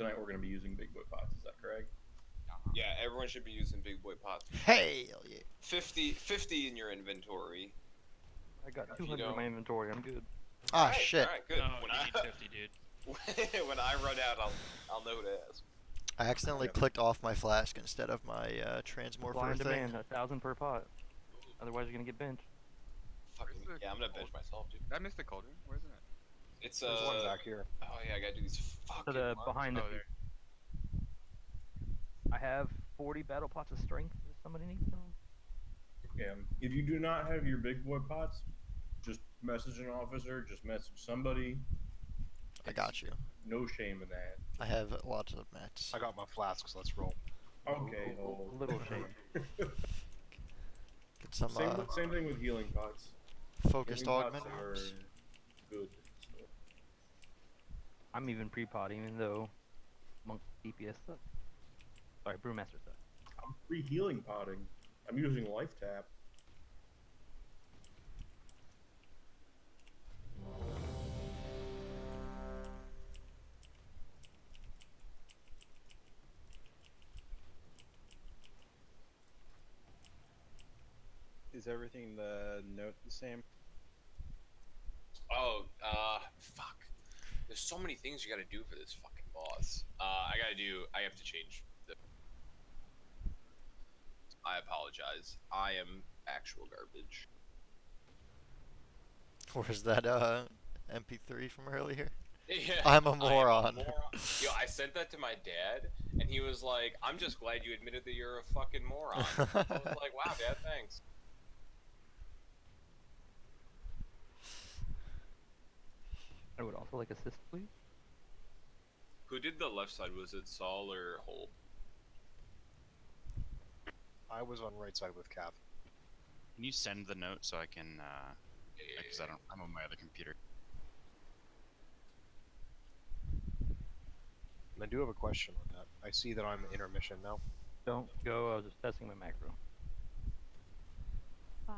tonight we're going to be using big boy pots. Is that correct? Yeah, everyone should be using big boy pots. Hell yeah. 50 in your inventory. I got If you 200 in don't- my inventory. I'm good. Ah, Alright, shit. Alright, good. No, when you I need 50, dude. when I run out, I'll know to ask. I accidentally clicked off my flask instead of my transmorpher Supply and thing. demand, 1,000 per pot. Otherwise, you're gonna get benched. Fucking Where's the yeah, I'm gonna bench myself, dude. Did I miss the cauldron? Where's it at? It's There's one back here. Oh yeah, I gotta do these fucking. To the ones. behind the. Oh, there. I have 40 battle pots of strength. If somebody needs some. Yeah. If you do not have your big boy pots, just message an officer. Just message somebody. I got you. No shame in that. I have lots of mats. I got my flasks. Let's roll. Okay. A little shame. Get some Same thing with healing pots. focused Healing pots augment are herbs. good. So. I'm even pre-potting, even though monk DPS sucks. Sorry, brewmaster sucks. I'm free healing potting. I'm using life tap. Is everything the note the same? Oh, fuck. There's so many things you gotta do for this fucking boss. I have to change the. I apologize. I am actual garbage. Where's that MP3 from earlier? Yeah. I'm a I am moron. Yo, I sent that to my dad, and he was like, "I'm just glad you admitted that you're a fucking moron." I was like, "Wow, Dad, thanks." I would also like assist, please. Who did the left side? Was it Saul or Holt? I was on right side with Cav. Can you send the note so I can, because I'm on my other computer. And I do have a question on that. I see that I'm intermission now. Don't go. I was just testing my macro. 5.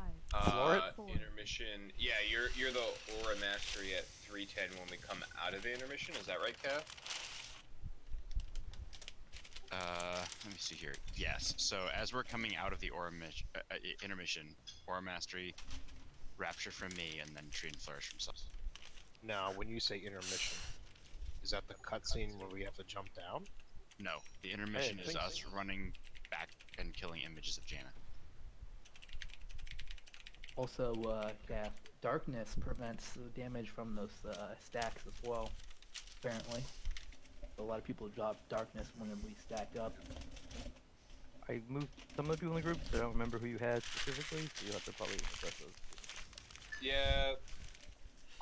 Floor it? Intermission. Yeah, you're the aura mastery at 310 when we come out of the intermission. Is that right, Cav? Let me see here. Yes. So as we're coming out of the intermission, aura mastery, rapture from me, and then tree and flourish from Sus. Now, when you say intermission, is that the cutscene where we have to jump down? No, the intermission is think us running back and killing images of Janna. Also, yeah, darkness prevents the damage from those stacks as well, apparently. A lot of people drop darkness when we stack up. I moved some of the people in the group, so I don't remember who you had specifically, so you'll have to probably address those. Yeah.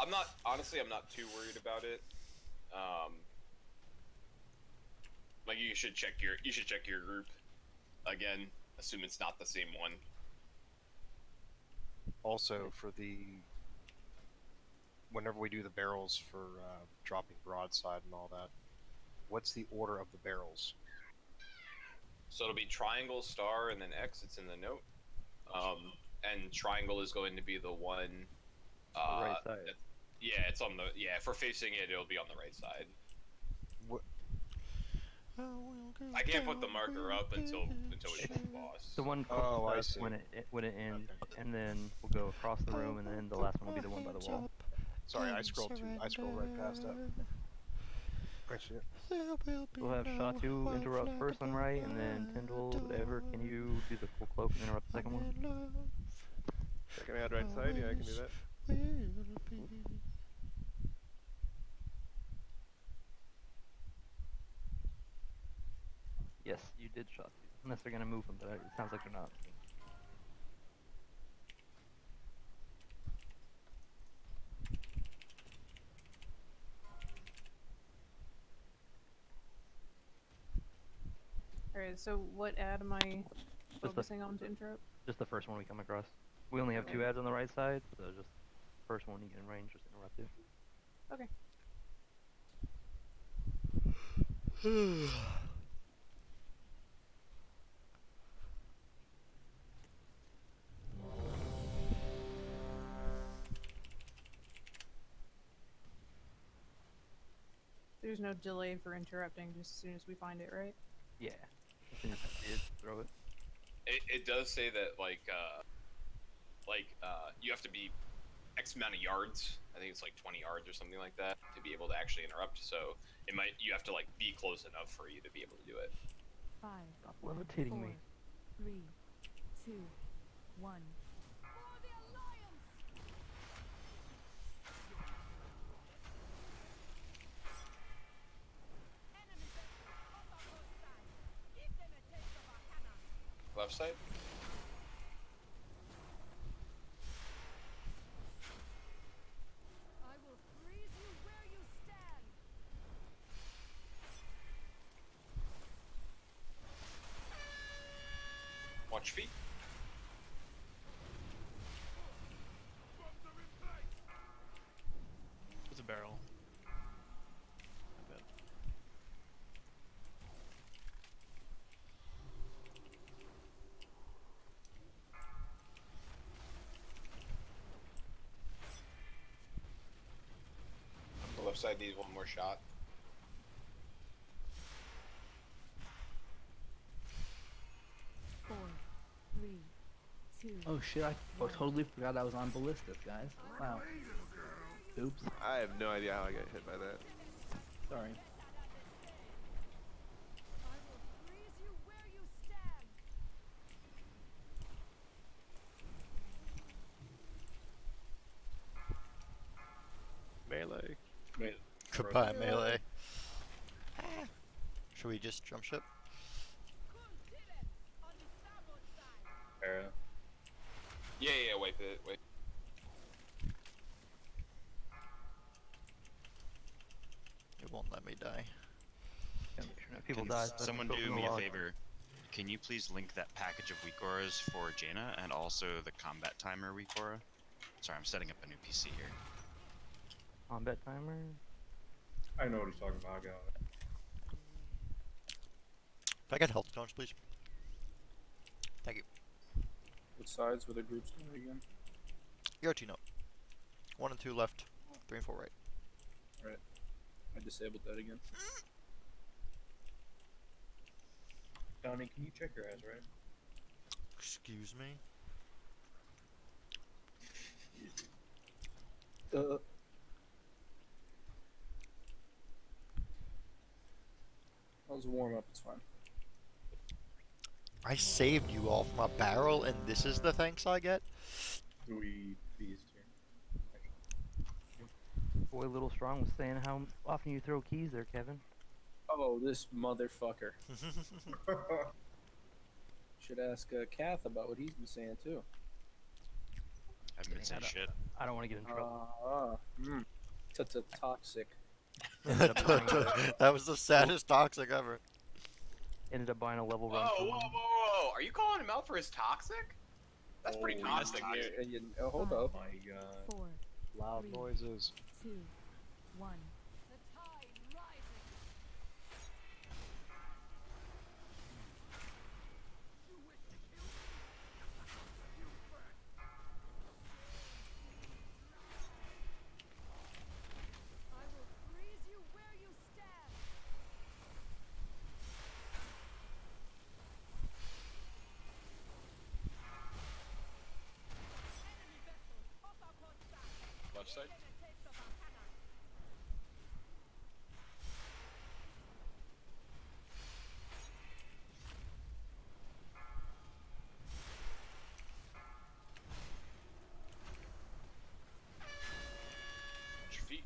I'm not too worried about it. Like you should check your group again. Assume it's not the same one. Also, for the... Whenever we do the barrels for dropping broadside and all that, what's the order of the barrels? So it'll be triangle, star, and then X. It's in the note. And triangle is going to be the one. Right side. Yeah, it's on the. Yeah, if we're facing it, it'll be on the right side. What? I can't put the marker up until we hit the boss. The one Oh, I closest see. when it ends, and then we'll go across the room, and then the last one will be the one by the wall. Sorry, I scrolled right past that. I see it. We'll have Shatu interrupt first one right, and then Tyndall, whatever. Can you do the full cloak and interrupt the second one? Checking out right side. Yeah, I can do that. Yes, you did Shatu. Unless they're gonna move them, but it sounds like they're not. Alright, so what ad am I focusing on to interrupt? Just the first one we come across. We only have 2 ads on the right side, so just first one you get in range, just interrupt it. Okay. There's no delay for interrupting just as soon as we find it, right? Yeah. As soon as I did, throw it. It does say that you have to be X amount of yards. I think it's like 20 yards or something like that to be able to actually interrupt. So you have to like be close enough for you to be able to do it. 5, Stop levitating 4, me. 3, 2, 1. Left side. I will freeze you where you stand. Watch feet. With a barrel. I bet. The left side needs one more shot. Four, 3, 2. Oh shit, I totally forgot I was on ballistic, guys. Wow. Oops. I have no idea how I got hit by that. Sorry. I will freeze you where you stand. Melee. Goodbye, melee. Should we just jump ship? Era. Yeah, wipe it. Wait. It won't let me die. Gotta make sure no people Can die. so someone don't do go me a log. favor? Can you please link that package of weak auras for Jaina and also the combat timer weak aura? Sorry, I'm setting up a new PC here. Combat timer. I know what he's talking about. I got it. If I get health stones, please. Thank you. What sides were the groups going again? Your two note. 1 and 2 left. 3 and 4 right. Right. I disabled that again. Donnie, can you check your eyes, right? Excuse me? That was a warm up, it's fine. I saved you all from a barrel, and this is the thanks I get? Do we beast here? Boy, Little Strong was saying how often you throw keys there, Kevin. Oh, this motherfucker. Should ask Kath about what he's been saying too. I haven't been Dang, saying shit. I don't want to get in trouble. Toxic. That was the saddest toxic ever. Ended up buying a level run. Whoa, from whoa, him. whoa! Are you calling him out for his toxic? That's pretty Oh, toxic, yeah. dude. Hold Oh up. my god. 4, Loud 3, noises. 2, 1. The tide rising. You wish to kill me? You first. I will freeze you where you stand. Enemy vessel, hop up on side. Left side. Give them a taste of our cannons. Watch your feet.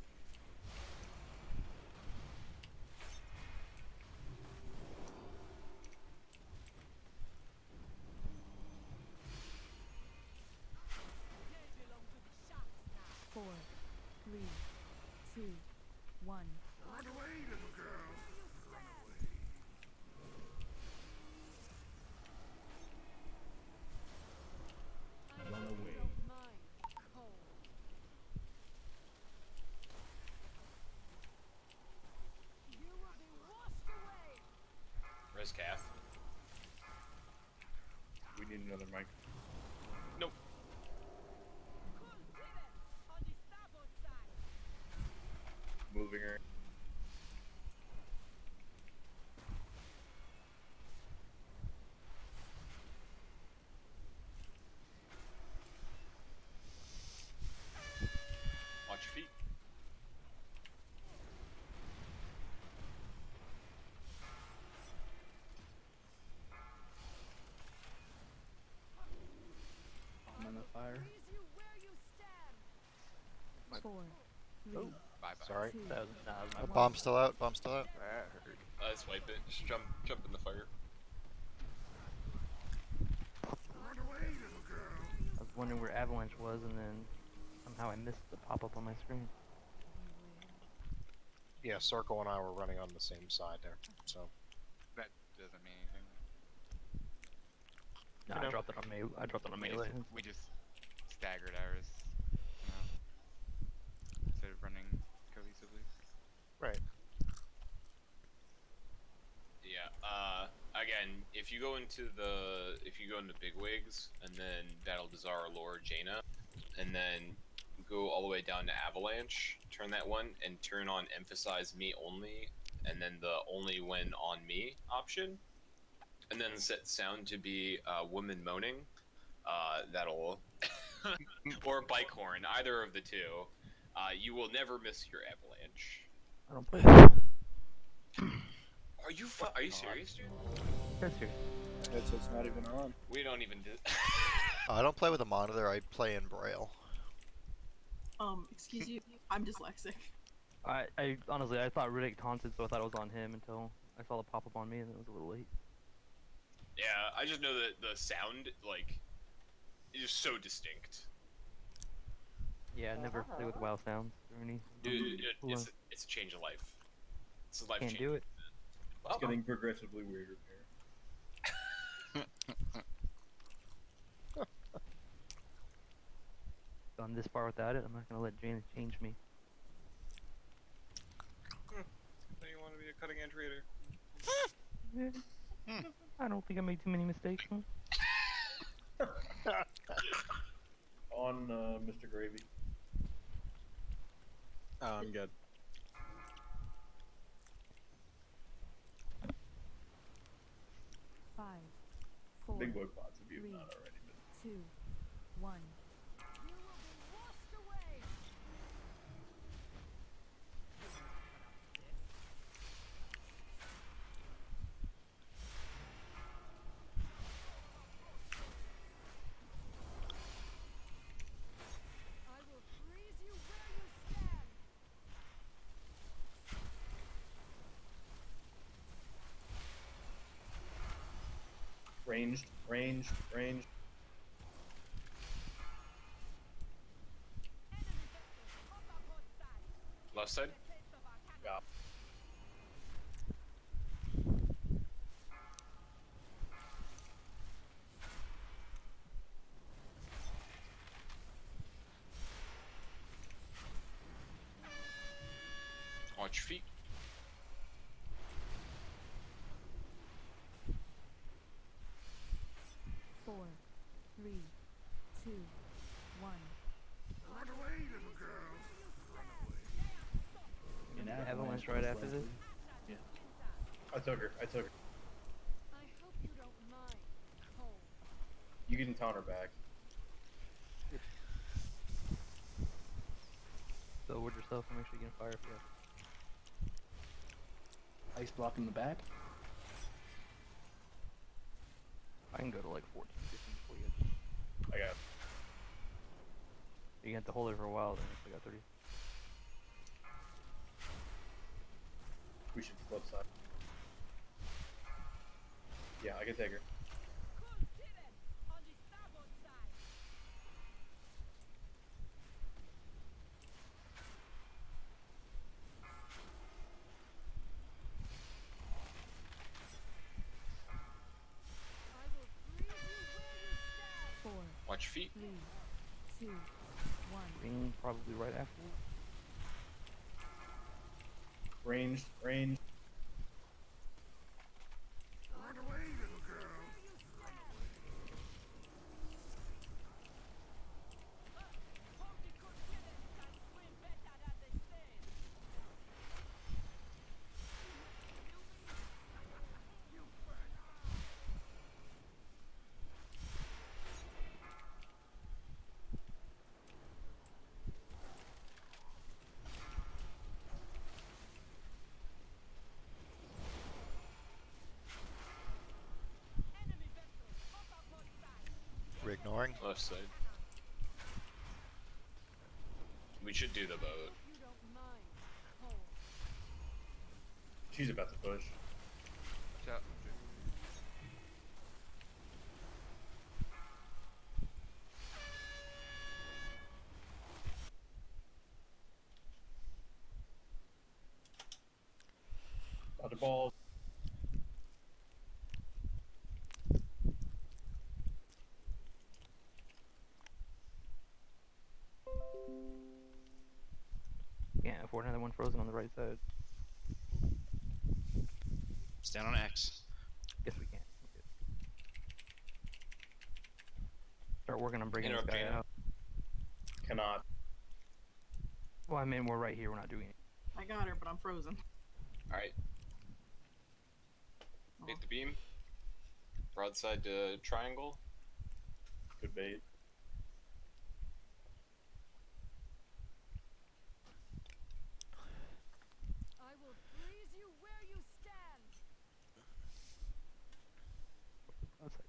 They belong to the sharks now. 4, 3, 2, 1. Run away, little girl. Run away. Cold. You will be washed away. Res Cath. We need another mic. Nope. Cool pivot on the starboard side. Moving her. Sorry. That was, nah, that was my Bomb's still out. Bomb's still out. That hurt. Swipe it. Just jump in the fire. I was wondering where Avalanche was, and then somehow I missed the pop-up on my screen. Yeah, Circle and I were running on the same side there, so. That doesn't mean anything. No, You I know. dropped it on melee. I dropped it on melee. We just staggered ours, you know, instead of running cohesively. Right. Yeah. Again, if you go into Bigwigs and then Battle Bazaar Lore Jaina, and then go all the way down to Avalanche, turn that one and turn on Emphasize Me Only, and then the Only When on Me option, and then set sound to be woman moaning. That'll or bike horn, either of the two. You will never miss your Avalanche. I don't play that. Are you serious, dude? That's serious. Headset's not even on. We don't even do. I don't play with a monitor. I play in Braille. Excuse you, I'm dyslexic. I honestly, I thought Riddick taunted, so I thought it was on him until I saw the pop-up on me, and it was a little late. Yeah, I just know that the sound, like, is so distinct. Yeah, I never play with WoW sounds or any. Dude, it's a change of life. It's a life Can't change. do it. It's getting progressively weirder here. Gone this far without it, I'm not gonna let Jane change me. Then you want to be a cutting edge raider. I don't think I made too many mistakes. Huh? On Mr. Gravy. Oh, I'm good. Five, four, Big boy pots if you've three, not already. But 2, 1. You will be washed away. I will freeze you where you stand. ranged. Enemy vessel, hop up on side. Left side. Taste of our capture. Yeah. Watch your feet. Four, 3, 2, 1. An Avalanche right after this. I took her. I hope you don't mind, Cole. You can taunt her back. So would yourself and make sure you get fire for that. Ice block in the back. I can go to like 14, 15 before you get. I got. You have to hold it for a while, then I got 30. We should flip side. Yeah, I can take her. Cool Tyrants on the starboard side. I will freeze you where you stand. 4, Watch your feet. 3, 2, 1. Green probably right after. Ranged. Hope the cool Tyrants can swim better than they say. Enemy vessel, hop up on side. We're ignoring. Left side. We should do the boat. You don't mind, She's about to push. Watch out. About to ball. Can't afford another one frozen on the right side. Stand on X. Yes, we can. Okay. Start working on breaking this Interrupt guy Jaina. out. Cannot. Well, I mean, we're right here. We're not doing it. I got her, but I'm frozen. Alright. Take the beam. Broadside to triangle. Good bait. I will freeze you where you stand. Outside.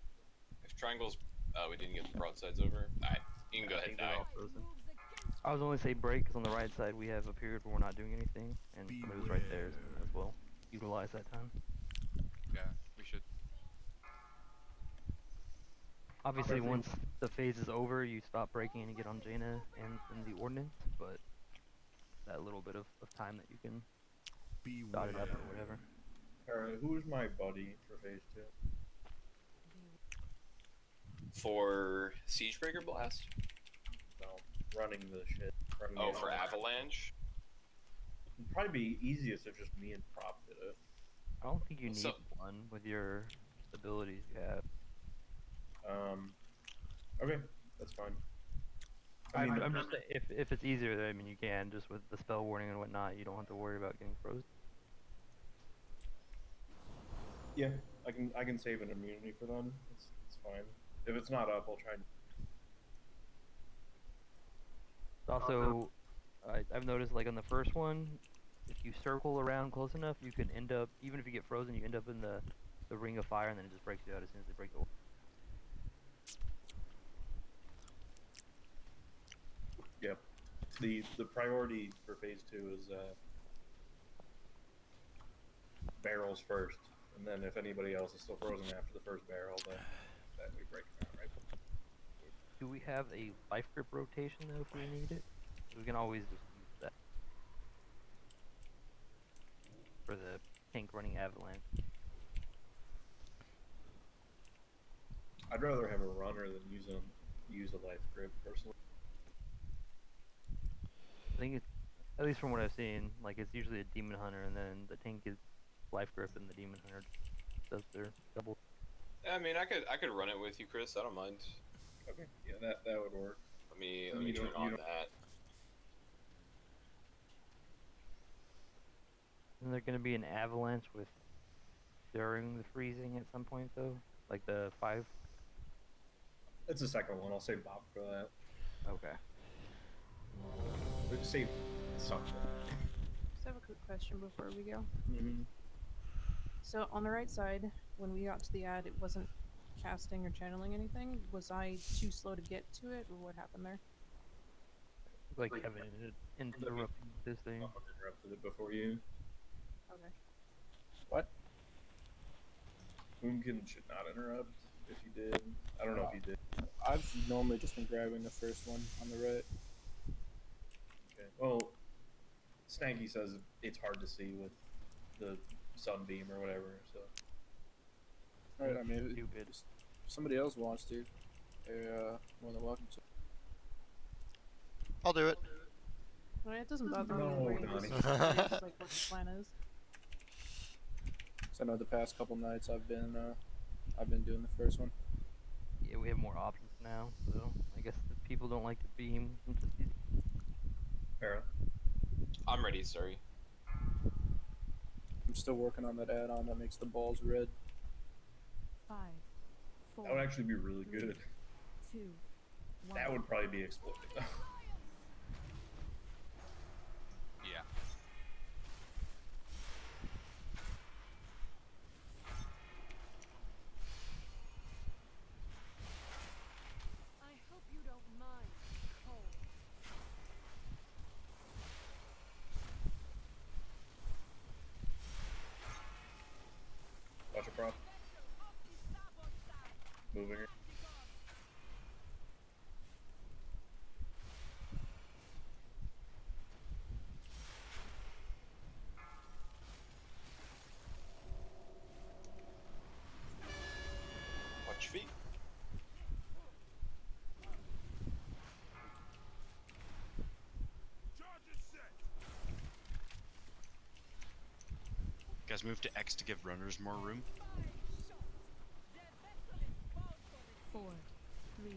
If triangles, we didn't get the broadsides over. Alright, you can go I ahead think and they're die. all frozen. I was only say break because on the right side we have a period where we're not doing anything, and somebody was right there, so we might as well utilize that time. Yeah, we should. Obviously, once the phase is over, you stop breaking and you get on Jaina and the ordnance, but that little bit of time that you can dot it up or whatever. Alright, who's my buddy for phase 2? For Siegebreaker Blast? No, running the shit. Running Oh, the for avalanche. Avalanche? It'd probably be easiest if just me and Prop did it. I don't think you need So- one with your abilities you have. Okay, that's fine. I'm just if it's easier, I mean you can just with the spell warning and whatnot. You don't have to worry about getting frozen. Yeah, I can save an immunity for them. It's fine. If it's not up, I'll try and. Also, I've noticed like on the first one, if you circle around close enough, you can end up even if you get frozen, you end up in the ring of fire, and then it just breaks you out as soon as they break the. Yep. The priority for phase 2 is barrels first, and then if anybody else is still frozen after the first barrel, then we break them out, right? Do we have a life grip rotation though if we need it? We can always just use that for the tank running avalanche. I'd rather have a runner than use a life grip personally. I think it's, at least from what I've seen, like it's usually a demon hunter, and then the tank is life grip, and the demon hunter does their double. Yeah, I mean, I could run it with you, Chris. I don't mind. Okay, yeah, that would work. Let me You turn don't- on you don't- that. Isn't there gonna be an avalanche with during the freezing at some point though? Like the 5? It's the second one. I'll save Bob for that. Okay. But save something. Just have a quick question before we go. Mm-hmm. So on the right side, when we got to the ad, it wasn't casting or channeling anything. Was I too slow to get to it, or what happened there? Like Kevin interrupted this thing. I interrupted it before you. Okay. What? Boomkin should not interrupt. If you did, I don't know if you did. I've normally just been grabbing the first one on the right. Okay. Well, Snaggy says it's hard to see with the sunbeam or whatever. So. Alright, I mean, Stupid. if somebody else wants to, they're more than welcome to. I'll do it. Well, it doesn't bother me No, either way. Donnie. It's just like what the plan is. So I know the past couple nights I've been doing the first one. Yeah, we have more options now, so I guess the people don't like to beam. Farrah. I'm ready, sorry. I'm still working on that add-on that makes the balls red. 5, 4, That would actually be really good. 2, 1. That would probably be exploding though. Yeah. I hope you don't mind cold. moving her. Watch your feet. Guys, move to X to give runners more room. 4, 3,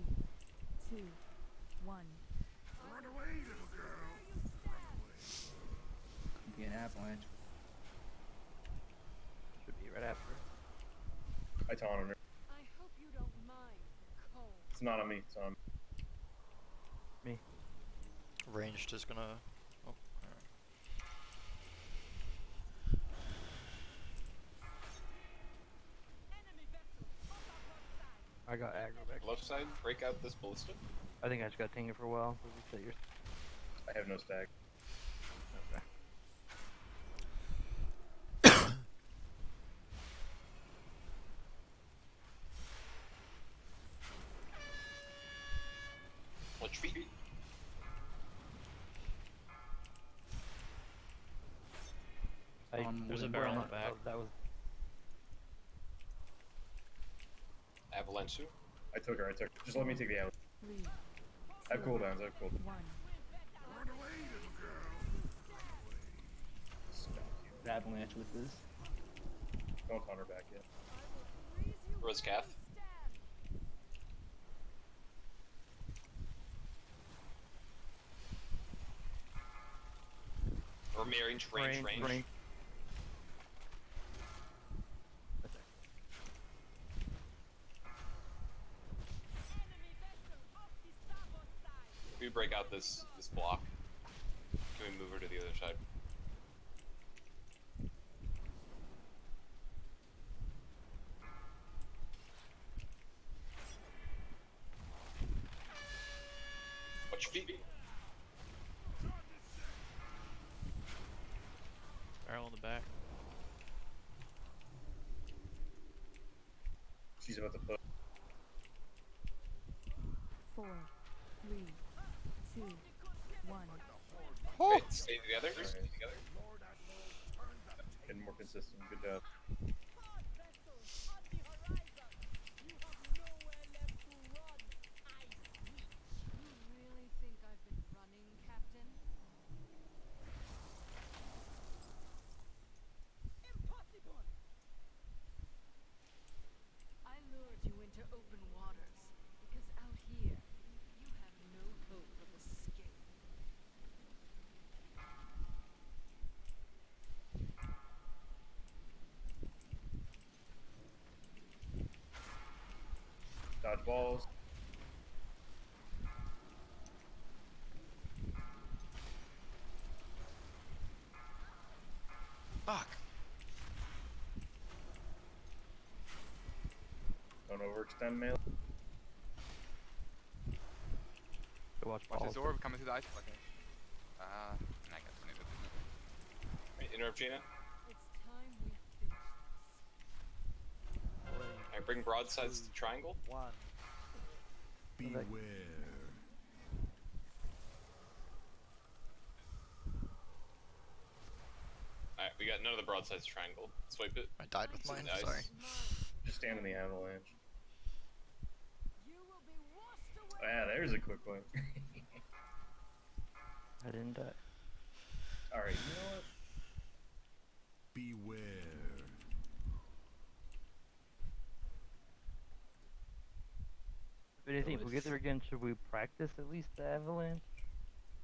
2, 1. Run away, little girl. Could be an avalanche. Should be right after. I taunt on her. I hope you don't mind the cold. It's not on me. It's on me. Me. Ranged is gonna. Oh, alright. I got aggro back. Left side, break out this ballista. I think I just got Tinker for a while. So reset your... I have no stack. Okay. Watch your feet. There's a barrel in the back. That was... Avalanche 2. I took her. Just let me take the avalanche. 3, I have cooldowns. 1. Run away, little girl. Avalanche with this. Don't taunt her back yet. Roscath. Or range. We break out this block. Can we move her to the other side? Watch your feet. Barrel in the back. She's about to put. 4, 3, 2, 1. Okay, stay together. Right. Stay together. Getting more consistent. Good job. You really think I've been running, Captain? Impossible! I lured you into open waters because out here you have no hope of escape. Dodge balls. Fuck. Don't overextend melee. Go watch Watch balls. this orb coming through the ice block. And I got to it. Right, interrupt Jaina. It's time we finish this. I bring broadsides to triangle. Beware. Alright, we got none of the broadsides triangle. Swipe it. I died with mine. Nice. Sorry. Just stand in the avalanche. You will be washed away. Ah, there's a quick one. I didn't die. Alright, you know what? Beware. But I think if we get there again, should we practice at least the avalanche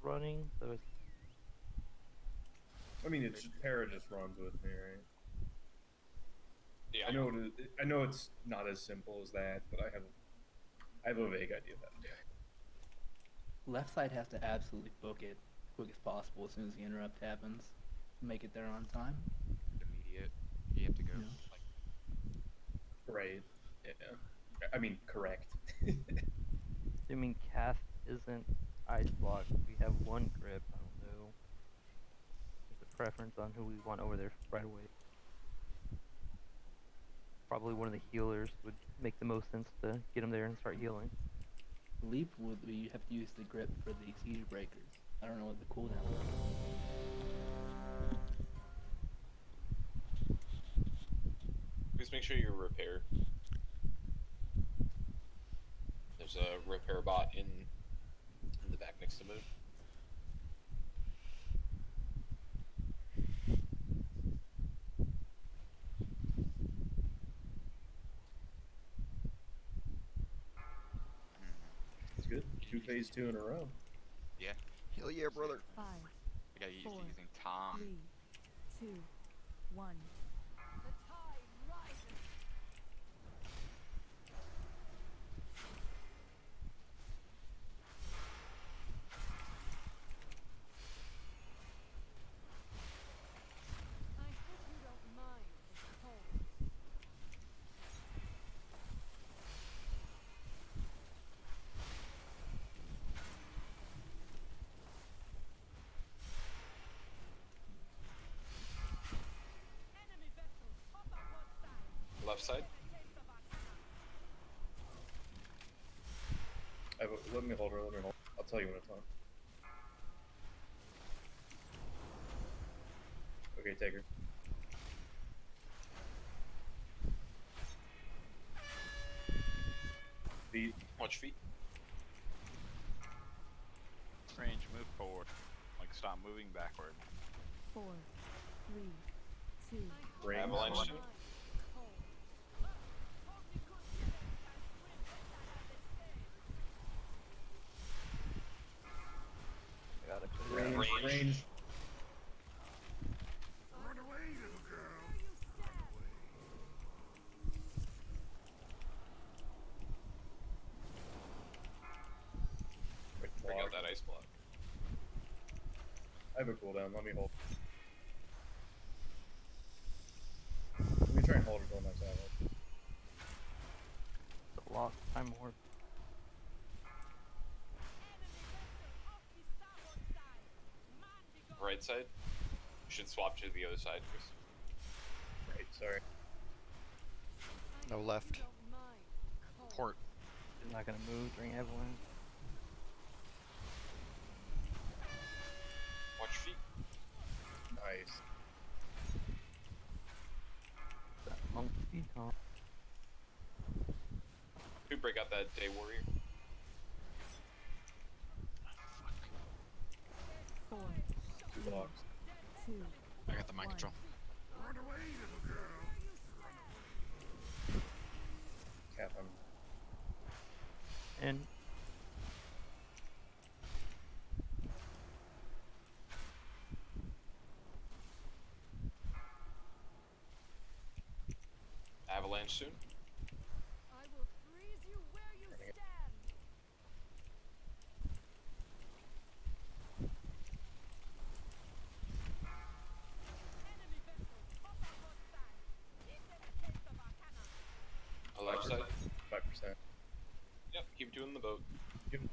running? So it's... I mean, it's Para just runs with me, right? Yeah. I know it's not as simple as that, but I have a vague idea of that. Left side has to absolutely book it as quick as possible as soon as the interrupt happens. Make it there on time. Immediate. You have to go. Yeah. Right. Yeah. I mean, correct. Assuming cast isn't ice block, we have one grip. I don't know. There's a preference on who we want over there right away. probably one of the healers would make the most sense to get him there and start healing. I believe we have to use the grip for the siege breakers. I don't know what the cooldown is. Please make sure you repair. There's a repair bot in the back next to Moon. It's good. 2 phase 2 in a row. Yeah. Hell yeah, brother. 5, I got used to 4, using Tom. 3, 2, 1. The tide rises. I hope you don't mind the cold. Enemy vessel, hop up one side. Left side. Taste of our cannon. Let me hold her. Let me hold. I'll tell you when it's on. Okay, take her. Feet. Watch feet. Range, move forward. Like, stop moving backward. 4, 3, 2. Range. Avalanche. Cold. Got it. Range. Range. Range. Bring out that ice block. I have a cooldown. Let me hold. Let me try and hold her till next hour. The lost time warp. Right side. You should swap to the other side, Chris. Right, sorry. No left. Port. Not gonna move during avalanche. Watch feet. Nice. That monk speed comp. Who break out that day warrior? 4, 2 blocks. 2. I got the mind control. Cap on. And Avalanche soon. I will freeze you where you stand. Enemy vessel, hop up one side. Give them a taste of our cannon. Left side. 5%. Yep, keep doing the boat. Give him.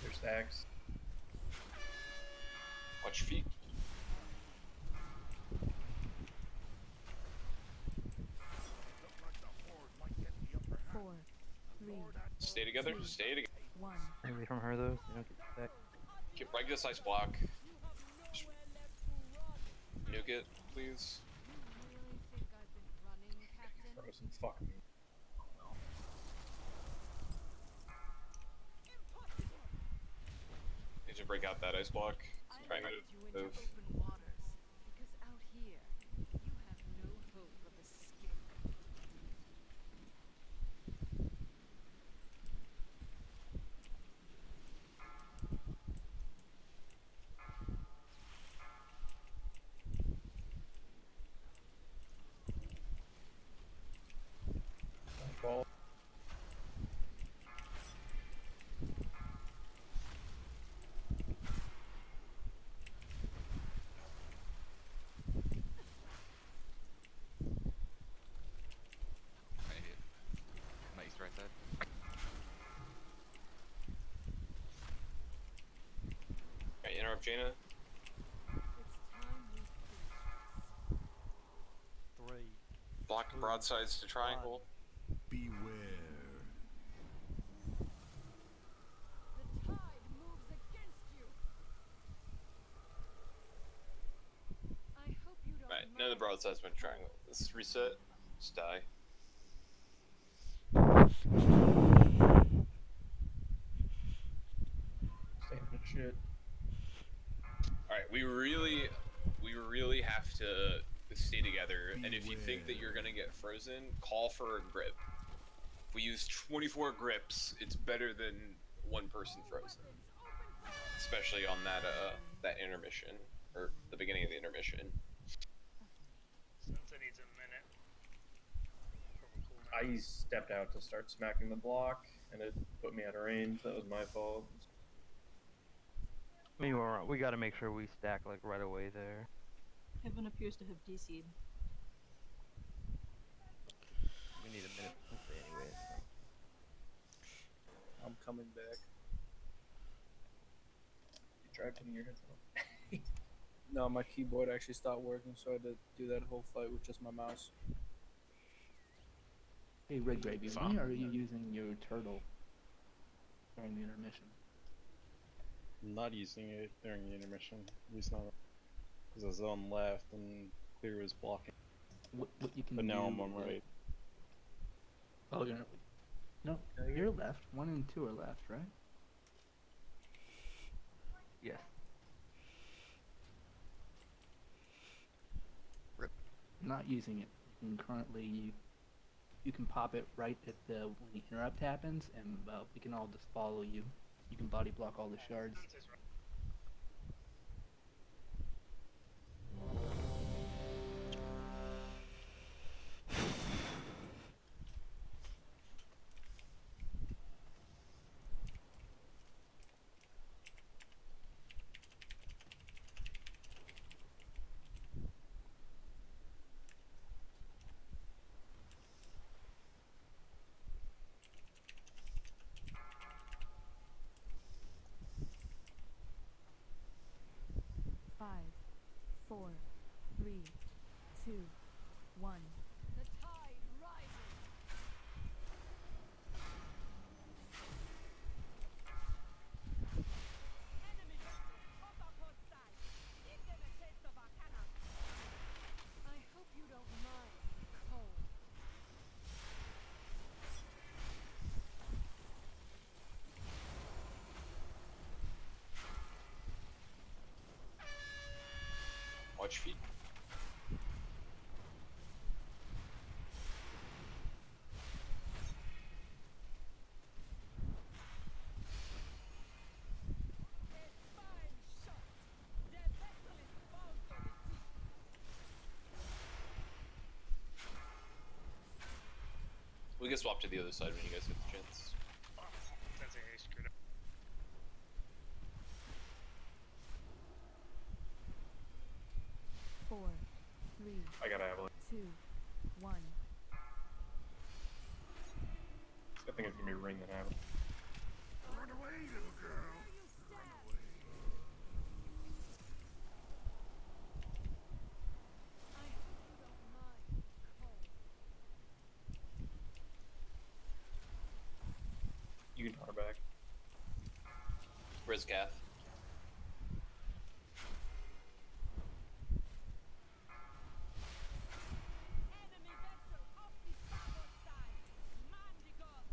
There's stacks. Watch feet. Four, 3, Stay together. Stay together. 1. stay away from her though, so you don't get back. Keep break this ice block. Just nuke it, please. You really think I've been running, Captain? Frozen. Fuck me. Need to break out that ice block. I Trying led you to into move. open waters, because out here, you have no hope of escape. Ball. Jaina. Three. Block broadsides to triangle. Beware. The tide moves against you. I hope you don't Right, none of the broadsides went triangle. Let's reset. Just die. Stamina shit. Alright, we really have to stay together, and if you think that you're gonna get frozen, call for a grip. If we use 24 grips, it's better than one person frozen. Especially on that intermission, or the beginning of the intermission. Since it needs a minute. I stepped out to start smacking the block, and it put me out of range. That was my fault. I mean, we gotta make sure we stack like right away there. Heaven appears to have DC'd. We need a minute to play anyway. So. I'm coming back. You tried putting your headset on? No, my keyboard actually stopped working, so I had to do that whole fight with just my mouse. Hey, Red Gravy, why are you using your turtle during the intermission? I'm not using it during the intermission. At least not. Because I was on left and Clear was blocking. What you can but now do I'm on right. Oh, you're no, you're left. 1 and 2 are left, right? Yes. Rip. Not using it. And currently, you can pop it right at the when the interrupt happens, and we can all just follow you. You can body block all the shards. Five, 4, 3, 2, 1. The tide rises. Enemy vessel, hop up on side. Give them a taste of our cannon. I hope you don't mind cold. Watch feet. We can swap to the other side when you guys get the chance. Sensei screwed up. Four, 3, I got avalanche. 2, 1. I think it's gonna be ring that happened. Run away, little girl. Run away. I hope you don't mind cold. You can tar back. Where's Gath? Enemy vessel off the starboard side. Man the guns.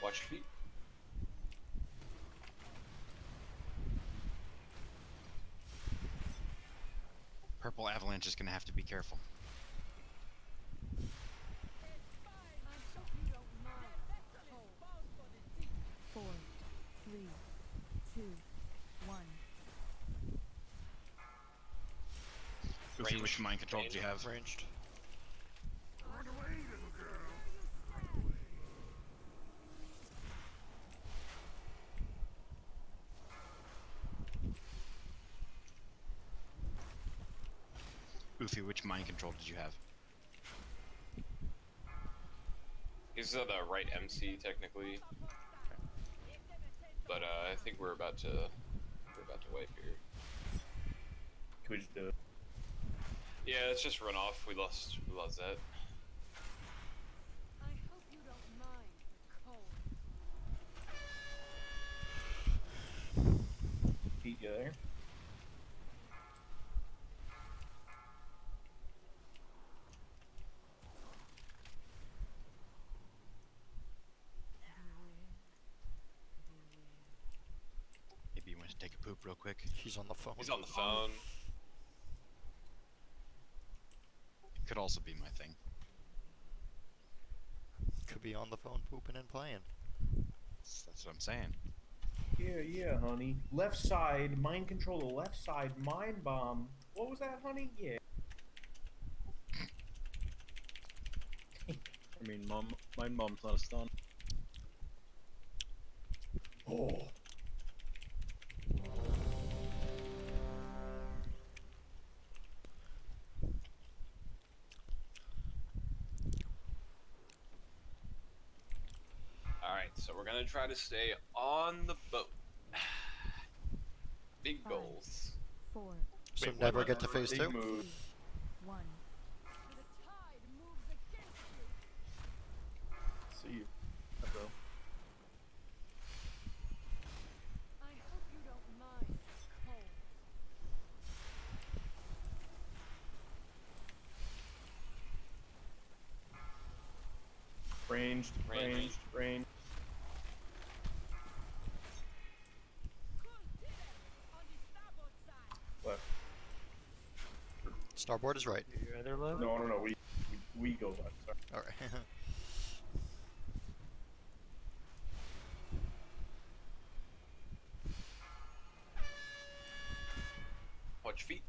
Watch your feet. Purple Avalanche is gonna have to be careful. I hope you don't mind cold. 4, 3, 2, 1. Goofy, which mind control do you have? Ranged. Run away, little girl. Run away. Poofy, which mind control did you have? He's the right MC technically, but I think we're about to wipe here. Can we just do it? Yeah, let's just run off. We lost that. I hope you don't mind the cold. Pete, you there? Maybe you want to take a poop real quick. He's on the phone. He's on the phone. It could also be my thing. Could be on the phone pooping and playing. That's what I'm saying. Yeah, honey. Left side, mind control the left side, mind bomb. What was that, honey? Yeah. I mean, mind bomb's not a stun. Oh. Alright, so we're gonna try to stay on the boat. Big 5, goals. 4, So Wait, never what? get to phase Big 2? move. 1. The tide moves against you. See you. Bro. I hope you don't mind cold. Ranged. Cool pivot on the starboard side. Left. Starboard is right. Your other left? No. We go left. Sorry. Alright. Watch feet.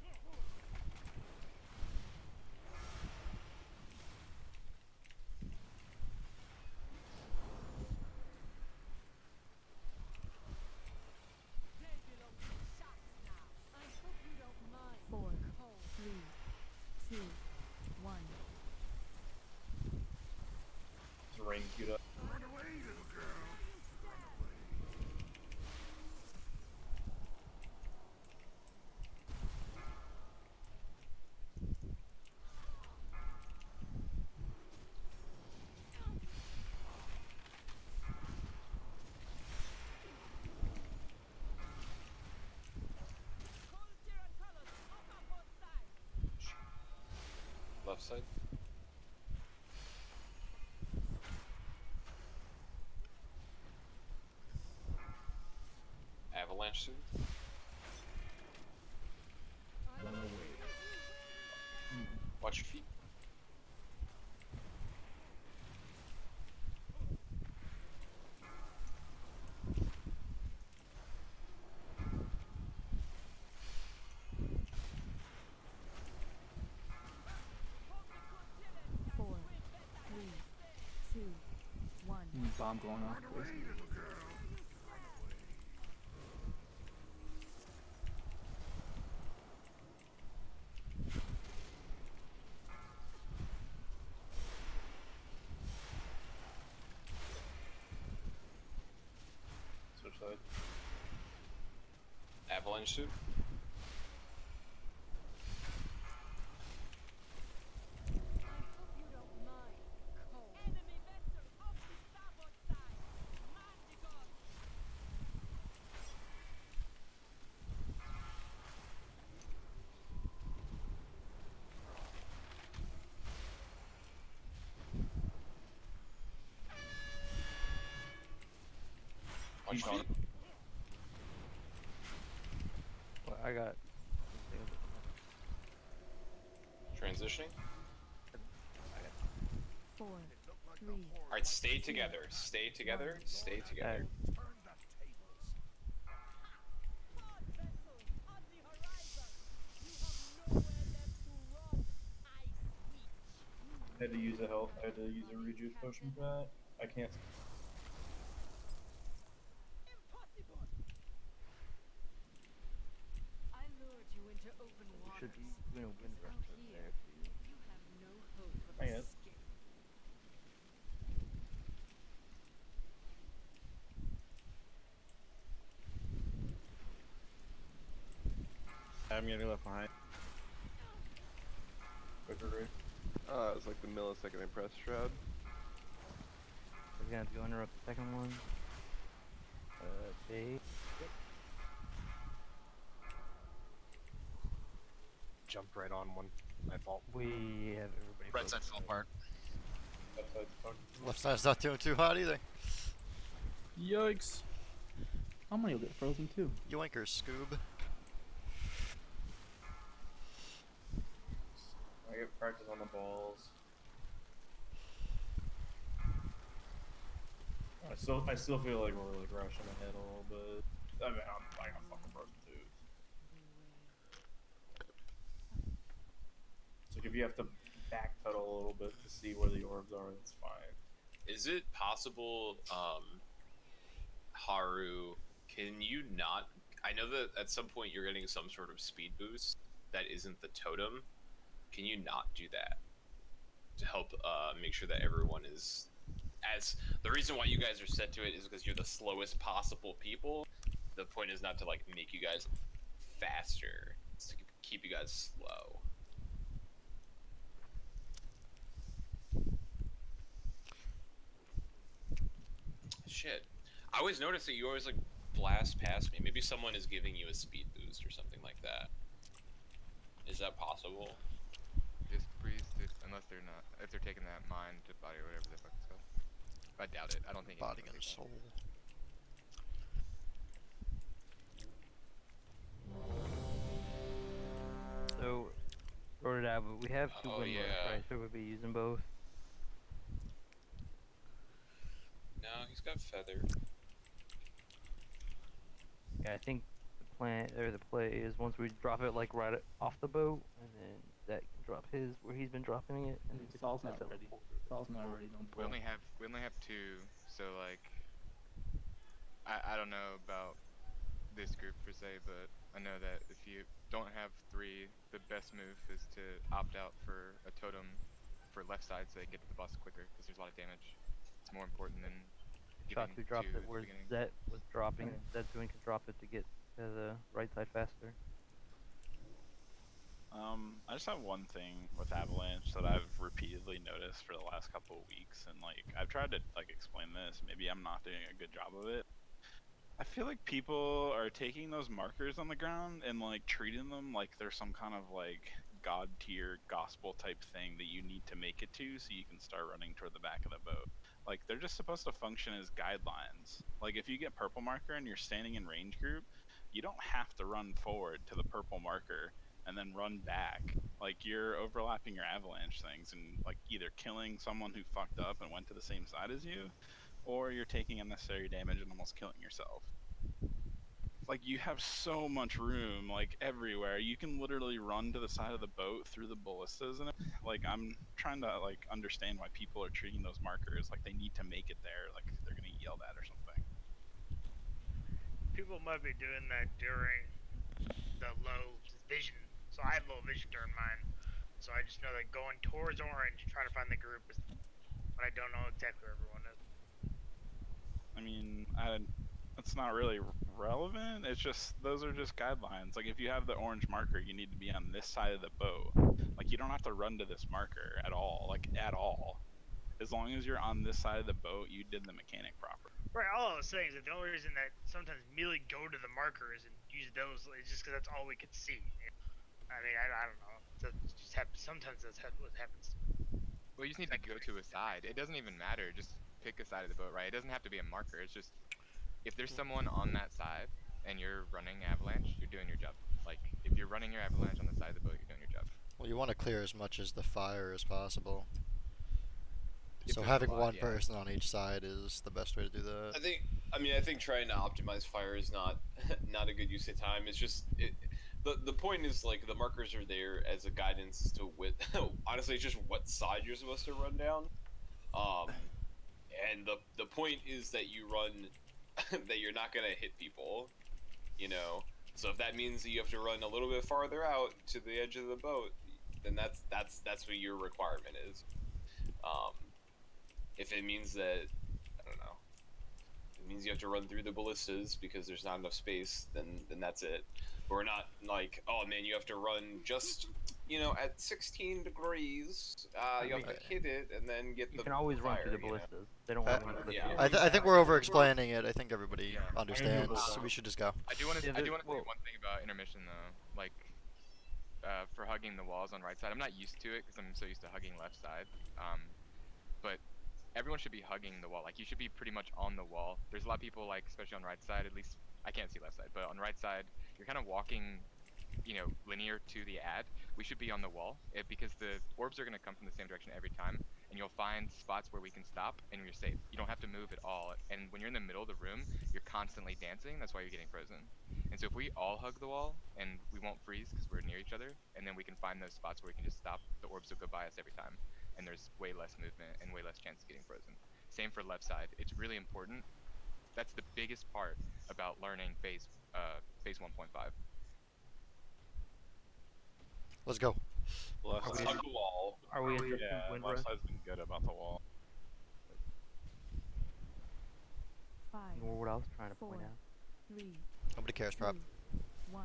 They belong to the sharks now. I hope you don't mind 4, cold. 3, 2, 1. It's rain queued up. Run away, little girl. Cold Tyran colors on starboard side. Left side. Avalanche suit. Run away. Watch your feet. Four, 3, 2, 1. Bomb going off, please. Switch side. Avalanche suit. I hope you don't mind cold. Enemy vessel off the starboard side. Man the god. Watch He's feet. Well, I got. Transitioning. 4, 3. Alright, stay together. Stay together. Stay together. Pod vessel on the horizon. You have nowhere left to run. Ice witch. Had to use a health. I had to use a rejuice potion for that. I can't. Impossible. I lured you into We should be doing a wind rush over there too. Not yet. I'm getting left behind. Quicker. It's like the millisecond I press shroud. We're gonna have to go interrupt the second one. Jay. Jumped right on one. My fault. We have everybody. Right side fell apart. Left side's fucked. Left side's not doing too hot either. Yikes. How many will get frozen too? Yoinkers, Scoob. I get practice on the balls. I still feel like we're like rushing ahead a little bit. I mean, I got fucking broken tooth. It's like if you have to backpedal a little bit to see where the orbs are, that's fine. Is it possible, Haru, can you not... I know that at some point you're getting some sort of speed boost that isn't the totem. Can you not do that? To help make sure that everyone is... As the reason why you guys are set to it is because you're the slowest possible people. The point is not to like make you guys faster. It's to keep you guys slow. Shit. I always notice that you always like blast past me. Maybe someone is giving you a speed boost or something like that. Is that possible? Just breeze, unless they're not, if they're taking that mind to body or whatever the fuck it's called. I doubt it. I don't think Body and soul. So, wrote it out, but we have two Oh, wind yeah. rush, right? So we'll be using both. No, he's got feather. Yeah, I think the plan or the play is once we drop it like right off the boat, and then that can drop his where he's been dropping it, and Saul's not ready. Saul's not ready. Don't We pull. only have two, so like, I don't know about this group per se, but I know that if you don't have three, the best move is to opt out for a totem for left side so they get to the boss quicker, because there's a lot of damage. It's more important than Shot who getting dropped two it at the where beginning. Zet was dropping. Zetsuin can drop it to get to the right side faster. I just have one thing with Avalanche that I've repeatedly noticed for the last couple of weeks, and like I've tried to like explain this. Maybe I'm not doing a good job of it. I feel like people are taking those markers on the ground and like treating them like they're some kind of like god tier gospel type thing that you need to make it to so you can start running toward the back of the boat. Like they're just supposed to function as guidelines. Like if you get purple marker and you're standing in range group, you don't have to run forward to the purple marker and then run back. Like you're overlapping your avalanche things and like either killing someone who fucked up and went to the same side as you, or you're taking unnecessary damage and almost killing yourself. Like you have so much room like everywhere. You can literally run to the side of the boat through the ballistas, and like I'm trying to like understand why people are treating those markers like they need to make it there, like they're gonna get yelled at or something. People might be doing that during the low vision. So I had low vision during mine. So I just know that going towards orange, trying to find the group is, but I don't know exactly where everyone is. I mean, it's not really relevant. It's just those are just guidelines. Like if you have the orange marker, you need to be on this side of the boat. Like you don't have to run to this marker at all. Like at all. As long as you're on this side of the boat, you did the mechanic proper. Right, all I was saying is that the only reason that sometimes merely go to the markers and use those is just because that's all we could see. I mean, I don't know. That just sometimes that's what happens. Well, you just need to go to a side. It doesn't even matter. Just pick a side of the boat, right? It doesn't have to be a marker. It's just if there's someone on that side and you're running avalanche, you're doing your job. Like if you're running your avalanche on the side of the boat, you're doing your job. Well, you want to clear as much as the fire as possible. If So there's having a lot, one yeah. person on each side is the best way to do that. I think trying to optimize fire is not not a good use of time. It's just the point is like the markers are there as a guidance as to what honestly it's just what side you're supposed to run down. And the point is that you run that you're not gonna hit people, you know. So if that means that you have to run a little bit farther out to the edge of the boat, then that's what your requirement is. If it means that, I don't know, it means you have to run through the ballistas because there's not enough space, then that's it. But we're not like, oh man, you have to run just, you know, at 16 degrees. You have to hit it and then get the. You can always run through the you know? ballistas. They don't want any Yeah. ballistas. I think we're over explaining it. I think everybody understands. both. So we should just go. I do want to Yeah, say there- one well- thing about intermission though, like for hugging the walls on right side. I'm not used to it because I'm so used to hugging left side. But everyone should be hugging the wall. Like you should be pretty much on the wall. There's a lot of people like, especially on right side. At least I can't see left side, but on right side, you're kind of walking, you know, linear to the ad. We should be on the wall because the orbs are going to come from the same direction every time, and you'll find spots where we can stop and you're safe. You don't have to move at all. And when you're in the middle of the room, you're constantly dancing. That's why you're getting frozen. And so if we all hug the wall and we won't freeze because we're near each other, and then we can find those spots where we can just stop, the orbs will go by us every time. And there's way less movement and way less chance of getting frozen. Same for left side. It's really important. That's the biggest part about learning phase 1.5. Let's go. Left Let's side, hug the wall. Are we in yeah, wind left rush? side's been good about the wall. 5, Nor what I was trying to 4, point out. 3, Nobody cares, prop. 2, 1.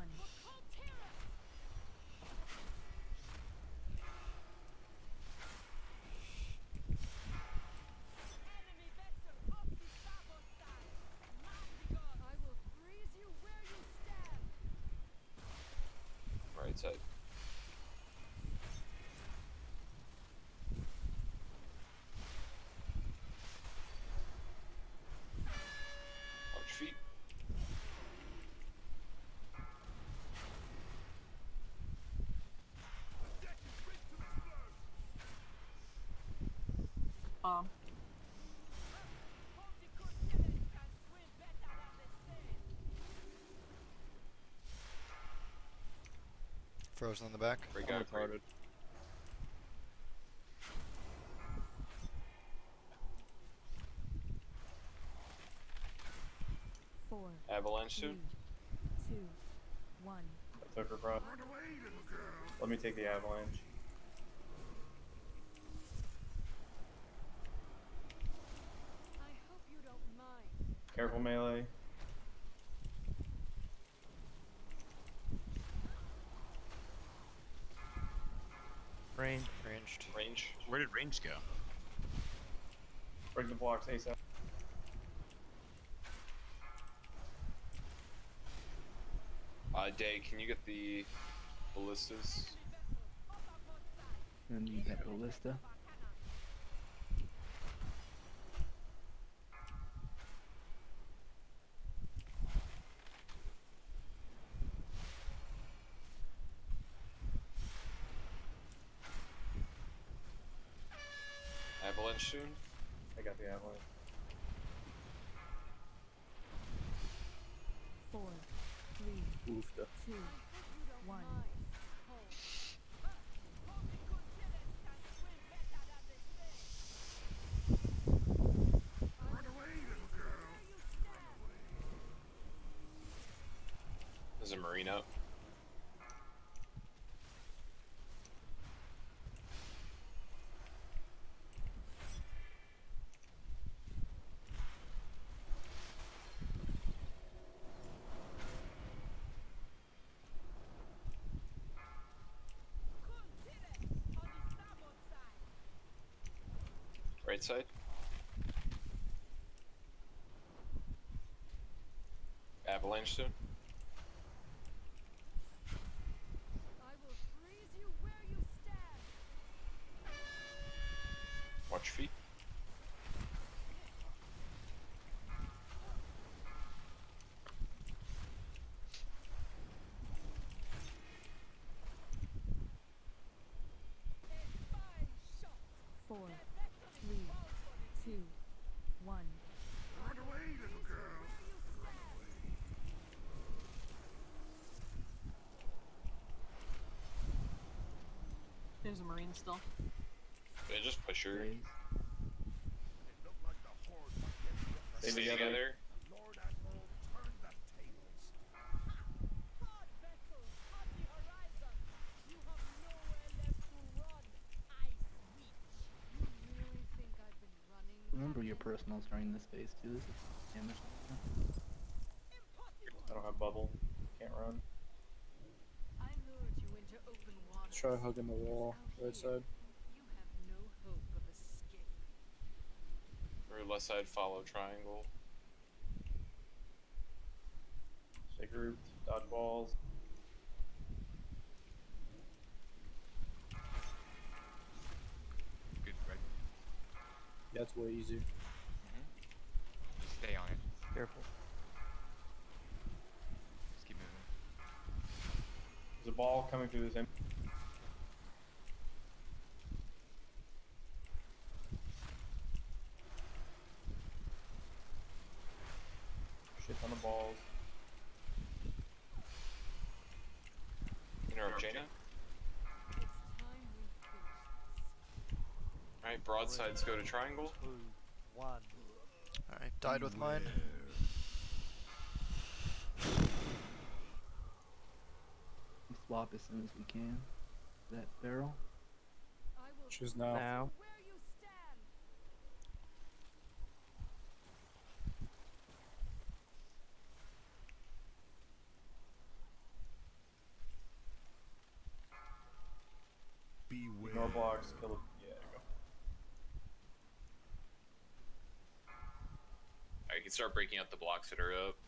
I will freeze you where you stand. Right side. Watch your feet. Frozen in the back. Break I'm out. retarded. Four, Avalanche soon. 3, 2, 1. I took her prop. Let me take the avalanche. I hope you don't mind. Careful melee. Range. Ranged. Range. Where did range go? Break the blocks ASAP. Day, can you get the ballistas? And you got ballista. Avalanche soon. I got the avalanche. 4, 3, Oofta. 2, 1. There's a marine up. Right side. Avalanche soon. I will freeze you where you stand. Watch your feet. Four, 3, 2, 1. Run away, little girl. There's a marine still. Yeah, just push her. It looked like the horde might get Stay together. The Lord Admiral turned the tables. personals during this phase too. This is damage. I don't have bubble. Can't run. I lured you into open water. Try hugging the wall, right side. You have no hope of escape. Or left side, follow triangle. Stay grouped. Dodge balls. Good, right? Yeah, it's way easier. Just stay on it. Careful. Just keep moving. There's a ball coming through this. Shit on the balls. Interrupt Jaina. Alright, broadsides go to triangle. 2, 1. Alright, died with mine. We swap as soon as we can. That barrel. Choose now. Now. Beware. Ignore blocks. Kill it. Yeah, there you go. I can start breaking out the blocks that are up.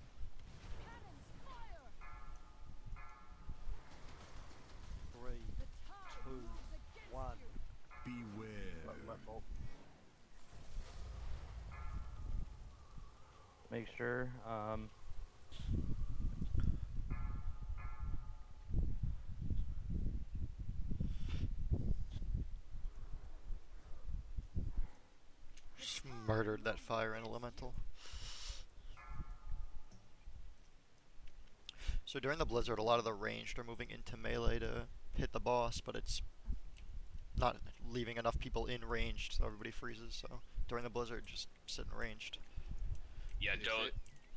3, 2, 1. Beware. Make sure. Just murdered that fire and elemental. So during the blizzard, a lot of the ranged are moving into melee to hit the boss, but it's not leaving enough people in ranged, so everybody freezes. So during the blizzard, just sit in ranged. Yeah,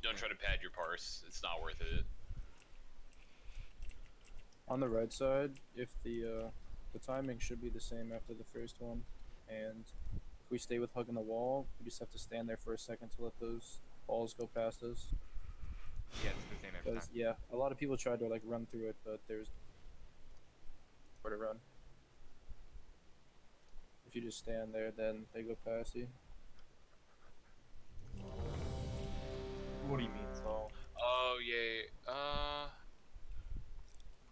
don't try to pad your parse. It's not worth it. On the right side, if the timing should be the same after the first one, and if we stay with hugging the wall, we just have to stand there for a second to let those balls go past us. Yeah, it's the same every time. Because yeah, a lot of people tried to like run through it, but there's where to run. If you just stand there, then they go past you. What do you mean, Saul? Oh, yeah.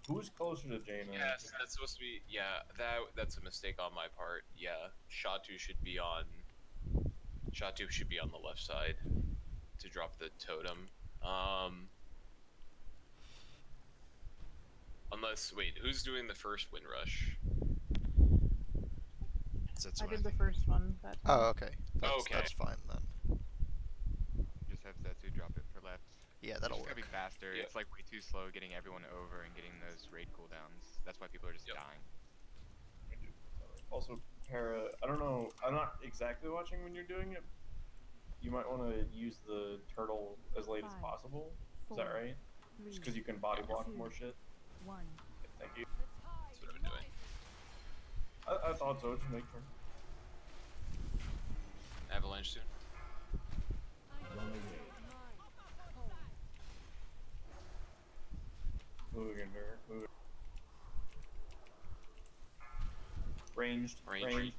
Who's closer to Jaina? Yes, that's supposed to be. Yeah, that's a mistake on my part. Yeah, Shatu should be on. Shatu should be on the left side to drop the totem. Unless, wait, who's doing the first wind rush? I did the first one that time. Oh, okay. Okay. That's fine then. Just have Setsu drop it for left. Yeah, that'll It's just work. gotta be faster. Yeah. It's like way too slow getting everyone over and getting those raid cooldowns. That's why people are just dying. Also, Hera, I don't know. I'm not exactly watching when you're doing it. You might want to use the turtle as late as 5, possible. Is 4, that right? Just because you can body block more shit. 1. Thank you. That's what I'm doing. I thought so. Just make sure. Avalanche soon. Moving her. Moving. Ranged. Ranged.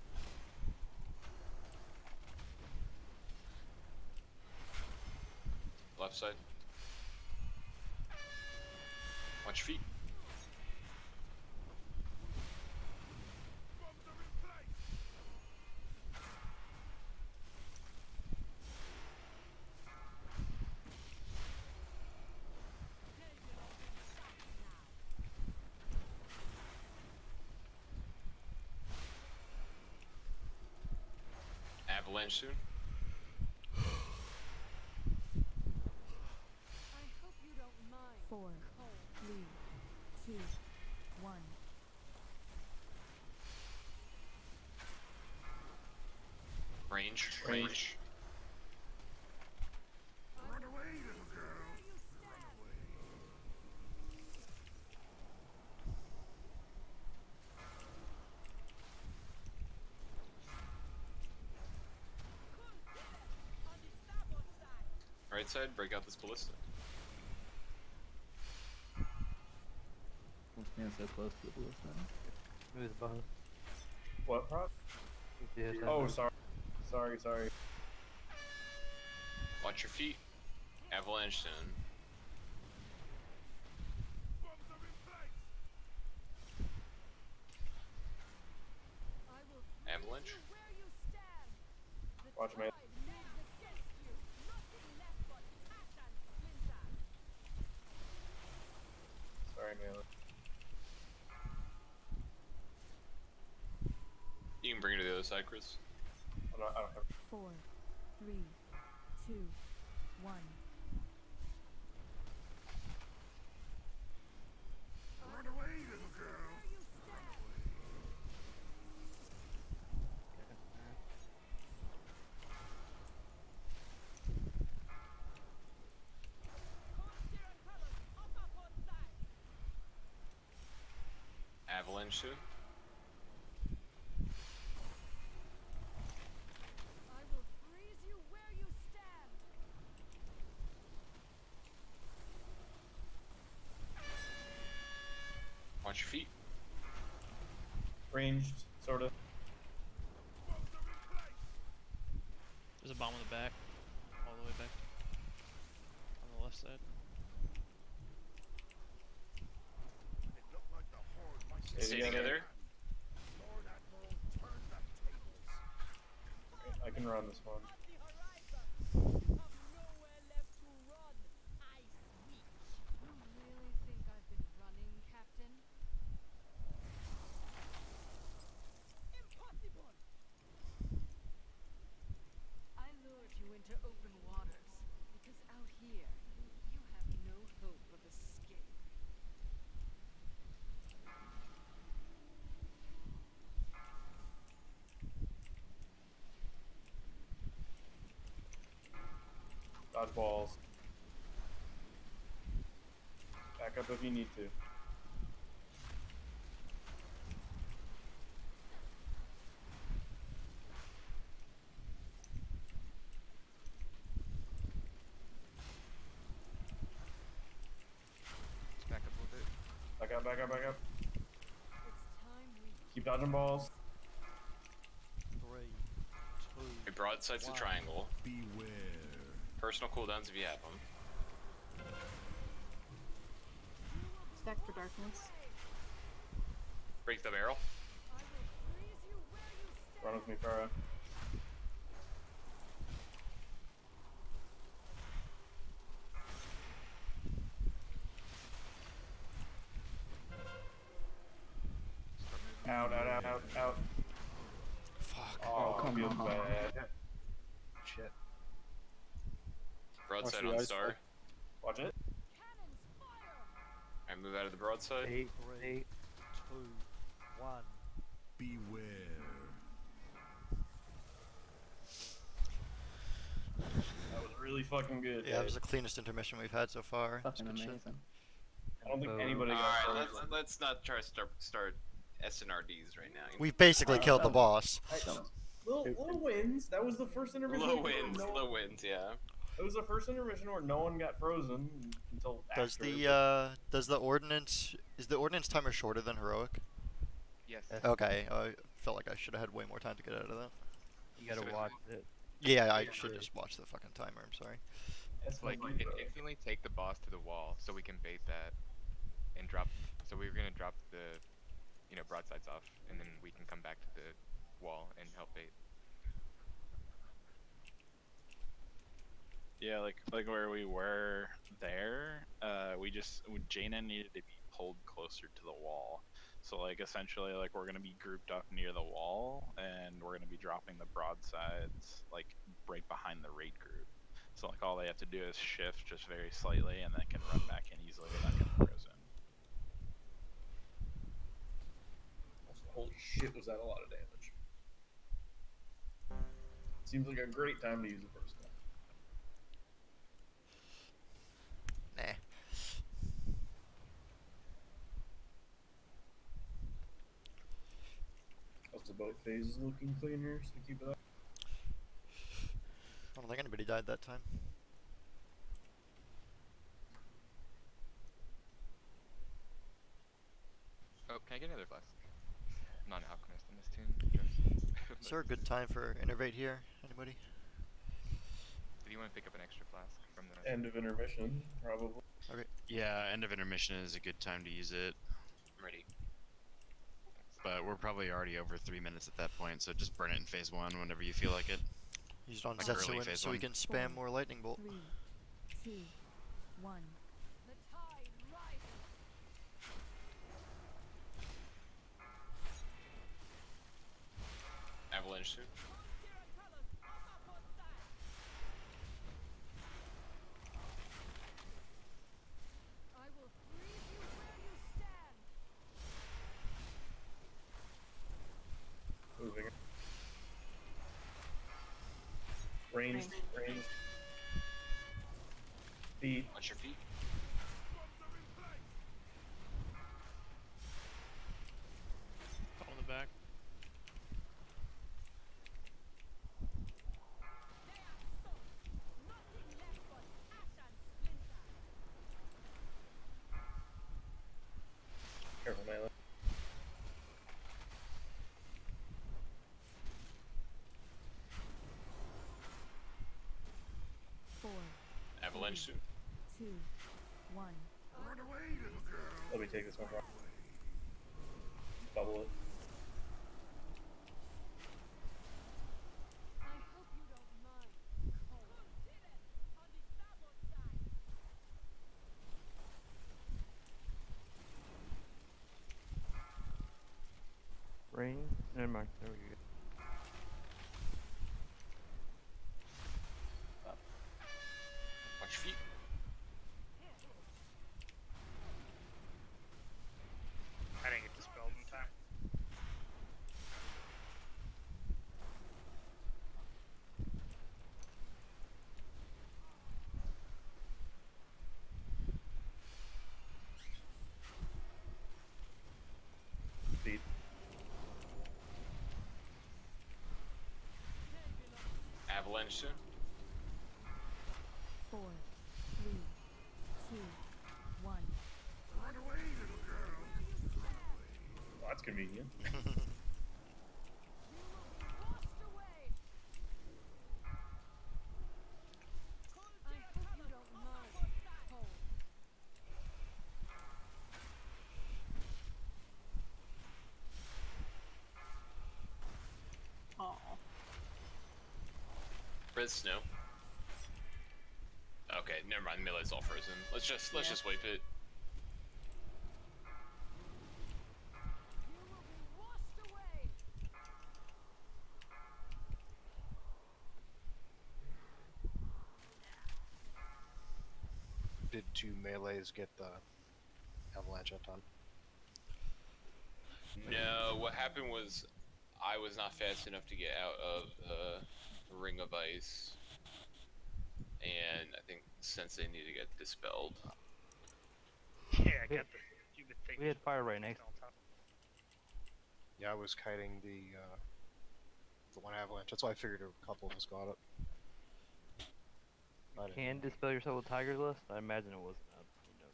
Left side. Watch feet. Avalanche soon. I hope you don't mind. 4, 3, 2, 1. Range. Run away, little girl. Run away. right side, break out this ballista. We'll stand so close to the ballista. Smooth boss. What prop? Yes, Oh, sorry. Watch your feet. Avalanche soon. Avalanche. Watch me. Sorry, man. You can bring it to the other side, Chris. I don't have. 4, 3, 2, 1. Run away, little girl. Avalanche soon. I will freeze you where you stand. Watch your feet. Ranged, sort of. There's a bomb in the back. All the way back. On the left side. Stay together. I can run this one. You really think I've been running, Captain? Impossible! I lured you into open waters because out here you have no hope of escape. Dodge balls. Back up if you need to. Back up a little bit. Back up. It's time we Keep dodging balls. 3, 2. A broadside's a triangle. Beware. Personal cooldowns if you have them. Stack for darkness. Break the barrel. Run with me, Farah. Out. Fuck. Oh, come feels on. bad. Shit. Broadside Watch on the star. ice. Watch it. I move out of the broadside. 8, 3, 8. 2, 1. Beware. That was really fucking good. Yeah, it was the cleanest intermission we've had so far. It's Fucking good shit. amazing. I don't think anybody got Alright, frozen. let's not try to start SNRDs right now. We've basically killed the boss. Little wins. That was the first intermission. Low wins, yeah. It was the first intermission where no one got frozen until Does after. the ordnance is the ordnance timer shorter than heroic? Yes. Okay, I felt like I should have had way more time to get out of that. You gotta watch it. Yeah, I should just watch the fucking timer. I'm sorry. Like, instantly take the boss to the wall so we can bait that and drop. So we were gonna drop the, broadsides off, and then we can come back to the wall and help bait. Yeah, like where we were there, Jaina needed to be pulled closer to the wall. So like essentially like we're gonna be grouped up near the wall and we're gonna be dropping the broadsides like right behind the raid group. So like all they have to do is shift just very slightly and then can run back in easily without getting frozen. Holy shit, was that a lot of damage. Seems like a great time to use the first one. Nah. Also, both phases looking cleaner, so keep it up. I don't think anybody died that time. I get another flask? I'm not an alchemist on this team. I guess. Is there a good time for innervate here? Anybody? Did you want to pick up an extra flask from the End of intermission, probably. Okay. Yeah, end of intermission is a good time to use it. I'm ready. But we're probably already over 3 minutes at that point, so just burn it in phase 1 whenever you feel like it. Use it on Like early Zetsuin phase so we 1. can spam more lightning bolt. 3, 2, 1. The tide rises. Avalanche soon. I will freeze you where you stand. Moving. Ranged. Feet. Watch your feet. Fall in the back. Careful, melee. Avalanche soon. 2, 1. Run away, little girl. Let me take this one. Bubble it. I hope you don't mind. On the starboard side. Rain. Never mind. There we go. Watch your feet. I didn't get dispelled in time. Feet. Avalanche soon. 4, 3, 2, 1. Run away, little girl. Well, that's convenient. Washed away. I hope you don't mind. Cold. Aw. Red snow. Okay, never mind. Melee's all frozen. Let's just wipe it. You will be washed away. Did 2 melees get the avalanche that time? No, what happened was I was not fast enough to get out of the ring of ice, and I think Sensei needed to get dispelled. Yeah, I got the stupid thing. We had fire right next. on top. Yeah, I was kiting the one avalanche. That's why I figured a couple of us got it. I didn't Can know. dispel yourself with Tiger's Lust? I imagine it wasn't up. You know,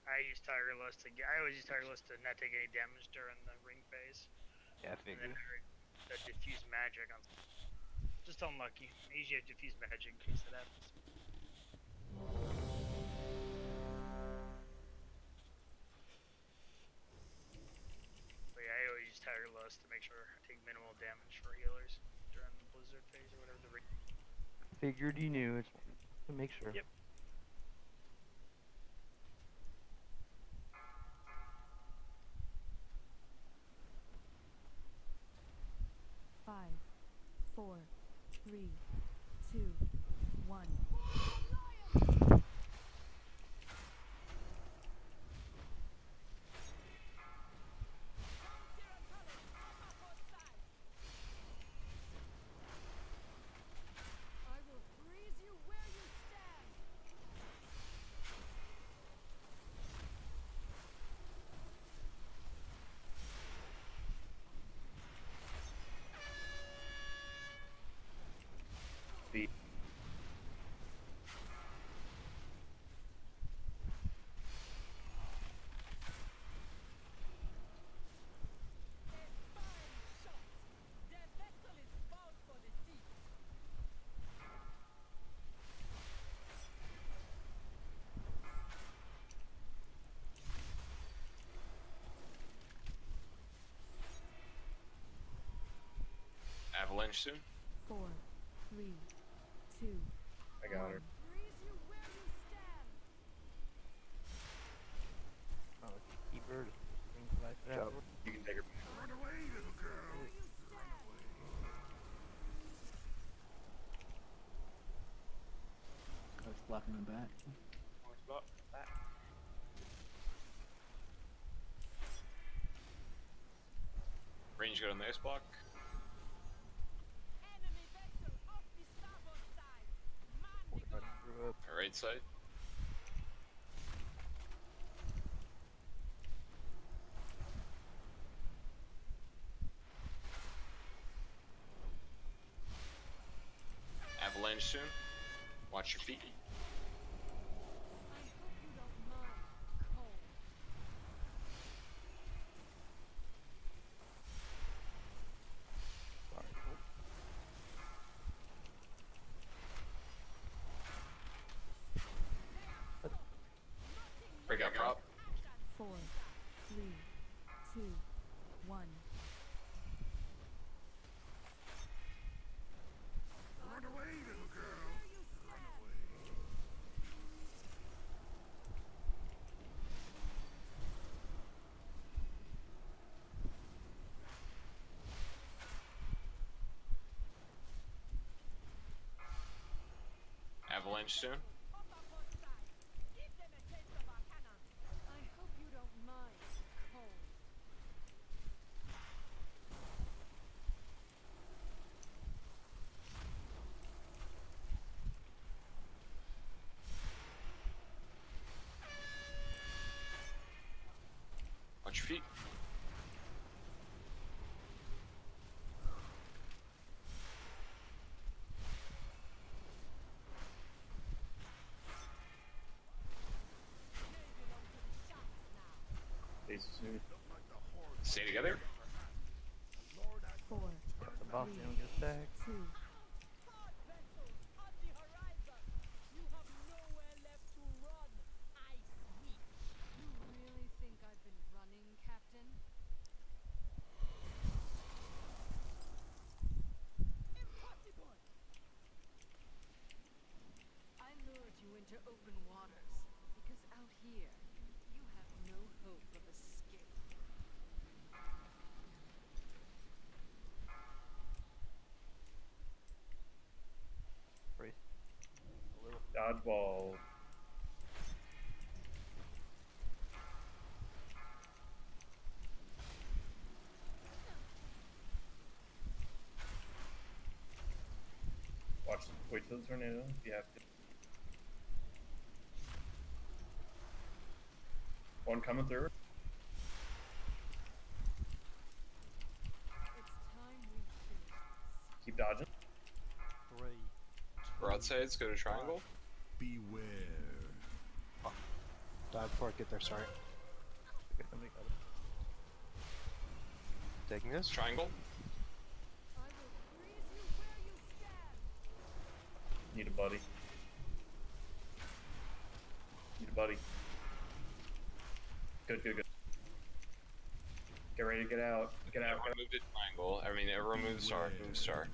I use Tiger Lust to get. I always use Tiger Lust to not take any damage during the ring phase. yeah, I And figured. then the diffuse magic on. Just unlucky. I usually have diffuse magic in case that happens. But yeah, I always use Tiger Lust to make sure I take minimal damage for healers during the blizzard phase or whatever the ring. Figured you knew. I just wanted to make sure. Yep. 5, 4, 3, 2, 1. I will freeze you where you stand. Feet. Avalanche soon. 4, 3, 2, I got her. Oh, keeper. Things like that. Jump. You can take her. Run away, little girl. I was blocking the back. Range good on the ice block. Right side. Avalanche soon. Watch your feet. Breakout prop. 4, 3, 2, 1. Run away, little girl. Avalanche soon. Watch your feet. Stay together. 4, The boss 3, don't get stacked. 2. Really think I've been running, Captain? Impossible! I lured you into open waters because out here you have no hope of escape. Brace. A little. Dodgeball. Watch. Wait till the tornado if you have to. One coming through. It's time we finish. Keep dodging. 3. Broadsides go to triangle. Beware. Die before I get there, sorry. Okay, somebody got it. Taking this. Triangle. I will freeze you where you stand. Need a buddy. Need a buddy. Good, good, good. Get ready to get out. Get out. Everyone move to triangle. I mean, everyone move star. Move star.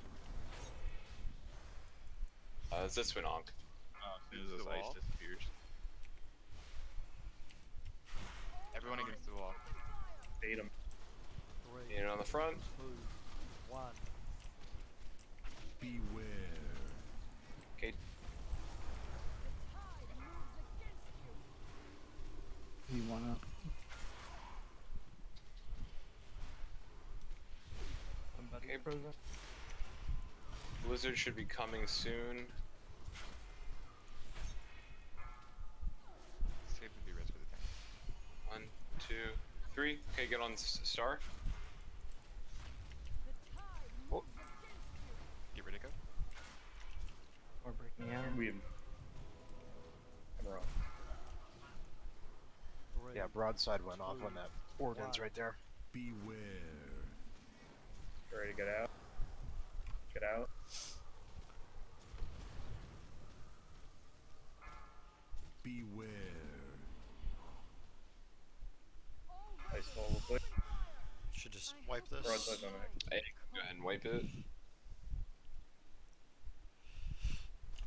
It's this one, Onk. As soon as this ice disappears. Everyone against the wall. Bait him. 3. Unit on the front. 2, 1. Beware. Okay. You wanna? Somebody Okay. frozen. Blizzard should be coming soon. Save the rest for the tank. 1, 2, 3. Okay, get on star. Oh, Get ready to go. We're breaking out. We have. I'm wrong. 3. Yeah, broadside went off when that organ's right there. Beware. Get ready to get out. Get out. Beware. Ice wall real quick. Should just wipe this. Broadside on it. hey, go ahead and wipe it.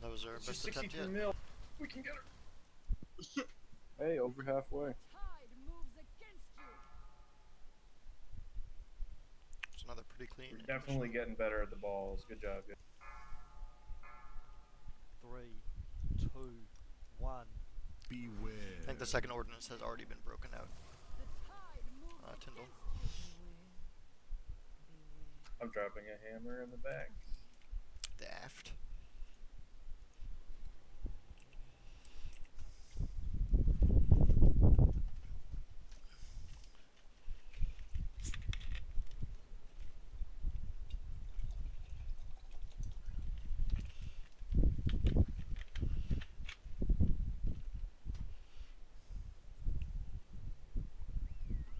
That was our It's best just attempt 63 yet. mil. We can get her. Hey, over halfway. Tide moves against you. It's another pretty clean. We're definitely getting better at the balls. Good job, guys. 3, 2, 1. Beware. I think the second ordinance has already been broken out. The tide moves Tyndall. I'm dropping a hammer in the back. Daft.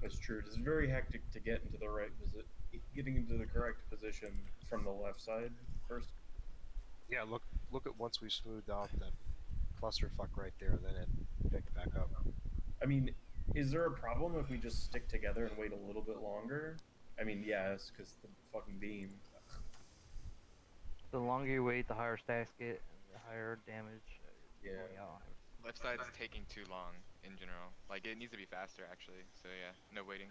That's true. It's very hectic to get into the right position. Getting into the correct position from the left side first. Yeah, look at once we smoothed out that clusterfuck right there, then it picked back up. I mean, is there a problem if we just stick together and wait a little bit longer? I mean, yes, because the fucking beam. The longer you wait, the higher stacks get, and the higher damage. Yeah. Going out. Left side's taking too long in general. Like it needs to be faster actually. So yeah, no waiting.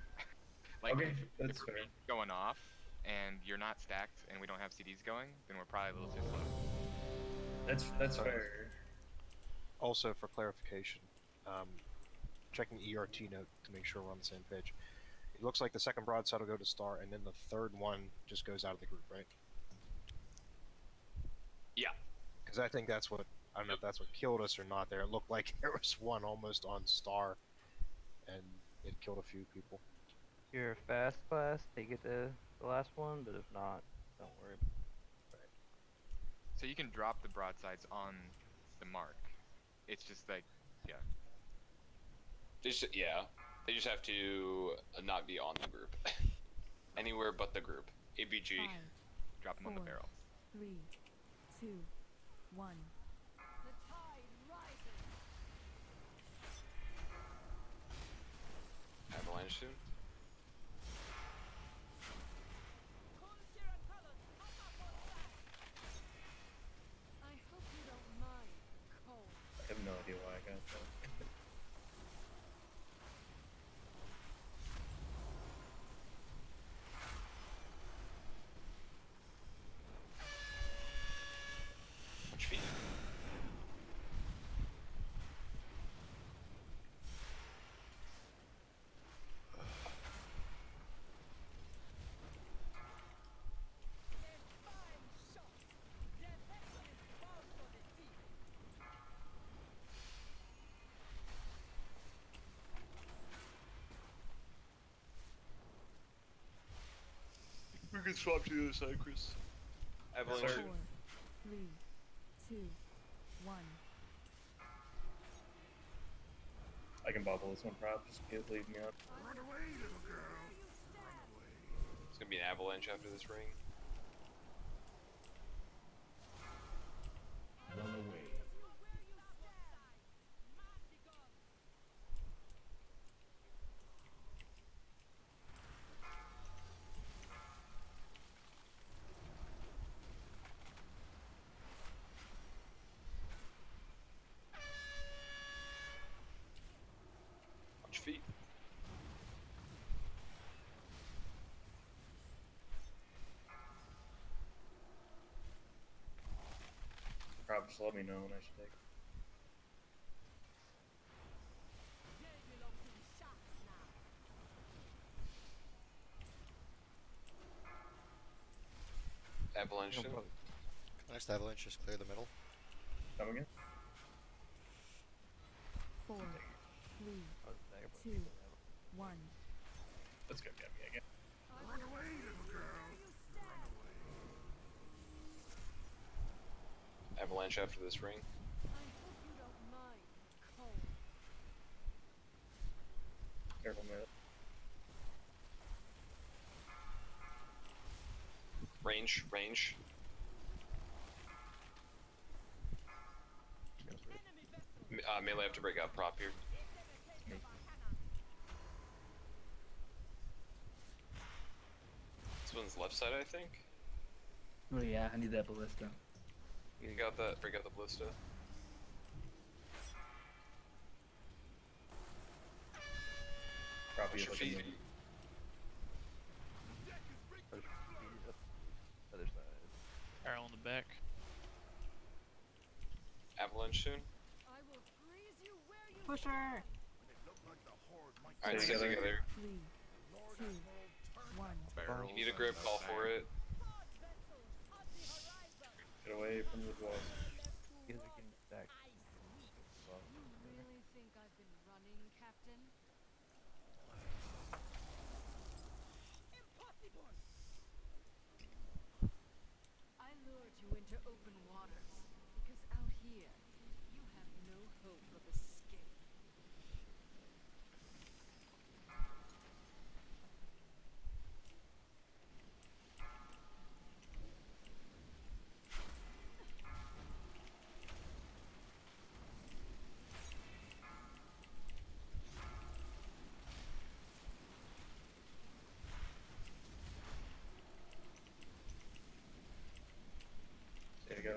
Like Okay, if that's we're fair. going off and you're not stacked and we don't have CDs going, then we're probably a little too slow. That's fair. Also, for clarification, checking ERT note to make sure we're on the same page. It looks like the second broadside will go to Star, and then the third one just goes out of the group, right? Yeah. Because I think that's what, I don't know if that's what killed us or not there. It looked like there was one almost on Star, and it killed a few people. If you're a fast class, take it to the last one, but if not, don't worry. So you can drop the broadsides on the mark. It's just like, yeah. They just have to not be on the group. Anywhere but the group. ABG. 5, Drop them on the 4, barrel. 3, 2, 1. The tide rises. Avalanche soon. I hope you don't mind the cold. I have no idea why I got that. Much feet. We can swap to the other side, Chris. Avalanche. 4, 3, 2, 1. I can bubble this one, prop. Just leave me out. Run away, little girl. It's gonna be an avalanche after this ring. Run away. Watch feet. Prop, just let me know when I should take. Avalanche soon. Next avalanche, just clear the middle. Come again? 4, 3, 2, 1. That's gonna get me again. Run away, little girl. Run away. Avalanche after this ring. I hope you don't mind the cold. Careful, man. Range. Melee have to break out prop here. This one's left side, I think. Oh yeah, I need that ballista. You got that? Break out the ballista. Probably Watch your like a feet. mini. Other side. Arrow on the back. Avalanche soon. I will freeze you where you Push her. Alright, stay Together. together. 3, 2, 1. You need a grip, call for it. Get away from the boss. You guys are getting stacked. Well, You really think I've been running, Captain? I lured you into open waters because out here you have no hope of escape. There you go.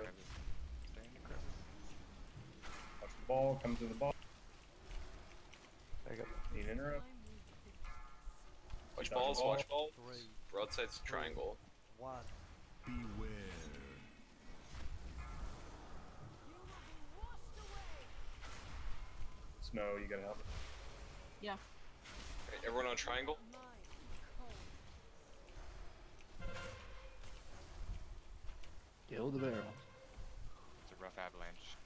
Watch the ball, come to the ball. I got Need an interrupt. Watch Dodge balls, ball. watch balls. 3, Broadside's triangle. 1. Beware. Snow, you gotta help. Yeah. Alright, everyone on triangle? Kill the barrel. It's a rough avalanche.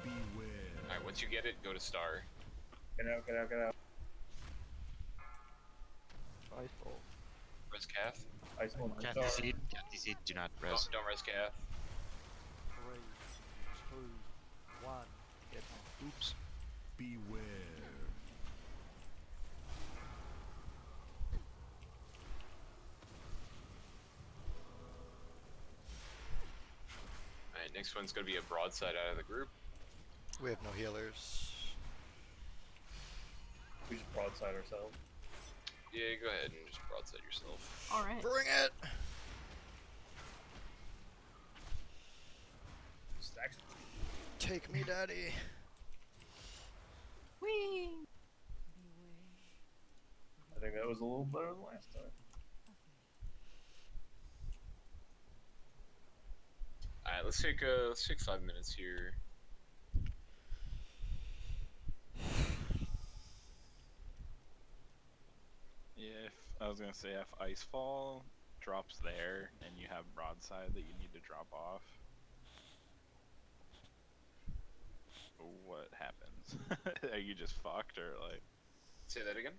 Beware. Alright, once you get it, go to star. Get out, get out, get out. ice ball. Res Cath. Ice one. Kathy Seed. Kathy Seed, do not res. Don't res Cath. 3, 2, 1. Get Oops. Beware. Alright, next one's gonna be a broadside out of the group. We have no healers. We just broadside ourselves. Yeah, go ahead and just broadside yourself. Alright. Bring it! Stacks. Take me, daddy. Whee! I think that was a little better than last time. Alright, let's take 5 minutes here. If I was gonna say if Icefall drops there and you have broadside that you need to drop off, what happens? Are you just fucked or like? Say that again?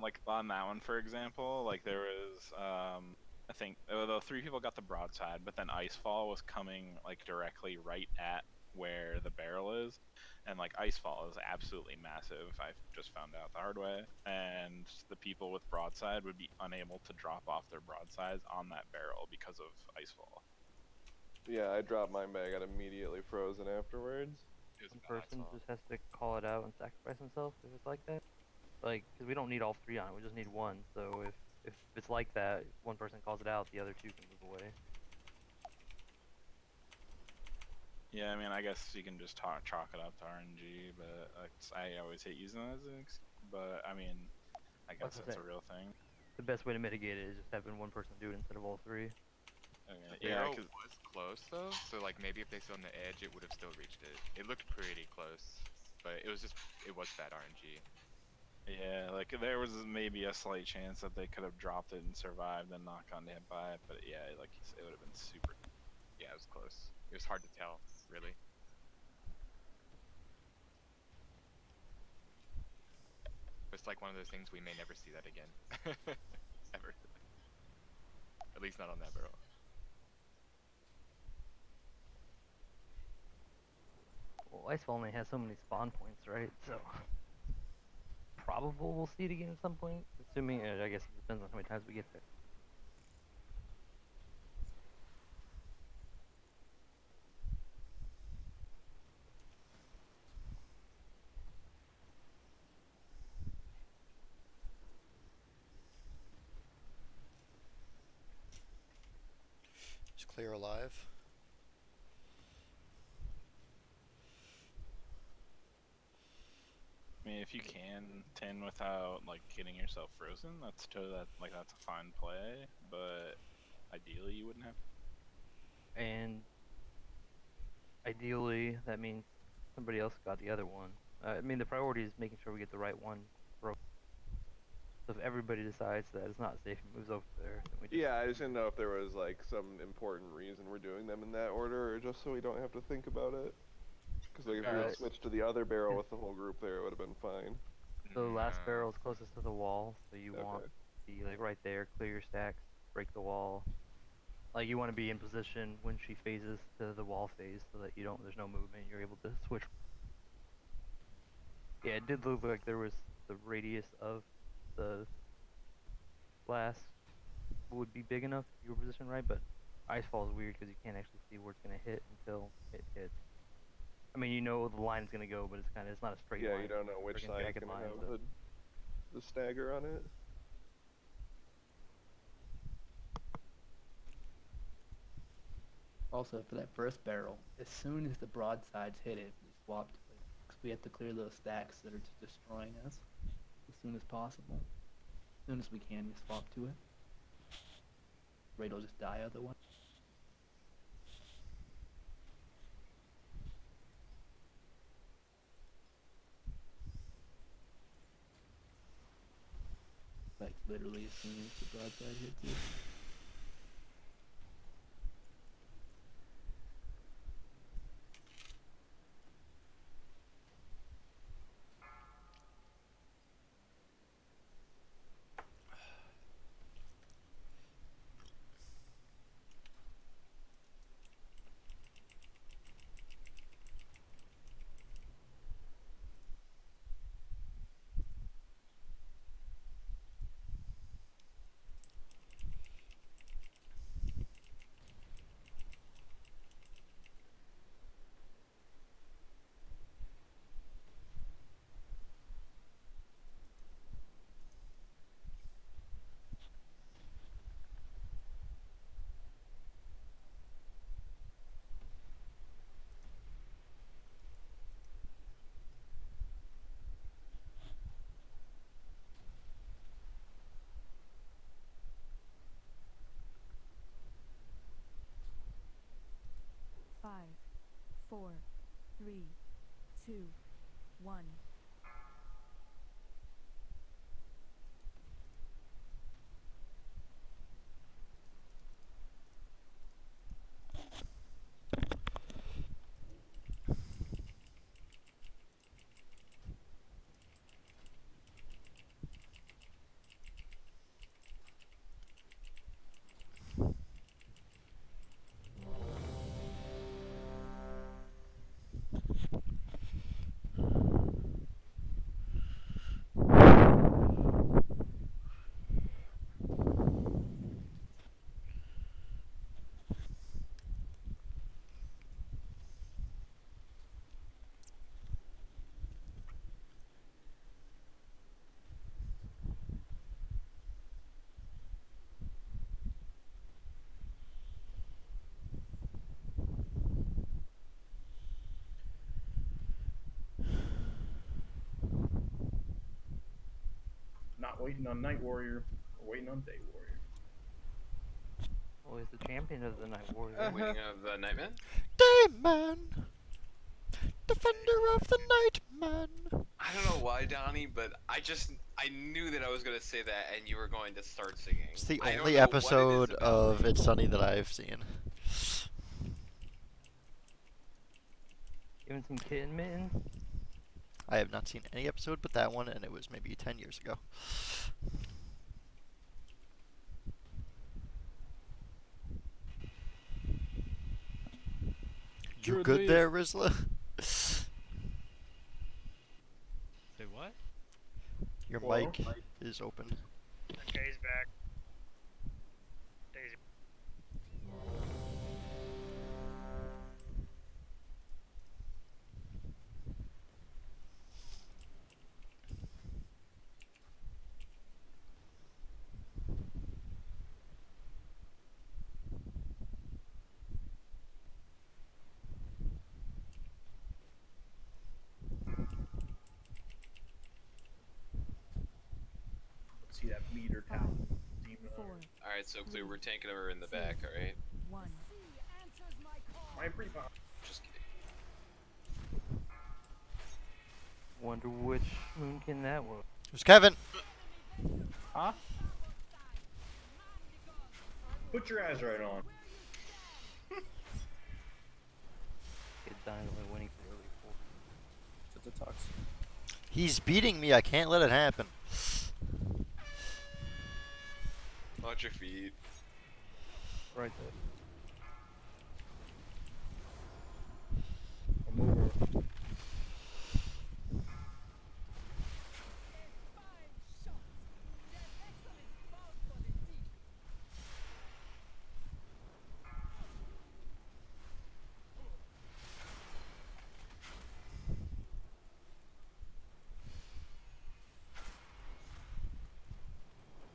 Like on that one, for example, like there was, I think, the 3 people got the broadside, but then Icefall was coming like directly right at where the barrel is, and like Icefall is absolutely massive. I just found out the hard way, and the people with broadside would be unable to drop off their broadsides on that barrel because of Icefall. Yeah, I dropped my mag. I got immediately frozen afterwards. One person just has to call it out and sacrifice himself if it's like that. Like, because we don't need all 3 on it, we just need 1. So if it's like that, if one person calls it out, the other 2 can move away. Yeah, I mean, I guess you can just chalk it up to RNG, but I always hate using that as an excuse. But I mean, I guess Like I that's said, a real thing. The best way to mitigate it is just having one person do it instead of all 3. Okay. The Yeah, barrel 'cause was close though, so like maybe if they stood on the edge, it would have still reached it. It looked pretty close, but it was bad RNG. yeah, like there was maybe a slight chance that they could have dropped it and survived and not gotten hit by it, but yeah, like you said, it would have been super. Yeah, it was close. It was hard to tell, really. It's like one of those things we may never see that again. Ever. At least not on that barrel. Well, Icefall only has so many spawn points, right? So probable we'll see it again at some point. Assuming, I guess it depends on how many times we get there. clear alive. I mean, if you can 10 without like getting yourself frozen, that's that's a fine play. But ideally, you wouldn't have. And ideally, that means somebody else got the other one. I mean, the priority is making sure we get the right one. So if everybody decides that it's not safe and moves over there, then we just... Yeah, I just didn't know if there was like some important reason we're doing them in that order, or just so we don't have to think about it. Because like if we had switched to the other barrel with the whole group there, it would have been fine. The last barrel is closest to the wall, so you want to be like right there, clear your stacks, break the wall. Like you want to be in position when she phases to the wall phase, so that there's no movement. You're able to switch. Yeah, it did look like there was the radius of the blast would be big enough if you were positioned right, but Icefall is weird because you can't actually see where it's gonna hit until it hits. I mean, you know the line is gonna go, but it's not a straight line. Yeah, you don't know which side is gonna have the stagger on it. Also, for that first barrel, as soon as the broadsides hit it, we swapped to it. Because we have to clear those stacks that are just destroying us as soon as possible. As soon as we can, we swap to it. Raid will just die otherwise. Like, literally as soon as the broadside hits it. Five, 4, 3, 2, 1. Not waiting on Night Warrior, we're waiting on Day Warrior. Always the champion of the Night Warrior. Waiting of the Nightman? Dayman! Defender of the Nightman! I don't know why, Donnie, but I knew that I was gonna say that and you were going to start singing. It's the I don't only know what it episode is about of me. It's Sunny that I've seen. Giving some kitten mittens? I have not seen any episode but that one, and it was maybe 10 years ago. You good there, Rizla? Say what? Your Hello? mic is open. Okay, he's back. Daisy. see that meter count. Demon Hunter. All right, so clear. We're tanking her in the back. All right. Mine pretty fine. Just kidding. Wonder which moonkin that was. Who's Kevin? Huh? Put your eyes right on. Kid dying by winning for early four. It's a tux. He's beating me. I can't let it happen. Watch your feet. Right there. I'm over.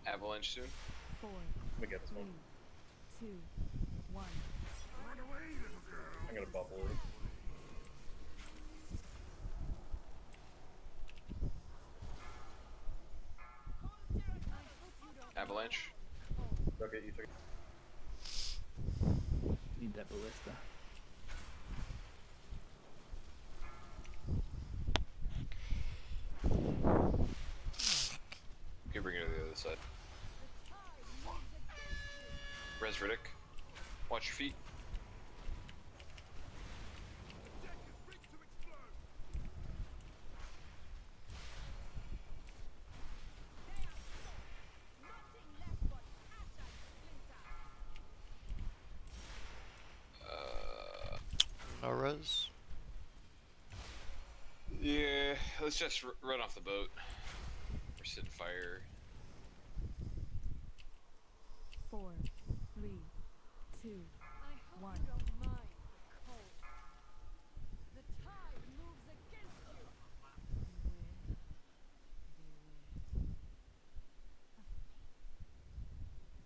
Avalanche soon. 4, Let me get this one. 2, 1. I'm gonna bubble it. Avalanche. Okay, you took it. Need that ballista. Okay, bring it to the other side. Res Riddick. Watch your feet. No res. Yeah, let's just run off the boat. We're setting fire. 4, 3, 2, 1. The tide moves against you.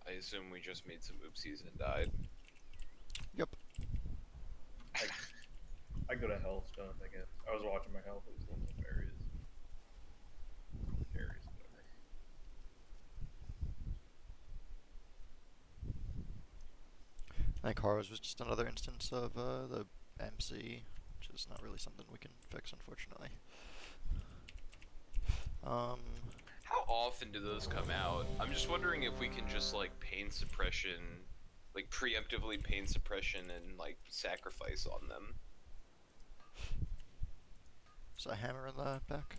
I assume we just made some oopsies and died. Yep. I go to Hellstone, I guess. I was watching my health. It was little nefarious. Nefarious, whatever. I think Horrors was just another instance of the MC, which is not really something we can fix, unfortunately. How often do those come out? I'm just wondering if we can just like pain suppression, like preemptively pain suppression and like sacrifice on them. Is a hammer in the back?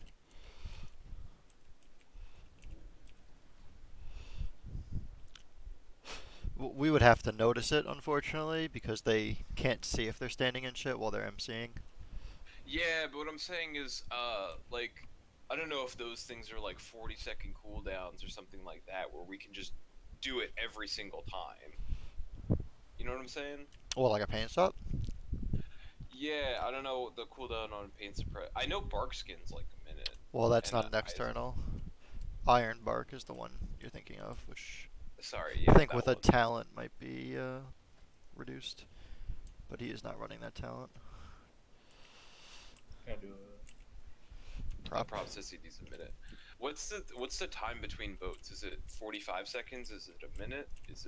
We would have to notice it, unfortunately, because they can't see if they're standing in shit while they're emceeing. Yeah, but what I'm saying is, like, I don't know if those things are like 40-second cooldowns or something like that, where we can just do it every single time. You know what I'm saying? Well, like a paint stop? Yeah, I don't know the cooldown on pain suppress. I know bark skin's like a minute. Well, that's and, not an external. Iron Bark is the one you're thinking of, which Sorry, yeah. I think that with one. a talent might be reduced, but he is not running that talent. Can I do a Prop says he needs a minute. What's the time between boats? Is it 45 seconds? Is it a minute? Does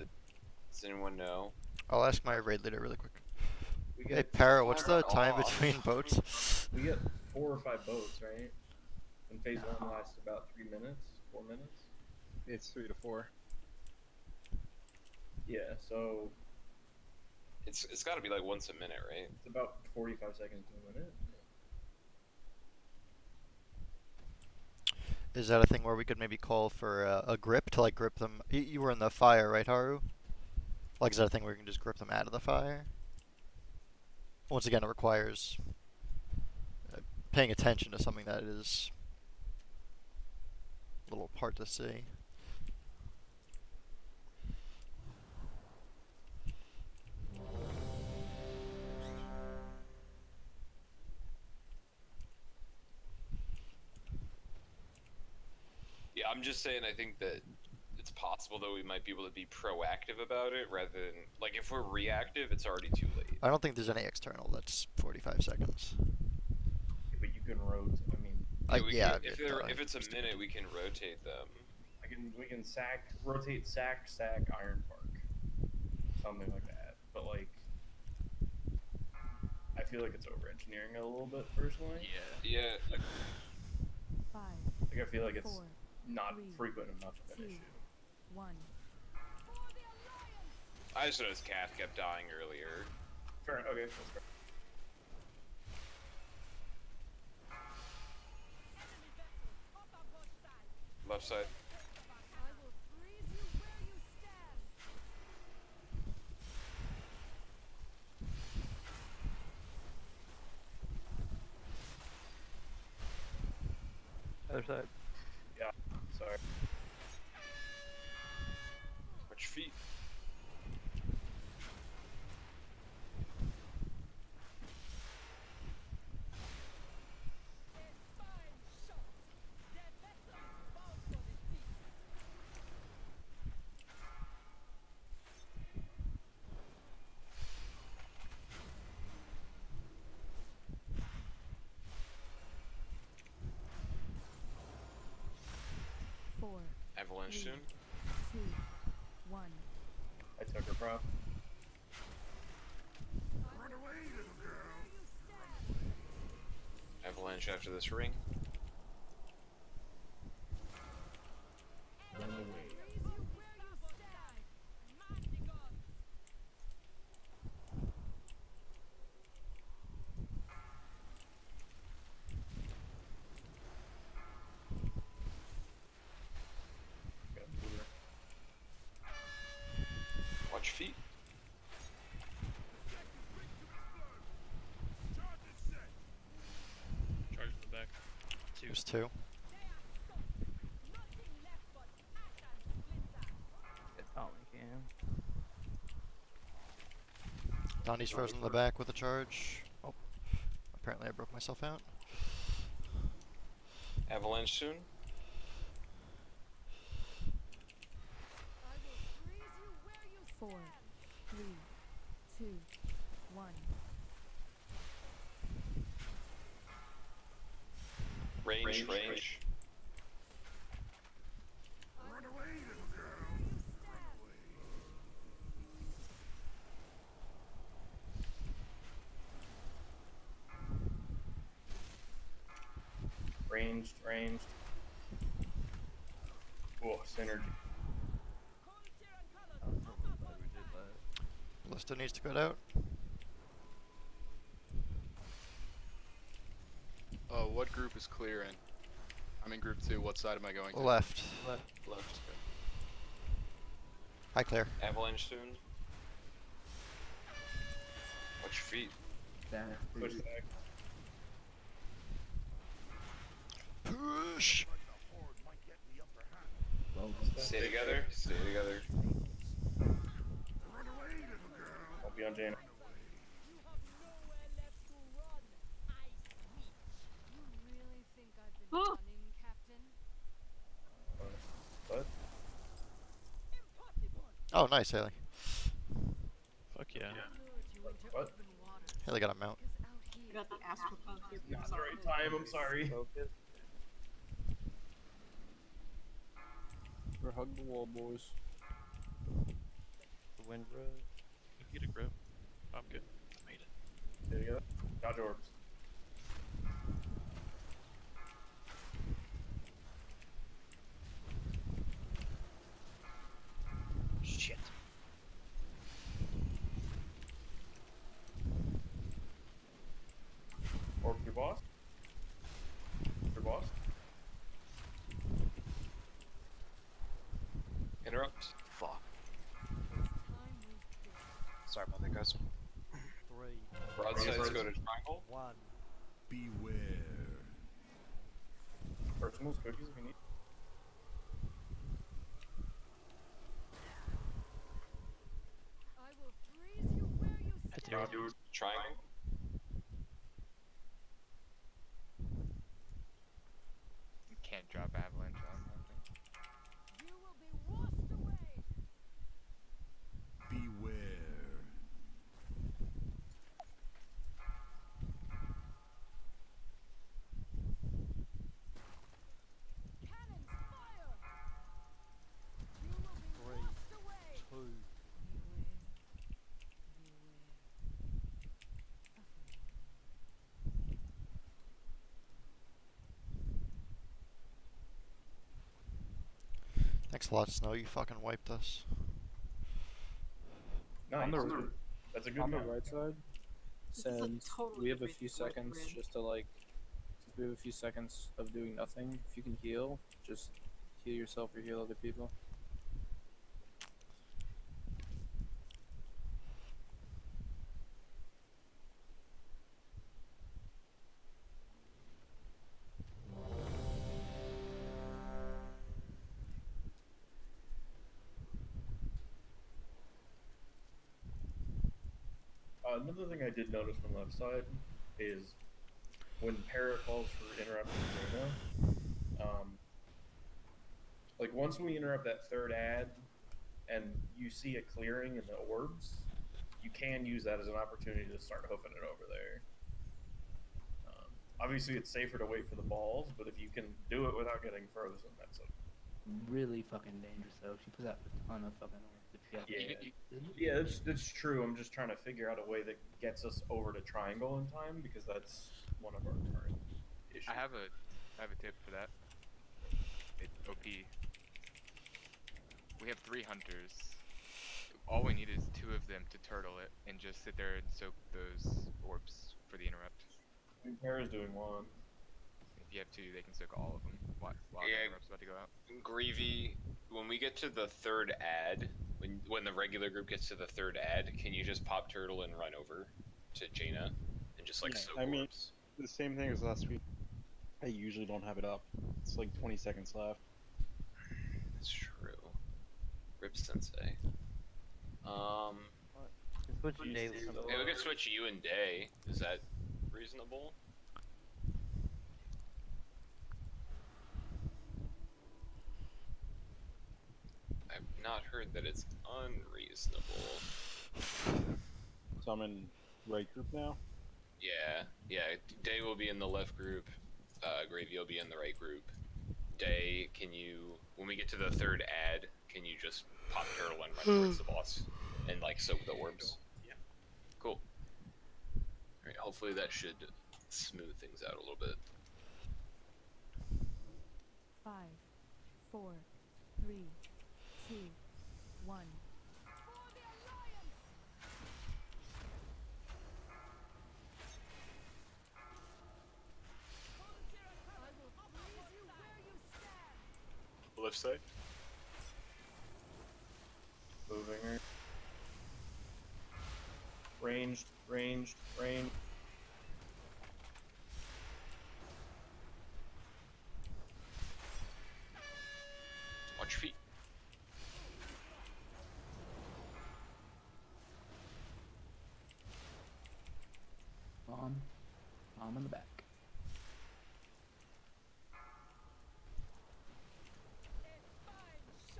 anyone know? I'll ask my raid leader really quick. We Hey, get Para, what's the fuck time off. between boats? We get 4 or 5 boats, right? And phase 1 lasts about 3 minutes, 4 minutes. It's 3 to 4. Yeah, so It's got to be like once a minute, right? it's about 45 seconds to a minute. Is that a thing where we could maybe call for a grip to like grip them? You were in the fire, right, Haru? Like, is that a thing where we can just grip them out of the fire? Once again, it requires paying attention to something that is a little hard to see. Yeah, I'm just saying. I think that it's possible that we might be able to be proactive about it rather than like if we're reactive, it's already too late. I don't think there's any external that's 45 seconds. Yeah, but you can rotate. I mean, Yeah, we yeah, can, if it's a minute, we can rotate them. We can rotate sack, Iron Park, something like that. But like, I feel like it's over engineering it a little bit personally. Yeah. Five, Like I feel like it's four, not three, frequent enough of an 2, issue. 1. I just noticed Calf kept dying earlier. Fair. Okay, that's fair. Left side. I will freeze you where you stand. Other side. Yeah. Sorry. Watch your feet. Four, Avalanche 3, soon. 2, 1. I took her, bro. Run away, little girl. Avalanche after this ring. Run away. Freeze you where you stand. Mighty gods. Got blue. Watch your feet. Charge in the back. 2. There's 2. It's all we can. Donnie's frozen in the back with a charge. Oh, apparently I broke myself out. Avalanche soon. I will freeze you where you 4, stand. 3, 2, 1. Range. Run away, little girl. Ranged. Oh, synergy. Ballista needs to go out. What group is clear in? I'm in group 2. What side am I going to? Left. Left. Hi, Claire. Avalanche soon. Watch your feet. Push back. Push! Stay together. Run away, little girl. Don't be on Jaina. You have nowhere left to run. Ice Witch. You really think I've been running, Captain? What? Oh, nice, Haley. Fuck yeah. Lured you into What? open waters. Haley got a mount. Because out here, I got the astral focus. Not the right time. I'm sorry. Focus. We're hug the wall, boys. The wind rose. You can get a grip. I'm good. I made it. There you go. Dodge orbs. Shit. Orb your boss. Your boss. Interrupt. Fuck. Sorry about that, guys. 3. Broadsides go to triangle. 1. Beware. Personals, cookies if you need. I will freeze you where you stand. Triangle. You can't drop avalanche on something. You will be washed away. Beware. Cannons fire. Thanks a lot, Snow. You fucking wiped us. Nice. On the, That's a good on the map. right side, This is a since totally we have a different few sport seconds we're in. just to like, since we have a few seconds of doing nothing, if you can heal, just heal yourself or heal other people. Another thing I did notice on the left side is when Para calls for interrupting Jaina, like once we interrupt that third ad and you see a clearing in the orbs, you can use that as an opportunity to start hoofing it over there. Obviously, it's safer to wait for the balls, but if you can do it without getting frozen, that's a Really fucking dangerous though. She puts out a ton of fucking orbs if you have yeah, that's true. I'm just trying to figure out a way that gets us over to triangle in time because that's one of our current issues. I have a tip for that. It's OP. We have 3 hunters. All we need is 2 of them to turtle it and just sit there and soak those orbs for the interrupt. Para's doing one. If you have 2, they can soak all of them while the interrupt's about to go out. Greavy, when we get to the third ad, when the regular group gets to the third ad, can you just pop turtle and run over to Jaina and just like soak I mean, orbs? the same thing as last week. I usually don't have it up. It's like 20 seconds left. That's true. Rip Sensei. Switch Day with something. Yeah, we could switch you and Day. Is that reasonable? I've not heard that it's unreasonable. So I'm in right group now. Yeah. Day will be in the left group. Gravy will be in the right group. Day, can you, when we get to the third ad, can you just pop turtle and run towards the boss and like soak the orbs? Yeah. Cool. Alright, hopefully that should smooth things out a little bit. 5, 4, 3, 2, 1. Left side. Moving her. Ranged. Watch your feet. Bomb in the back.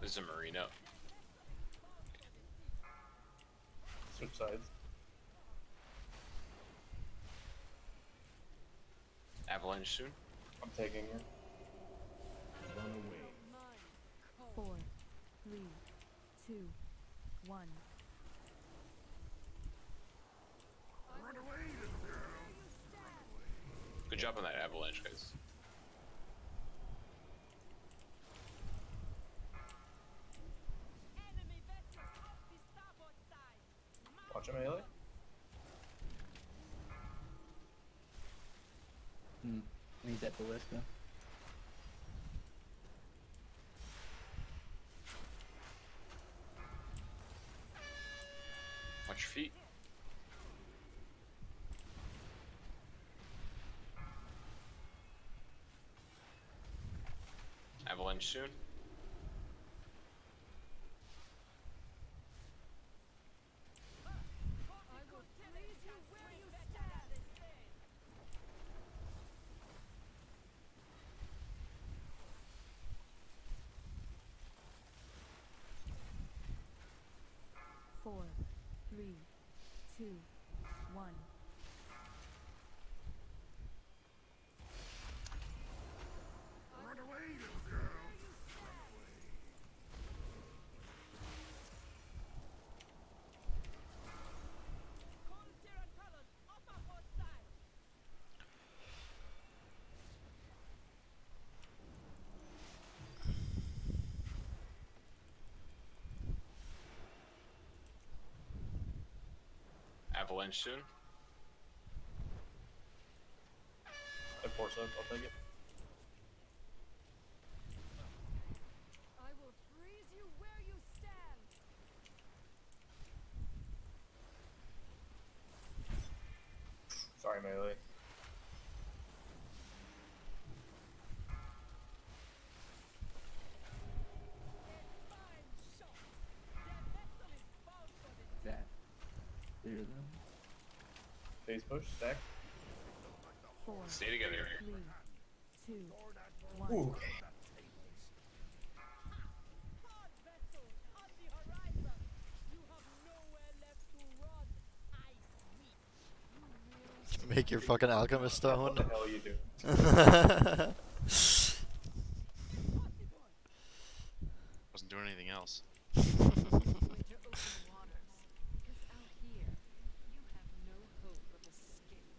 This is a Marino. Switch sides. Avalanche soon. I'm taking her. 4, 3, 2, 1. Good job on that avalanche, guys. Watch a melee. I need that ballista. Watch your feet. Avalanche soon. Four, 3, 2, 1. avalanche soon. Of course, I'll take it. I will freeze you where you stand. Sorry, melee. That. Clear them. Face push, stack. 4, Stay together. 3, 2, 1. Ooh. Make your fucking alchemist stone. What the hell are you doing? Wasn't doing anything else. Into open waters, because out here, you have no hope of escape.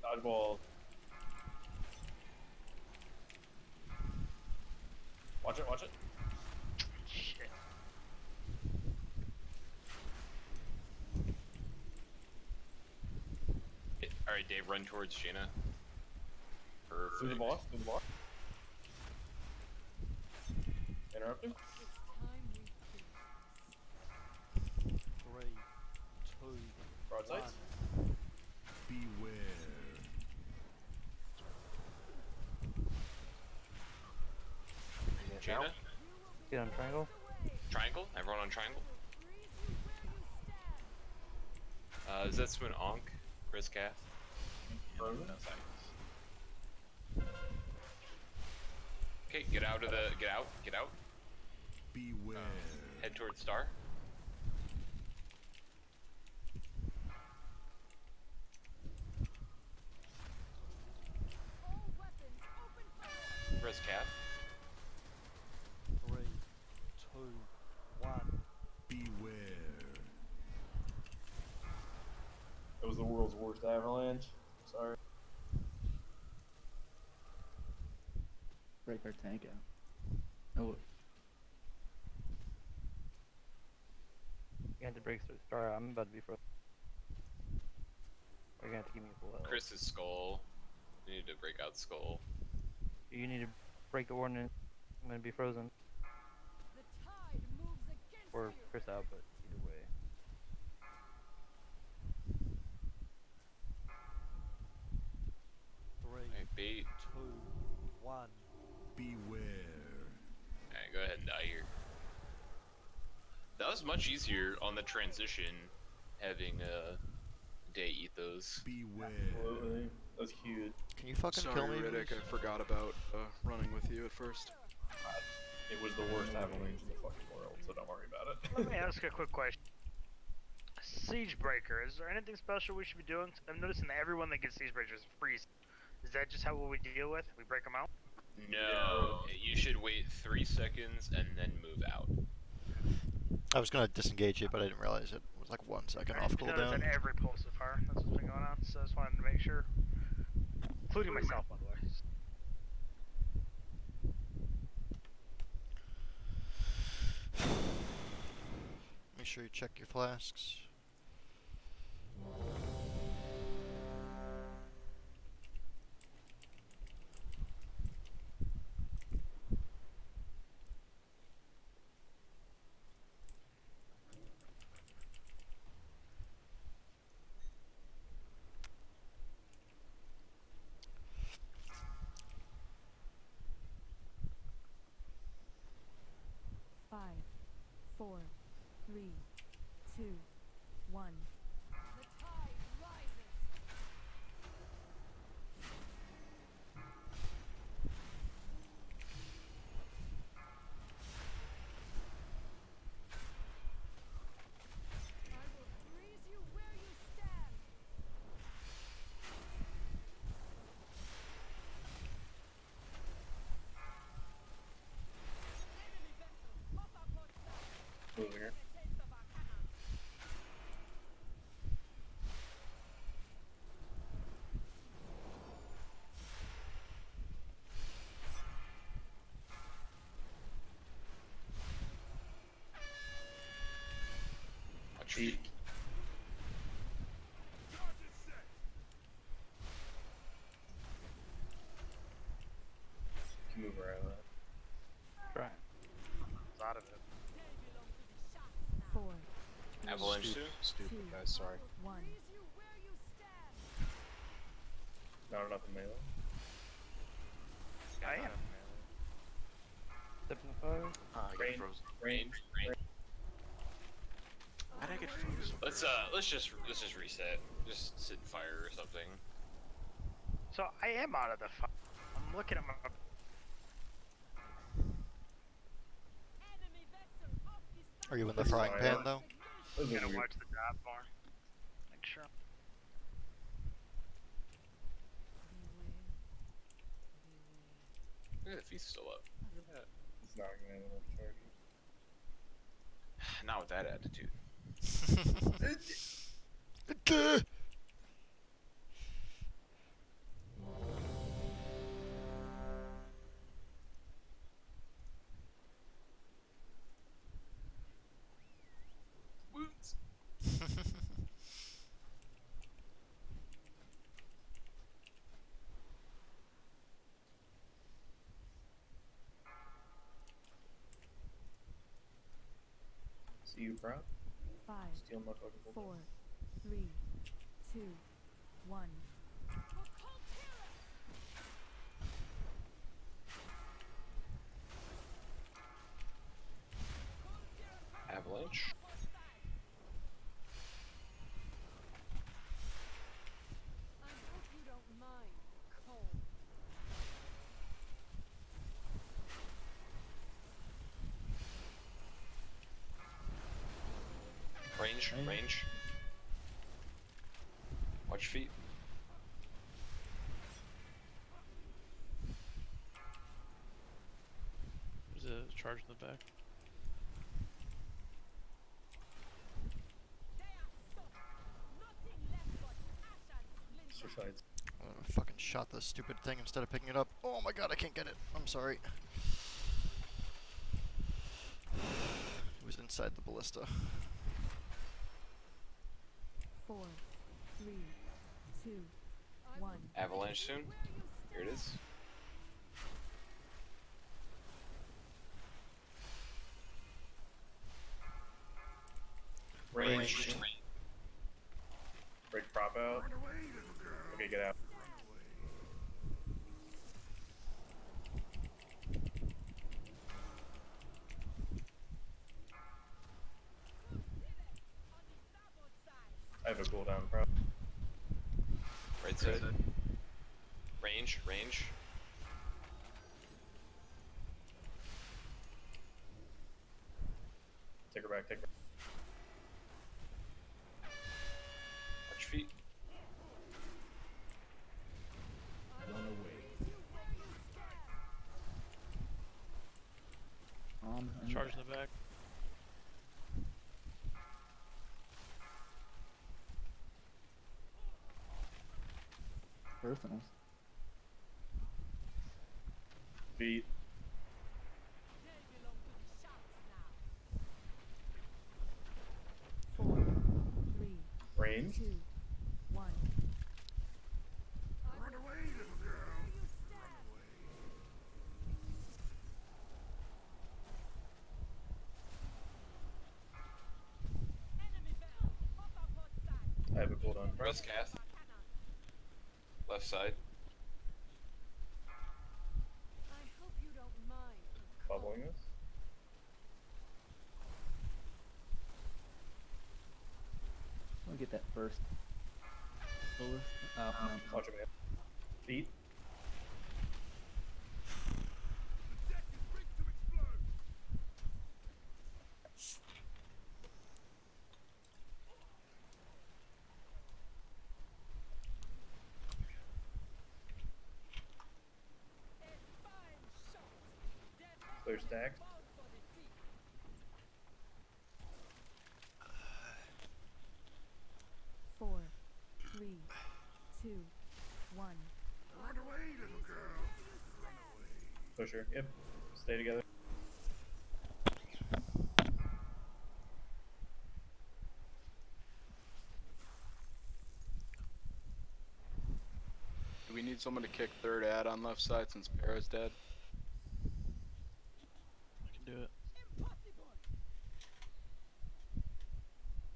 Dodgeball. Watch it, watch it. Shit. Alright, Dave, run towards Jaina. Through the boss, through the boss. Interrupt him. It's time we finish this. 3, 2, Broadsides. Beware. Jaina? Get on triangle. Triangle? Everyone on triangle? Is that Swin Onk? Chris Cath? Frozen. Okay, get out of the. Get out. Get out. Beware. Head towards Star. Chris Cath. 3, 2, 1. Beware. It was the world's worst avalanche. Sorry. Break our tank out. Oh, You have to break Star. I'm about to be frozen. You're gonna have to give me a full health. Chris's skull. We need to break out skull. You need to break the ordinance. I'm gonna be frozen. The tide moves against Or you. Chris out, but either way. Hey, bait. 2, 1. Beware. Alright, go ahead and die here. That was much easier on the transition, having day ethos. Beware. Absolutely. That's huge. Can you fucking Sorry, kill me? Riddick, please? I forgot about running with you at first. It was the worst avalanche in the fucking world, so don't worry about it. Let me ask a quick question. Siege Breaker, is there anything special we should be doing? I'm noticing that everyone that gets Siege Breakers freeze. Is that just how we deal with? We break them out? No, you should wait 3 seconds and then move out. I was gonna disengage it, but I didn't realize it was like 1 second off I've noticed cooldown. that every pulse so far. That's what's been going on, so I just wanted to make sure. Including myself, by the way. Make sure you check your flasks. Five, 4, 3, 2, 1. The tide rises. I will freeze you where you stand. Enemy vessel, pop up on sight. Moving here. Get a taste of our cannon. Watch feet. You can move around that. Try. It's out of it. 4, Avalanche too. Stupid guys, sorry. 1. Not enough in melee. I am. Step in the fire. I got frozen. Range. How'd I get frozen? Let's just reset. Just sit in fire or something. So I am out of the fire. I'm looking at my. Are you in the frying pan though? I'm gonna watch the drop more. Make sure. Look at the feet's still up. Look at that. It's not gonna have enough charges. Not with that attitude. Wounds. See you, prop. 5, Steal my fucking 4, 3, 2, 1. Avalanche. I hope you don't mind the cold. Range. Watch feet. There's a charge in the back. Sides. I fucking shot the stupid thing instead of picking it up. Oh my god, I can't get it. I'm sorry. It was inside the ballista. 4, 3, 2, 1. Avalanche soon. Here it is. Range. Break prop out. Okay, get out. I have a cooldown prop. Right side. Range. Take her back, take her back. Watch feet. Charge in the back. Personals. Feet. Four, 3, Range. 2, 1. Run away, little girl. Run away. I have a cooldown prop. Rest cast. Left side. I hope you don't mind the cold. Bubbling this. I'll get that first. Lowest. Oh, no. Watch him, man. Feet. The deck is rigged to explode. Clear stacks. Four, 3, 2, 1. Run away, little girl. Run away. Push her. Yep. Stay together. someone to kick third ad on left side since Para's dead? I can do it.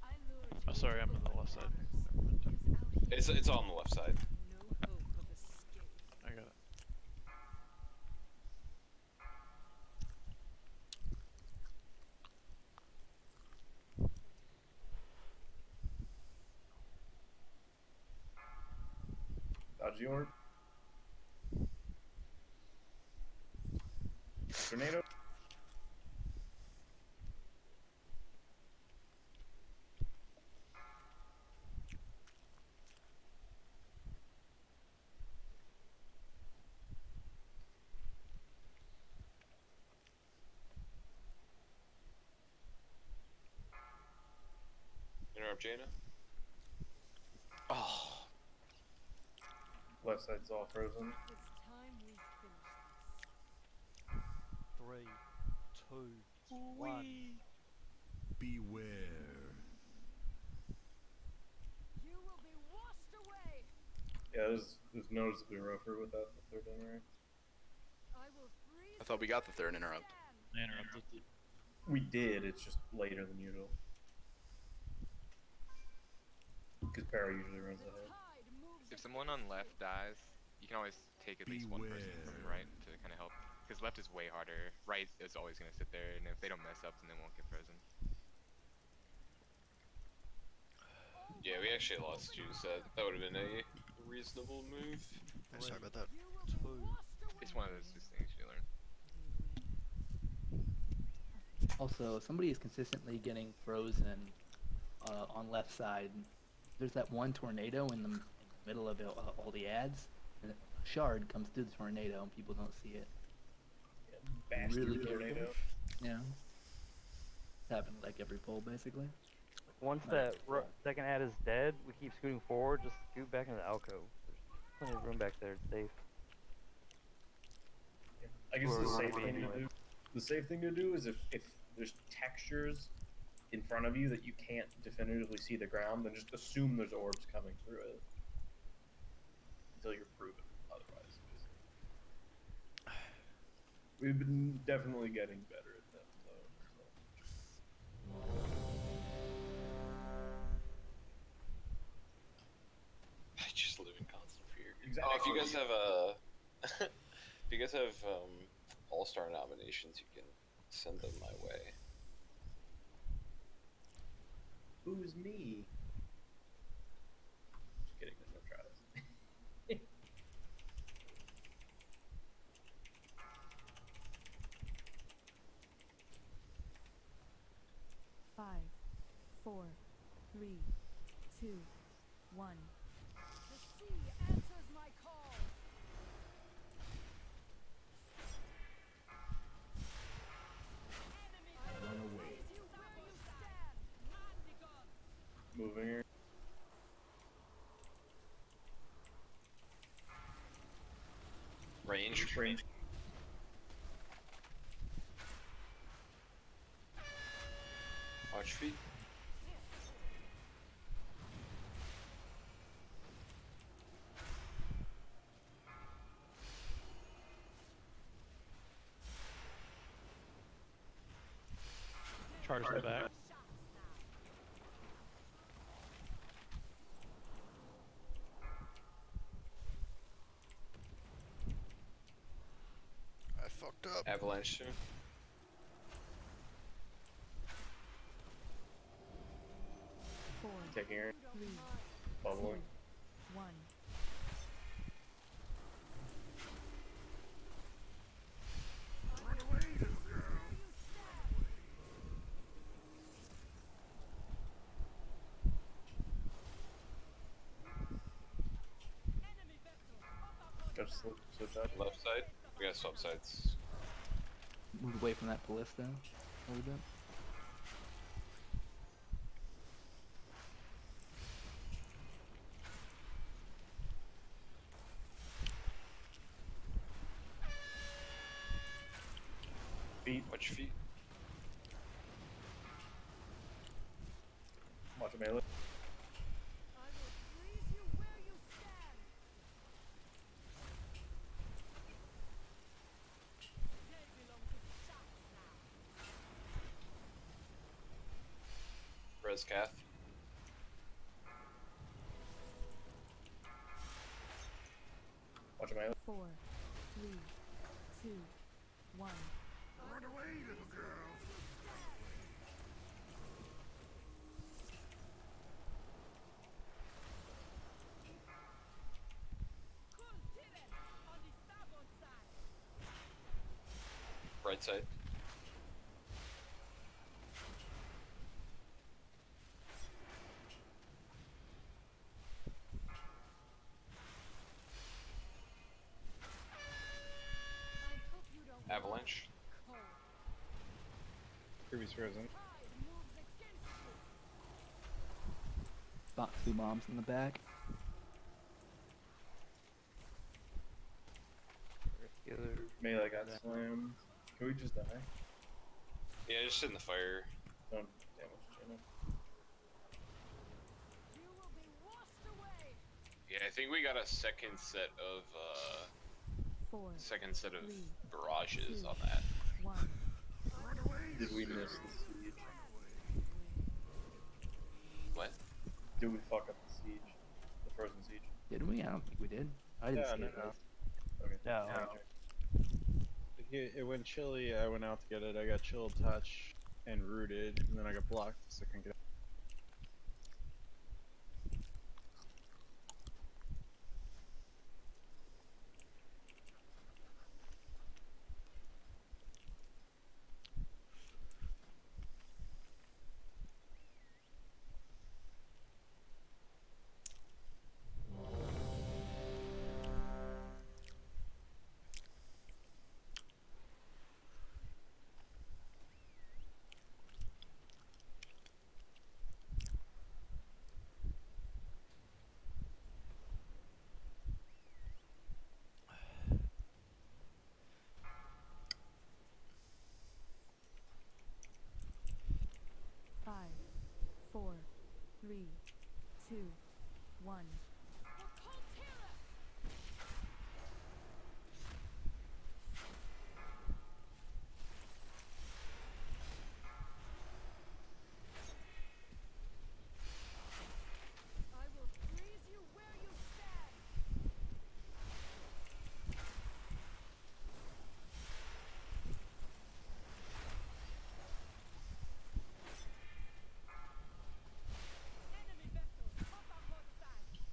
I lured you Oh, sorry, I'm into on the open left side. waters, because out here It's on the left side. you have no hope of escape. I got it. Dodgy orb. Tornado. Interrupt Jaina. Oh. Left side's all frozen. It's time we finish this. 3, 2, 1. Beware. You will be washed away. Yeah, there's noticeably rougher without the third interrupt. I will freeze I thought we got the third interrupt. I interrupted. We did, it's just later than usual. Because Para usually runs ahead. If someone on left dies, you can always take at least one person from right to kind of help. Because left is way harder. Right is always going to sit there, and if they don't mess up, then they won't get frozen. Yeah, we actually lost juice. That would have been a reasonable move. Sorry about that. It's one of those just things you learn. Also, somebody is consistently getting frozen on left side. There's that one tornado in the middle of all the ads, and a shard comes through the tornado and people don't see it. Yeah, Really tornado. Yeah. It's happened like every pull, basically. Once that second ad is dead, we keep scooting forward, just scoot back into the alcove. There's plenty of room back there, it's safe. I guess Where the we wanna safe be thing to anyway. do. The safe thing to do is if there's textures in front of you that you can't definitively see the ground, then just assume there's orbs coming through it until you're proven otherwise. We've been definitely getting better at that, though. I just live in constant fear. Exactly. Oh, if you guys have if you guys have all-star nominations, you can send them my way. Who's me? Just kidding, there's no tries. 5, 4, 3, 2, 1. The sea answers my call. Run away. Raise you where you stand. Man the guns. Moving here. Range. Watch feet. Charge the back. I fucked up. Avalanche soon. Four, Taking her. 3, Bubbling. 1. Run away, little girl. Gotta switch out. Left side. We got swap sides. Moved away from that ballista a little bit. Feet. Watch feet. Watch a melee. I will freeze you where you stand. Res Cath. Watch my 4, 3, 2, 1. Run away, little girl. Right side. Avalanche. Kirby's frozen. Boxy bombs in the back. Melee got slammed. Can we just die? Yeah, just sit in the fire. Don't damage Jaina. Yeah, I think we got a second set of 4, barrages on that. 1. Did we miss the siege? What? Did we fuck up the siege? The frozen siege? Did we? I don't think we did. I didn't see it. No. Okay. No. It went chilly. I went out to get it. I got chill touch and rooted, and then I got blocked, so I couldn't get. Five, 4, 3, 2, 1.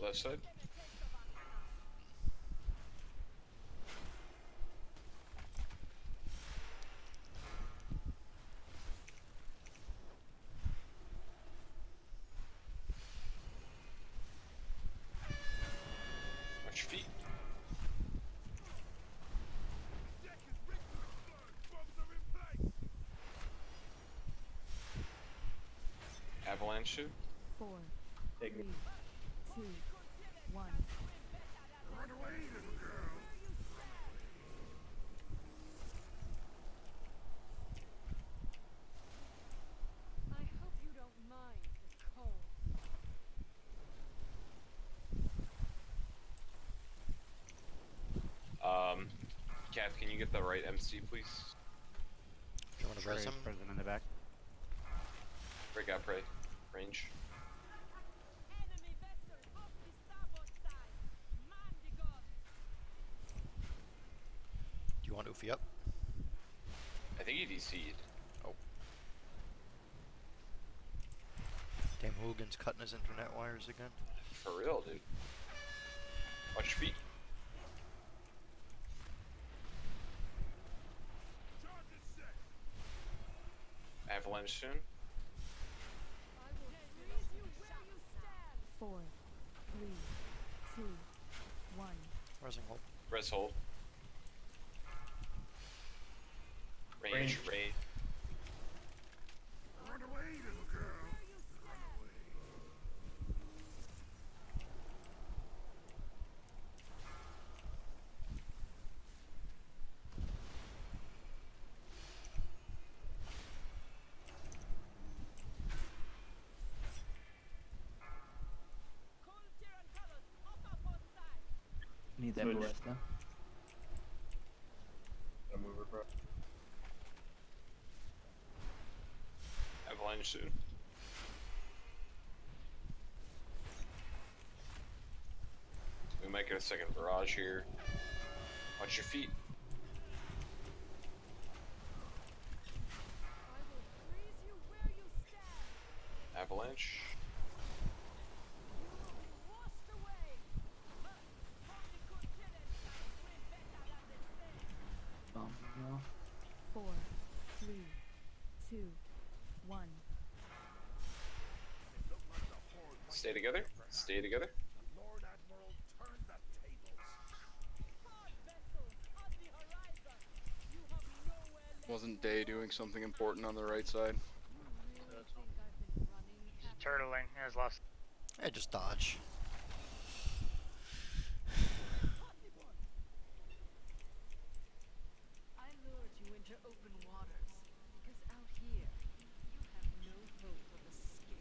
Left side. Watch your feet. Avalanche shoot. 4, Take 3, me. 2, 1. Run away, little girl. I hope you don't mind the cold. Kath, can you get the right MC, please? Do you want to res him? Frozen in the back. Break out, pray. Range. Do you want Oofy up? I think he DC'd. Oh. Damn, Hooligan's cutting his internet wires again. For real, dude. Watch your feet. Avalanche soon. 4, 3, 2, 1. Rising hold. Res hold. Range. Range. Run away, little girl. Run away. Need that Switch. ballista. Gonna move her, bro. Avalanche soon. Might get a second barrage here. Watch your feet. Avalanche. Bombing off. 4, 3, 2, 1. Stay together. Stay together. Wasn't Day doing something important on the right side? Just turtling and has lost. Hey, just dodge. I lured you into open waters because out here you have no hope of escape.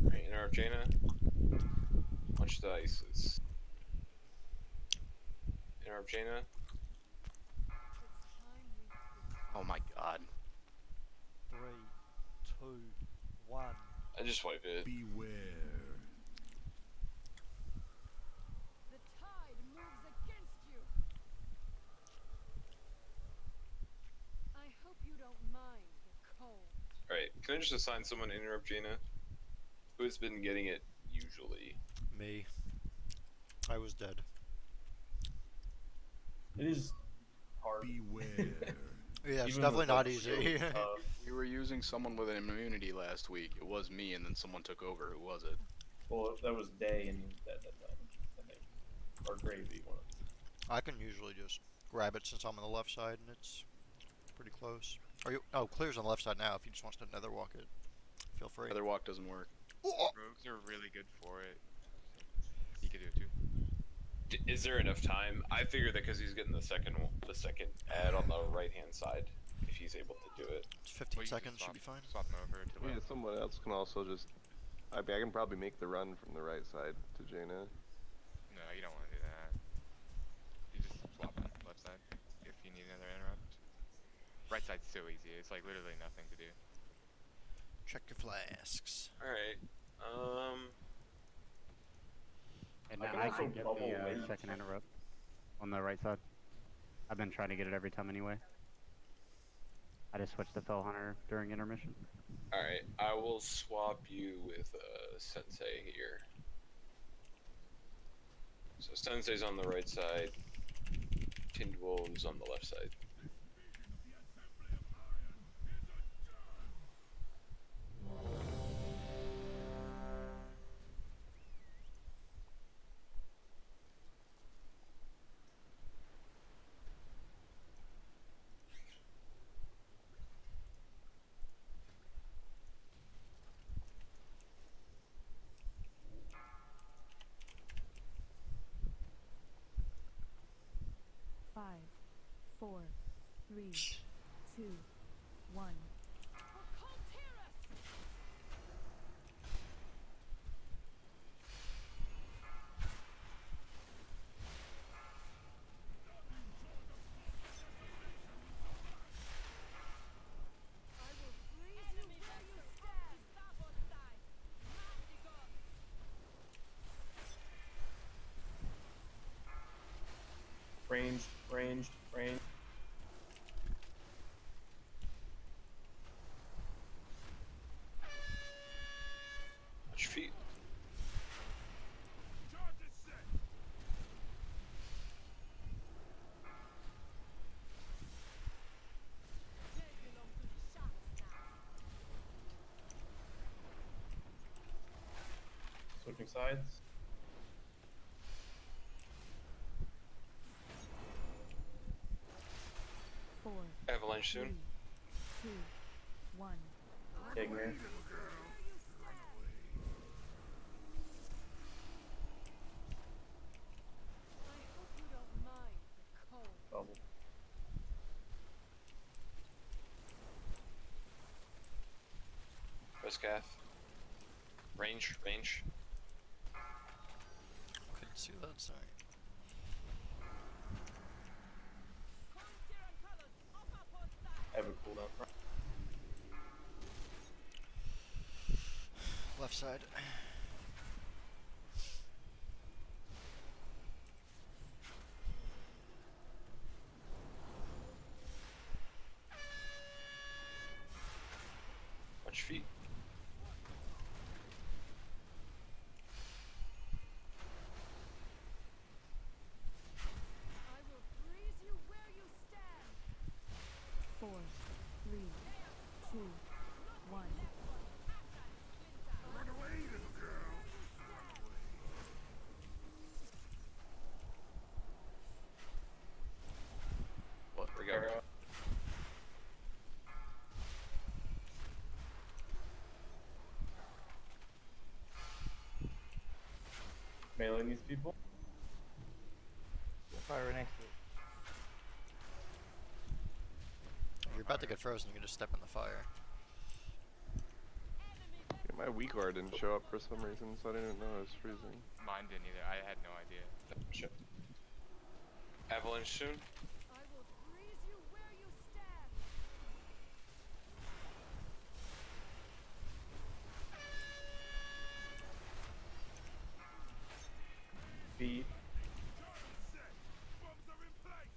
Alright, interrupt Jaina. Punch the ices. Interrupt Jaina. Oh my god. 3, 2, 1. I just wipe it. Beware. The tide moves against you. I hope you don't mind the cold. Alright, can I just assign someone to interrupt Jaina? Who's been getting it usually? Me. I was dead. It is hard. Beware. Yeah, it's Even definitely with, not like, easy. shield stuff. We were using someone with an immunity last week. It was me, and then someone took over. Who was it? Well, that was Day and he was dead that time, I think. Or Gravy, one of them. I can usually just grab it since I'm on the left side and it's pretty close. Are you? Oh, Clear's on the left side now. If he just wants to nether walk it, feel free. Nether walk doesn't work. Rogues are really good for it. He could do it too. Is there enough time? I figure that because he's getting the second ad on the right hand side, if he's able to do it. 15 Well, you seconds can should be fine. Swap them over to Yeah, left. someone else can also just. I mean, I can probably make the run from the right side to Jaina. No, you don't want to do that. You just swap them left side if you need another interrupt. Right side's so easy. It's like literally nothing to do. Check your flasks. Alright. And I now can I also can get bubble the weight. second interrupt on the right side. I've been trying to get it every time anyway. I just switched to Fell Hunter during intermission. Alright, I will swap you with Sensei here. So Sensei's on the right side, Tinned Wolves on the left side. Five, 4, 3, 2, 1. Ranged, ranged, ranged. Watch your feet. Switching sides. Four, Avalanche soon. 2, 1. Ignorant. I hope you don't mind the cold. Bubble. Riskath. Range. Couldn't see that, sorry. I have a cooldown. Left side. Watch your feet. I will freeze you where you stand. 4, 3, 2, 1. Run away, little girl. What? We got her. Mailing these people. Fire next to it. If you're about to get frozen, you can just step in the fire. Yeah, my weak guard didn't show up for some reason, so I didn't know it was freezing. Mine didn't either. I had no idea. Shit. Avalanche soon. I will freeze you where you stand. Feet. Bombs are in place.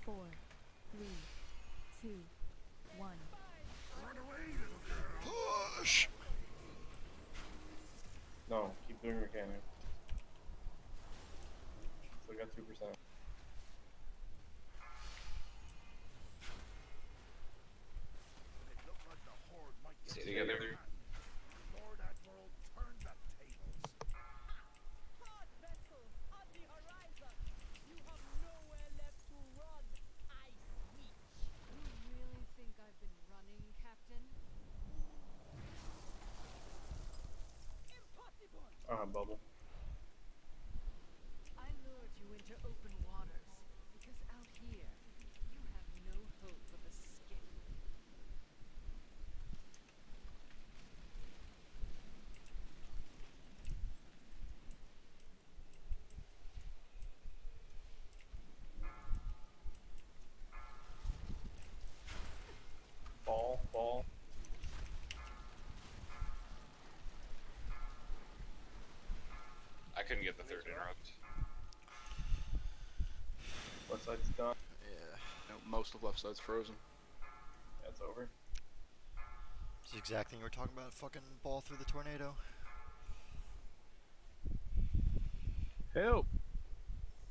4, 3, 2, 1. Run away, little girl. Push! No, keep doing mechanic. Still got 2%. It looked like the horde might get Stay together. Lord Admiral, turn the tables. Hot vessels on the horizon. You have nowhere left to run. Ice Witch. You really think I've been running, Captain? Impossible. Bubble. I lured you into open waters because out here you have no hope of escape. Ball. I couldn't get the third interrupt. Left side's done. Yeah. No, most of left side's frozen. Yeah, it's over. It's the exact thing you were talking about, fucking ball through the tornado. Help!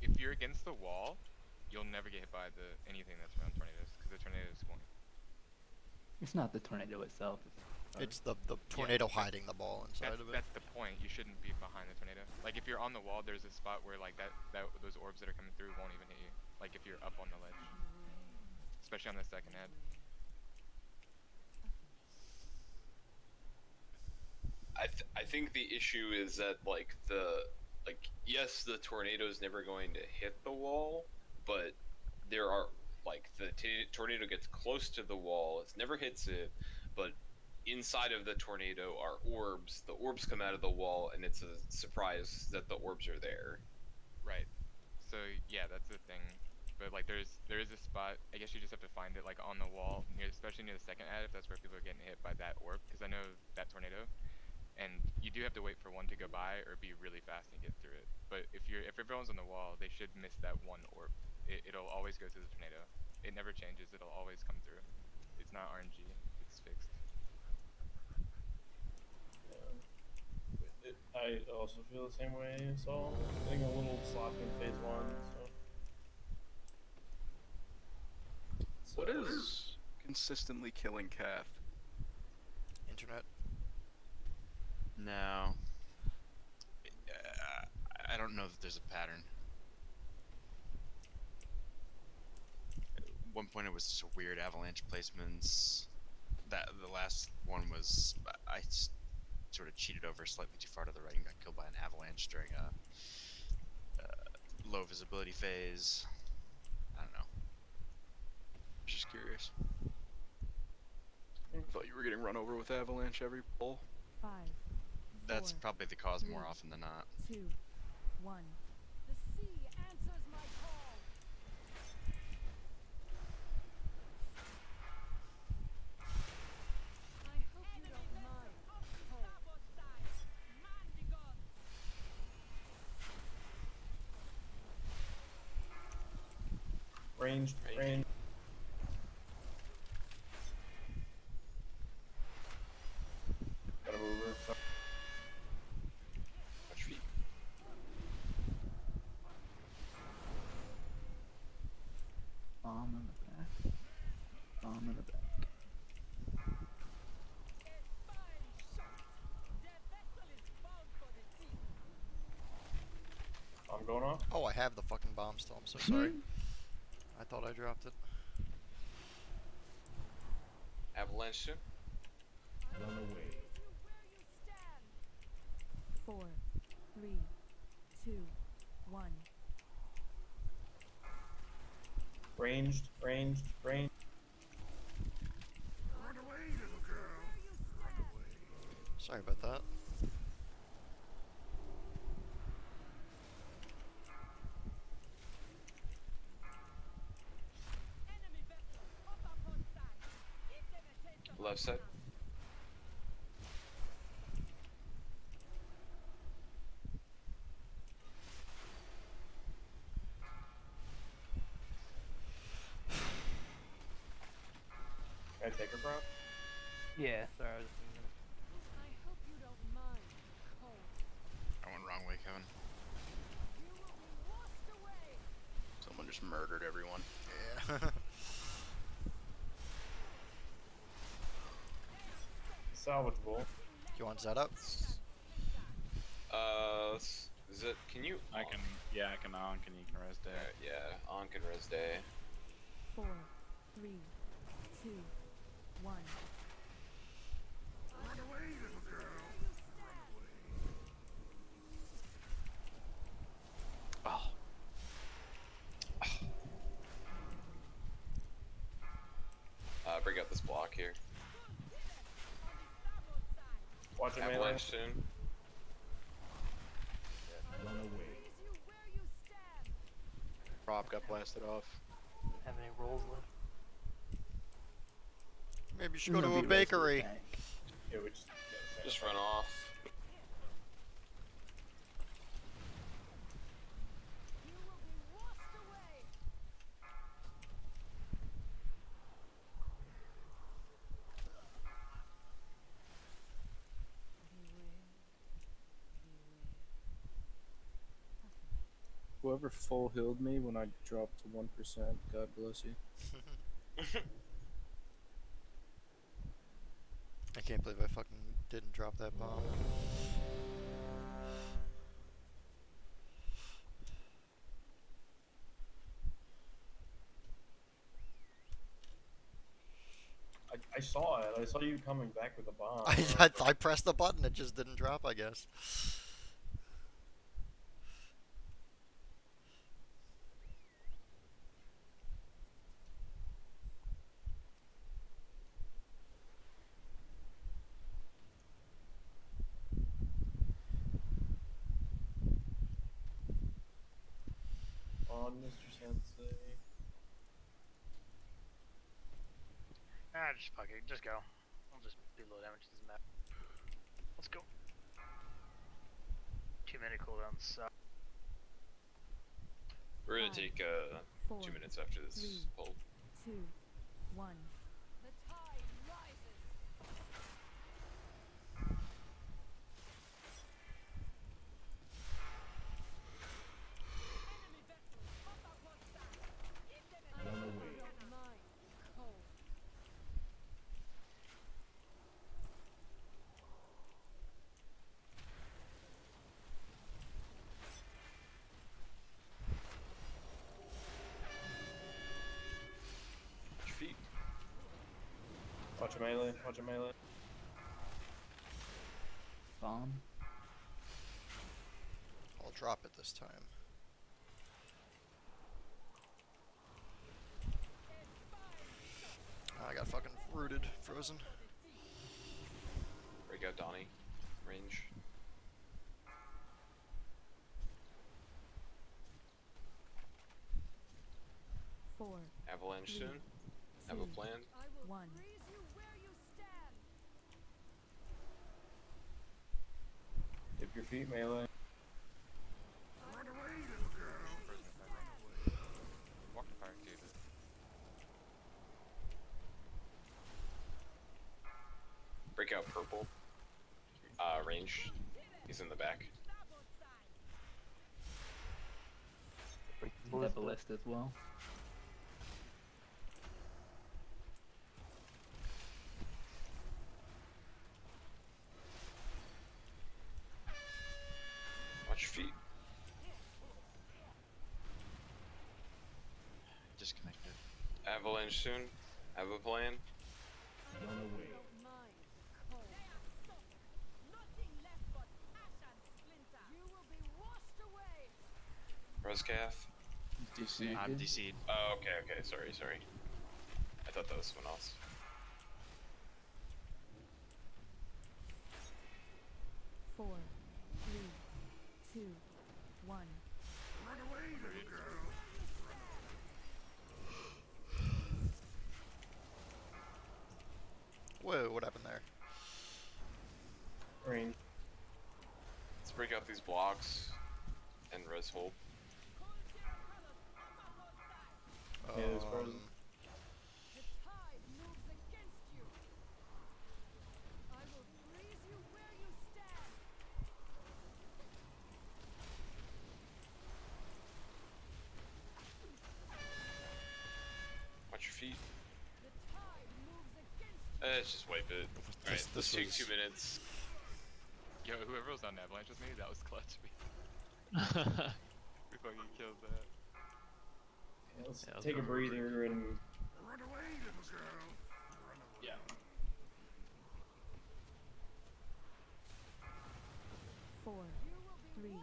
If you're against the wall, you'll never get hit by anything that's around tornadoes, because the tornadoes won't. It's not the tornado itself. It's the tornado hiding the ball inside of it. That's the point. You shouldn't be behind the tornado. Like if you're on the wall, there's a spot where like those orbs that are coming through won't even hit you. Like if you're up on the ledge, especially on the second head. I think the issue is that yes, the tornado is never going to hit the wall, but there are the tornado gets close to the wall, it never hits it, but inside of the tornado are orbs. The orbs come out of the wall, and it's a surprise that the orbs are there. Right. So yeah, that's the thing. But like there is a spot. I guess you just have to find it like on the wall, especially near the second ad, if that's where people are getting hit by that orb. Because I know that tornado, and you do have to wait for one to go by or be really fast and get through it. But if everyone's on the wall, they should miss that one orb. It'll always go through the tornado. It never changes. It'll always come through. It's not RNG. It's fixed. I also feel the same way, so I think a little sloppy in phase 1, so. What is consistently killing Cath? Internet. No. I don't know that there's a pattern. one point it was just weird avalanche placements. That the last one was sort of cheated over slightly too far to the right and got killed by an avalanche during a low visibility phase. I don't know. Just curious. I thought you were getting run over with avalanche every pull. 5. That's 4, probably the cause more 3, often than not. 2, 1. The sea answers my call. I hope you don't mind. Ranged. Gotta move her. So. Watch feet. Bomb in the back. Bomb in the back. I'm going off. Oh, I have the fucking bomb still. I'm so sorry. I thought I dropped it. Avalanche soon. Run away. 4, 3, 2, 1. Ranged. Run away, little girl. Run away. Sorry about that. Left side. Can I take her, bro? Yeah, sorry, I was just thinking I hope you don't mind. Cold. I went wrong way, Kevin. You will be washed away. Someone just murdered everyone. Yeah. Salvageable. You want Zed up? Is it? Can you? I can, yeah, I can Ankh and you can res day. Alright, yeah, Ankh and res day. 4, 3, 2, 1. Run away, little girl. Run away. Bring up this block here. Watch it, melee. Avalanche soon. Run away. Prop got blasted off. have any rolls left. Maybe you should go to a bakery. Yeah, we just run off. Whoever full healed me when I dropped to 1%, God bless you. I can't believe I fucking didn't drop that bomb. I saw it. I saw you coming back with a bomb. I pressed the button, it just didn't drop, I guess. On Mr. Sensei. Just fuck it. Just go. I'll just do low damage. Doesn't matter. Let's go. 2-minute cooldown suck. We're gonna take 2 minutes after this poll. 2, 1. The tide rises. Run away. Watch a melee. Watch a melee. Bomb. I'll drop it this time. I got fucking rooted, frozen. Break out Donnie. Range. Four. Avalanche three, soon. Have a two, plan. One. Dip your feet, melee. Run away, little girl. Frozen if I run away. Walk to fire too. Break out purple. Range. He's in the back. That ballista as well. Watch your feet. Disconnected. Avalanche soon. Have a plan. Run away. Roscath. DC. I'm DC'd. Oh, okay. Sorry. I thought that was someone else. Four. Three. Two. One. Run away, little girl. Whoa, what happened there? Range. Let's break out these blocks and res hold. Yeah, it's frozen. Watch your feet. Let's just wipe it. Alright, let's take 2 minutes. Yo, whoever was on Avalanche with me, that was clutch. We fucking killed that. Yeah, let's Yeah, let's take go. a breather and Run away, little girl. Run away. yeah. Four. Three.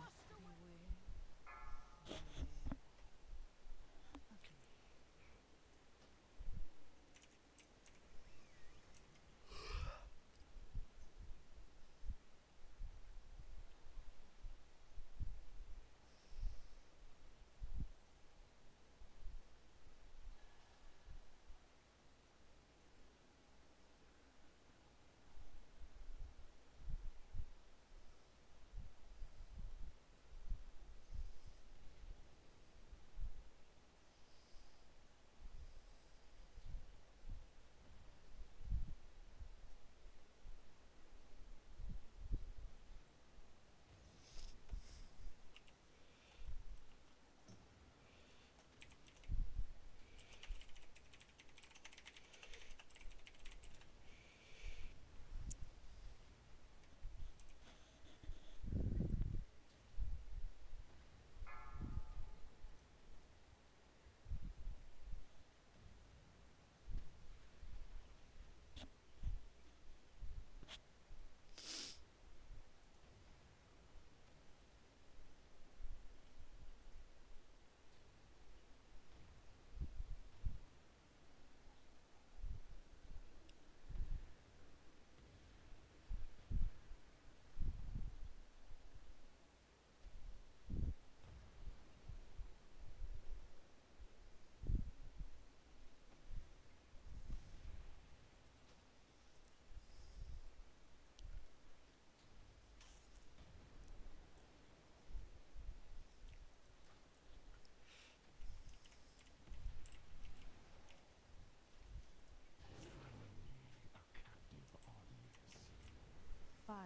Five.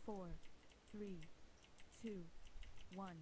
Four. Three. Two. One.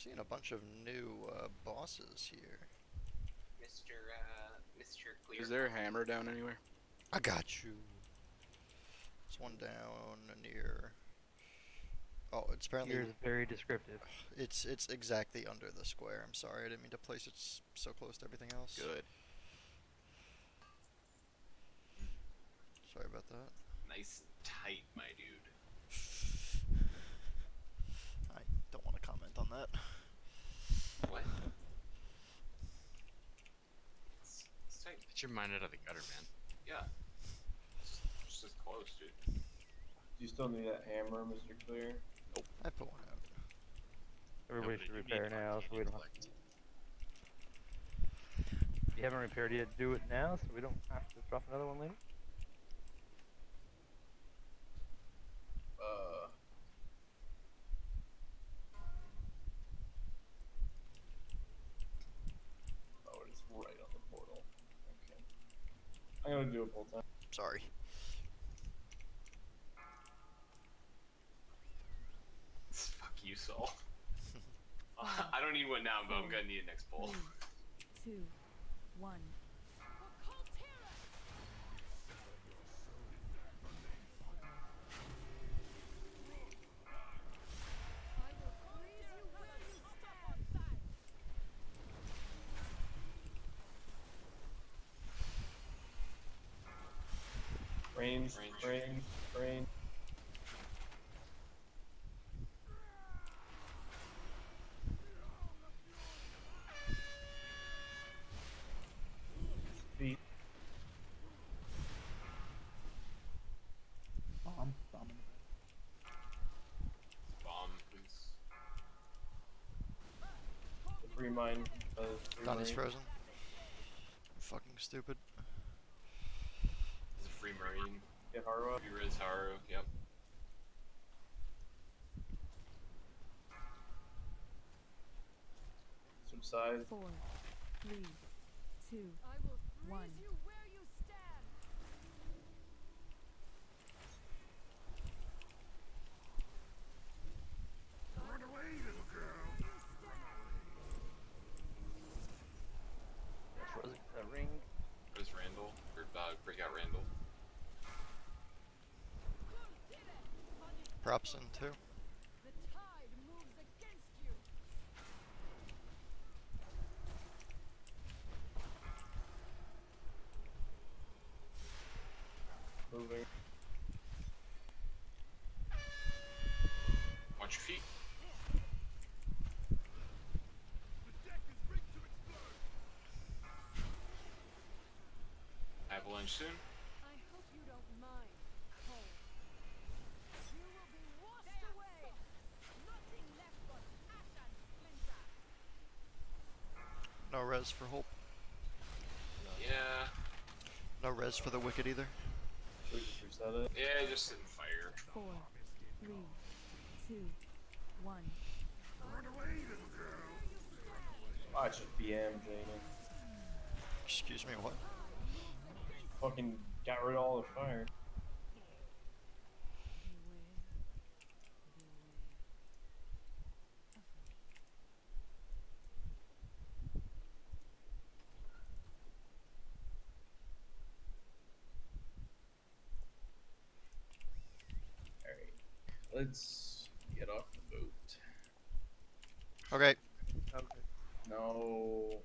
seeing a bunch of new bosses here. Mr. Clear. Is there a hammer down anywhere? I got you. There's one down near. Oh, it's apparently. Yours is very descriptive. It's exactly under the square. I'm sorry, I didn't mean to place it so close to everything else. Good. Sorry about that. Nice and tight, my dude. I don't want to comment on that. What? It's tight. Get your mind out of the gutter, man. Yeah. It's just as close, dude. Do you still need that hammer, Mr. Clear? Nope. I put one out. Everybody should repair now, so we don't. If you haven't repaired yet, do it now, so we don't have to drop another one later. Oh, it is right on the portal. Okay. I'm gonna do it full time. Sorry. Fuck you, Saul. I don't need one now, but I'm gonna need it next bowl. 2, 1. Range. Feet. Bomb in the Bomb, please. The free mine. Donnie's frozen. Fucking stupid. There's a free marine. Get Haru up. Free Riz Haru, yep. Subside. 4, 3, 2, 1. Run away, little girl. Frozen ring. Where's Randall? Or break out Randall. Props in too. Moving. Watch your feet. Avalanche soon. I hope you don't mind, Cole. You will be washed away. Nothing left but ash and splinters. No res for Hope. Yeah. No res for the Wicked either. Should we just reset it? Yeah, just sit in fire. 4, 3, 2, 1. Run away, little girl. I should BM Jaina. Excuse me, what? Fucking got rid of all the fire. Alright. Let's get off the boat. Okay. Okay. No.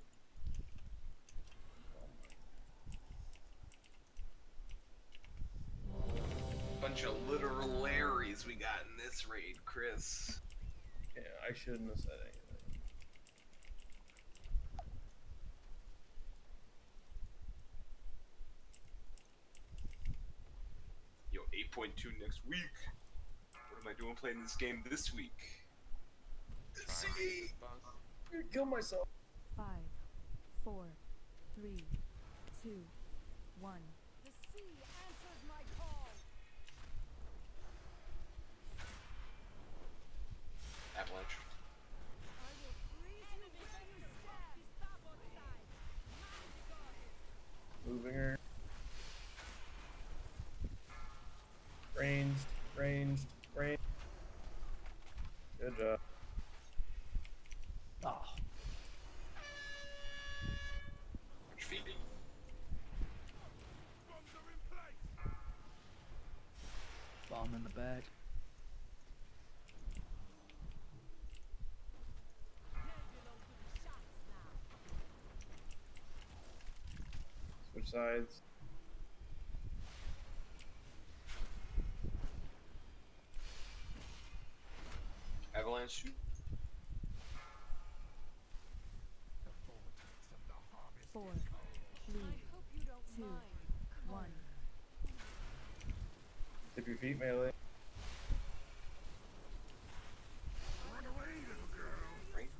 Bunch of literal Larrys we got in this raid, Chris. Yeah, I shouldn't have said anything. Yo, 8.2 next week. What am I doing playing this game this week? See? I'm gonna kill myself. 5, 4, 3, 2, 1. The sea answers my call. Avalanche. I will freeze you where you stand. Starboard side. Moving her. Ranged. Good job. Which sides? Avalanche. Four, three, two, one. Tip your feet, melee. Run away, little girl. Right.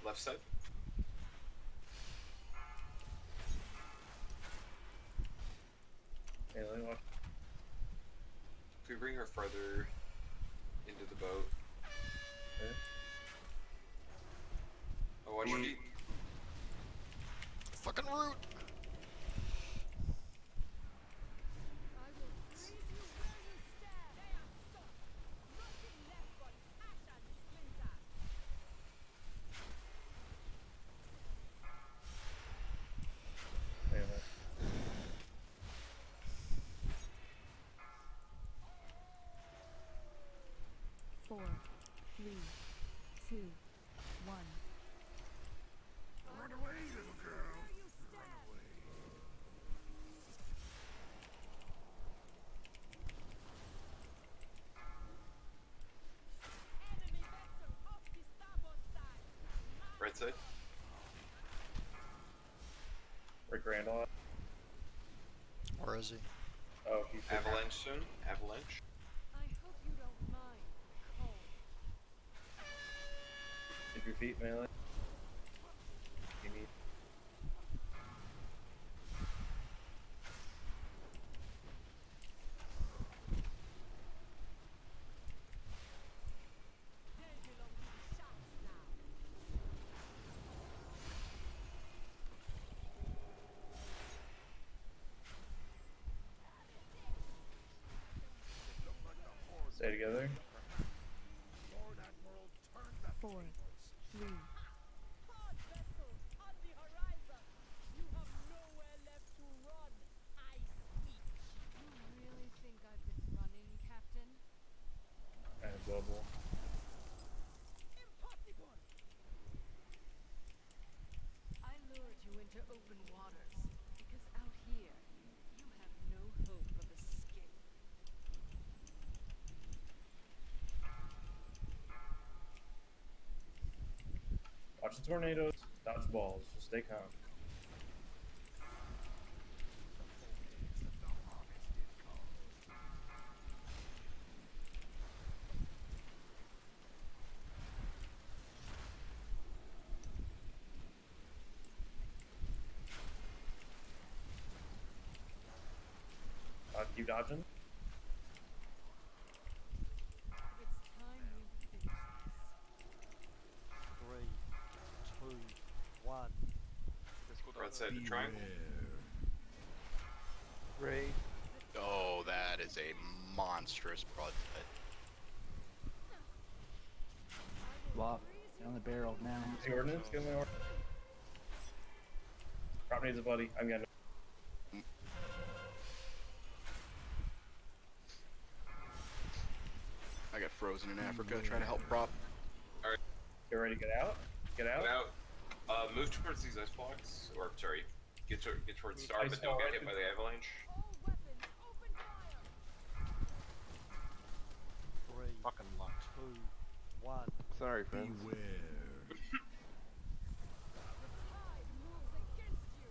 Left side. Melee, watch. Could we bring her further into the boat? Okay. Oh, watch your feet. Fucking root! Melee. Four, three, two, one. Run away, little girl. Run away. Right side. Rick Randall. Where is he? Oh, he's Avalanche soon. Avalanche. I hope you don't mind. Cold. Tip your feet, melee. You need. Stay together. Lord Admiral, turn the Four, tables. three, Hard vessels on the horizon. You have nowhere left to run. Ice Beach. You really think I've been running, Captain? And global. Impossible! I lured you into open waters because out here you have no hope of escape. Watch the tornadoes. Dodge balls. Just stay calm. Keep dodging. It's time we finish this. 3, 2, 1. Right side. The triangle. Ray. Oh, that is a monstrous broadside. Swap. Get on the barrel now. The ordnance. Get my ordnance. Prop needs a buddy. I'm getting. I got frozen in Africa trying to help prop. Alright. Get ready to get out. Get out. Get out. Move towards these ice blocks. Or, sorry. Get towards Star, Ice but don't wall. get hit by the avalanche. All weapons, open fire! 3, Fucking luck. 2, 1. Sorry, friends. The tide moves against you.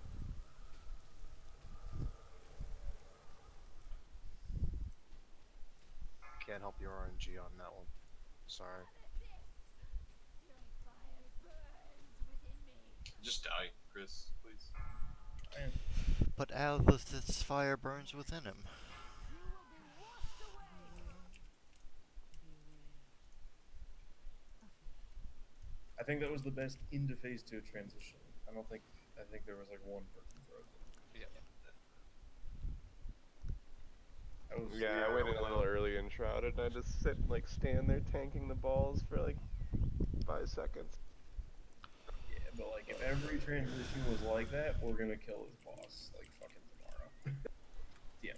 Can't help your RNG on that one. Sorry. Your fire burns within me. Just die, Chris, please. But Alice's fire burns within him. You will be washed away. I think that was the best into phase 2 transition. I think there was like one person frozen. Yeah. Yeah, I went in a little early and shrouded, and I just stand there tanking the balls for like 5 seconds. Yeah, but like if every transition was like that, we're gonna kill his boss like fucking tomorrow. Yeah.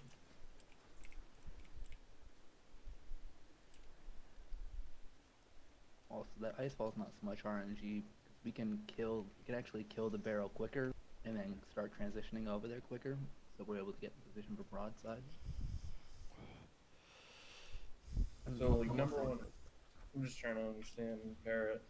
So that icefall is not so much RNG. 'Cause we can actually kill the barrel quicker and then start transitioning over there quicker. So we're able to get in position for broadside. And So, like, almost number one, I'm just trying to understand, Barrett.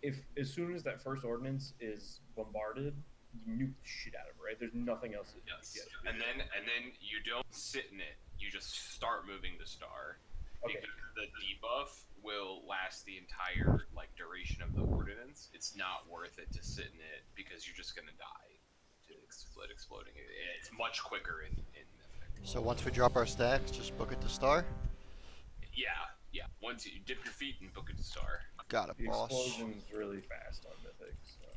If as soon as that first ordnance is bombarded, you nuke the shit out of it, right? There's nothing else that Yes. you get. And then you don't sit in it. You just start moving the star. Okay. Because the debuff will last the entire like duration of the ordinance. It's not worth it to sit in it because you're just gonna die to exploding. It's much quicker in Mythic. So once we drop our stacks, just book it to star. Yeah. Once you dip your feet and book it to star. Got it, The boss. explosion's really fast on Mythic, so.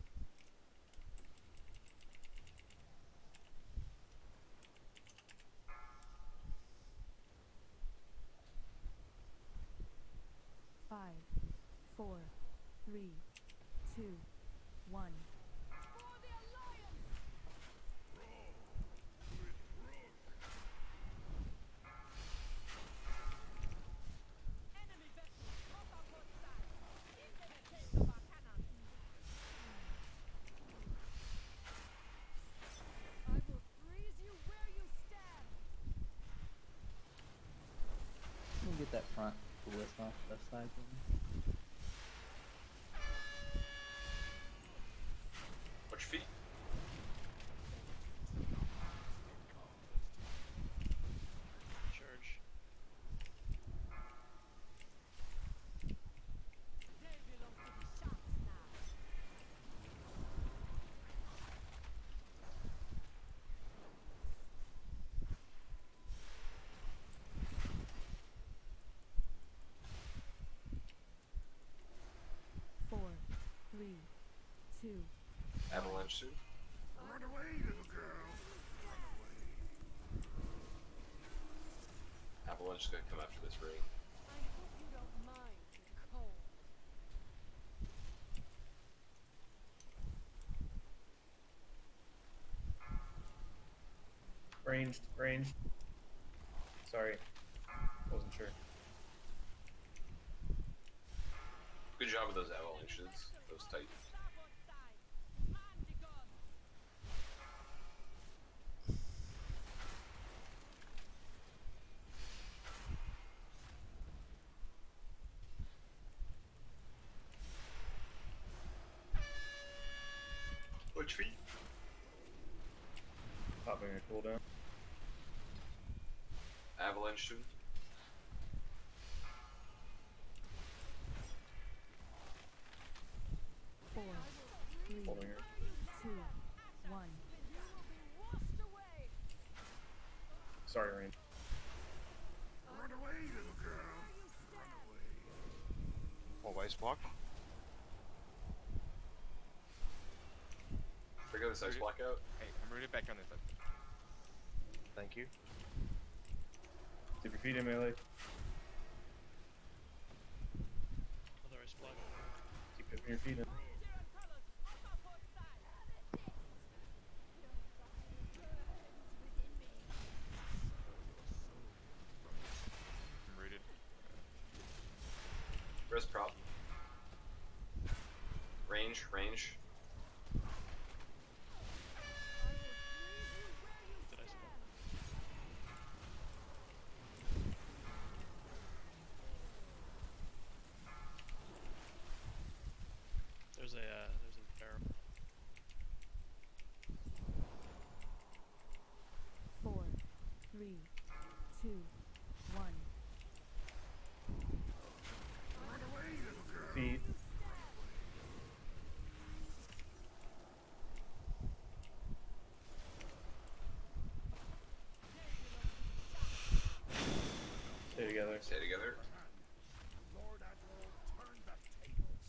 Five, 4, 3, 2, 1. I will freeze you where you stand. Let me get that front list off left side for me. Watch your feet. Charge. They belong to the sharks now. Four, 3, 2. Avalanche soon. Run away, little girl. Run away. Avalanche is gonna come after this ring. I hope you don't mind the cold. Ranged. Sorry. Wasn't sure. Good job with those avalanches. Those titans. Watch feet. Popping a cooldown. Avalanche soon. Four, 3, Holding her. 2, 1. Sorry, Rain. Run away, little girl. Run away. All ice block. Trigger this ice blackout. Hey, I'm rooted back on this side. Thank you. Dip your feet in melee. Another ice block. Keep dipping your feet in. I'm rooted. Rest prop. Range. Good ice block. There's a barrel. 4, 3, 2, 1. Run away, little girl. Feet. Stay together. Stay together. Lord Admiral, turn the tables.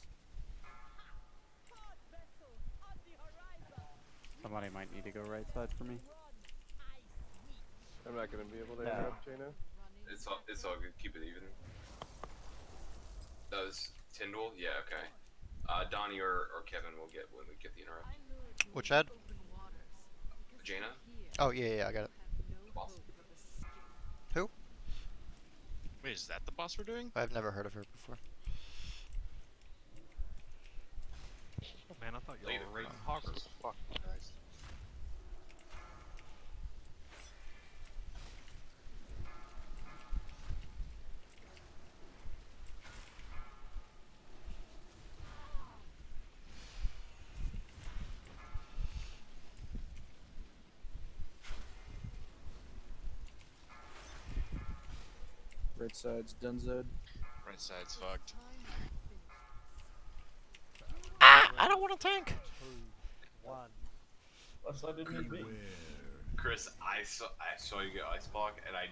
Pod vessels on the horizon. Somebody might need to go right side for me. I'm not gonna be able to No. interrupt Jaina. It's all good. Keep it even. Does Tyndall? Yeah. Okay. Donnie or Kevin will get when we get the interrupt. Which ad? Jaina. Oh yeah, I got it. Boss. Who? Wait, is that the boss we're doing? I've never heard of her before. Man, I thought y'all Later. were raiding hoggers. Fuck, Christ. Right side's Dunzed. Right side's fucked. Ah! I don't want to tank! 2, 1. Left side didn't need me. Chris, I saw you get ice block, and I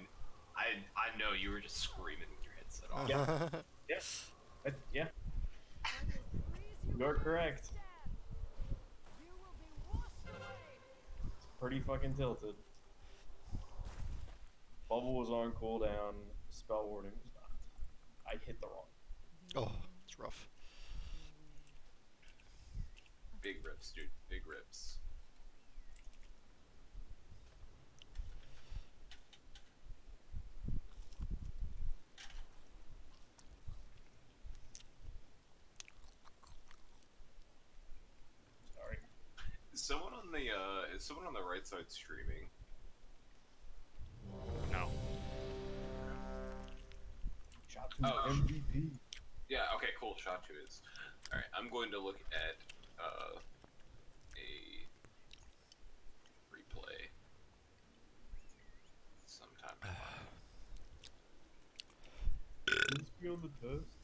know you were just screaming with your headset off. Yes. Yeah. You're correct. It's pretty fucking tilted. Bubble was on cooldown. Spell warding was not. I hit the wrong. Oh, it's rough. Big rips, dude. Big rips. Sorry. Is someone on the right side streaming? No. Shot to MVP. Yeah. Okay. Cool. Shot two is. All right. I'm going to look at a replay sometime. Let's be on the test.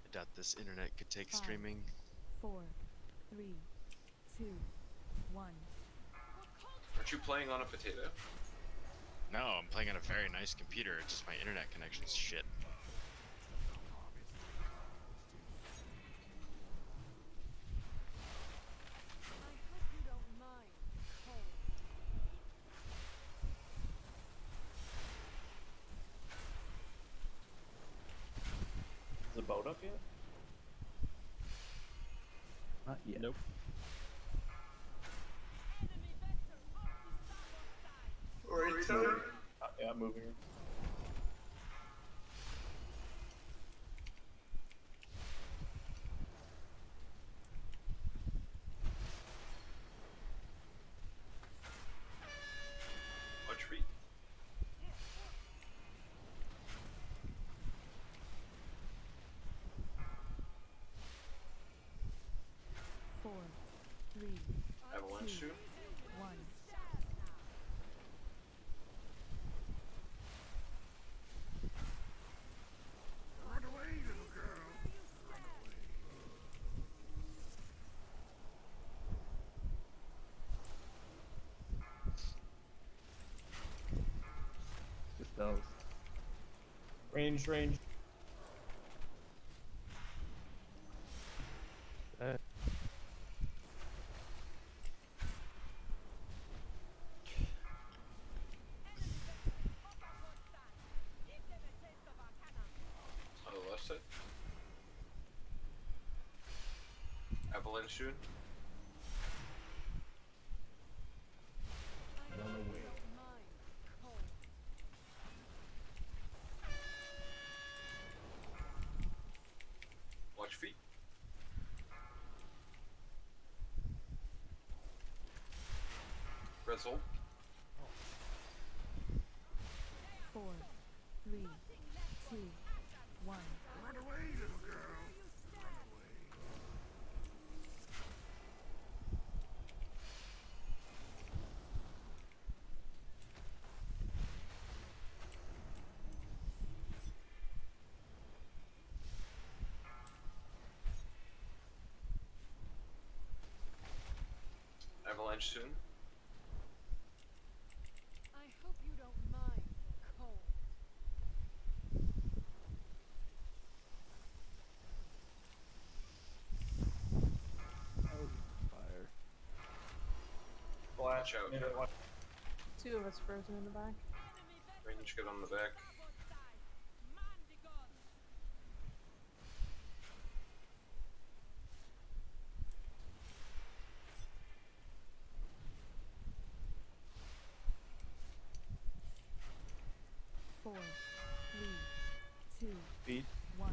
I doubt this internet could take 5, streaming. 4, 3, 2, 1. Aren't you playing on a potato? No, I'm playing on a very nice computer. It's just my internet connection's shit. Is the boat up yet? Not yet. Nope. Right side. Yeah, moving her. Watch feet. Four, 3, Avalanche 2, shoot. 1. Run away, little girl. Just those. Range. On the left side. Avalanche shoot. Run away. Watch feet. Press hold. 4, 3, 2, 1. Run away, little girl. Avalanche soon. I hope you don't mind the cold. Fire. Watch out. Two of us frozen in the back. Range good on the back. Four, 3, 2, Feet. 1.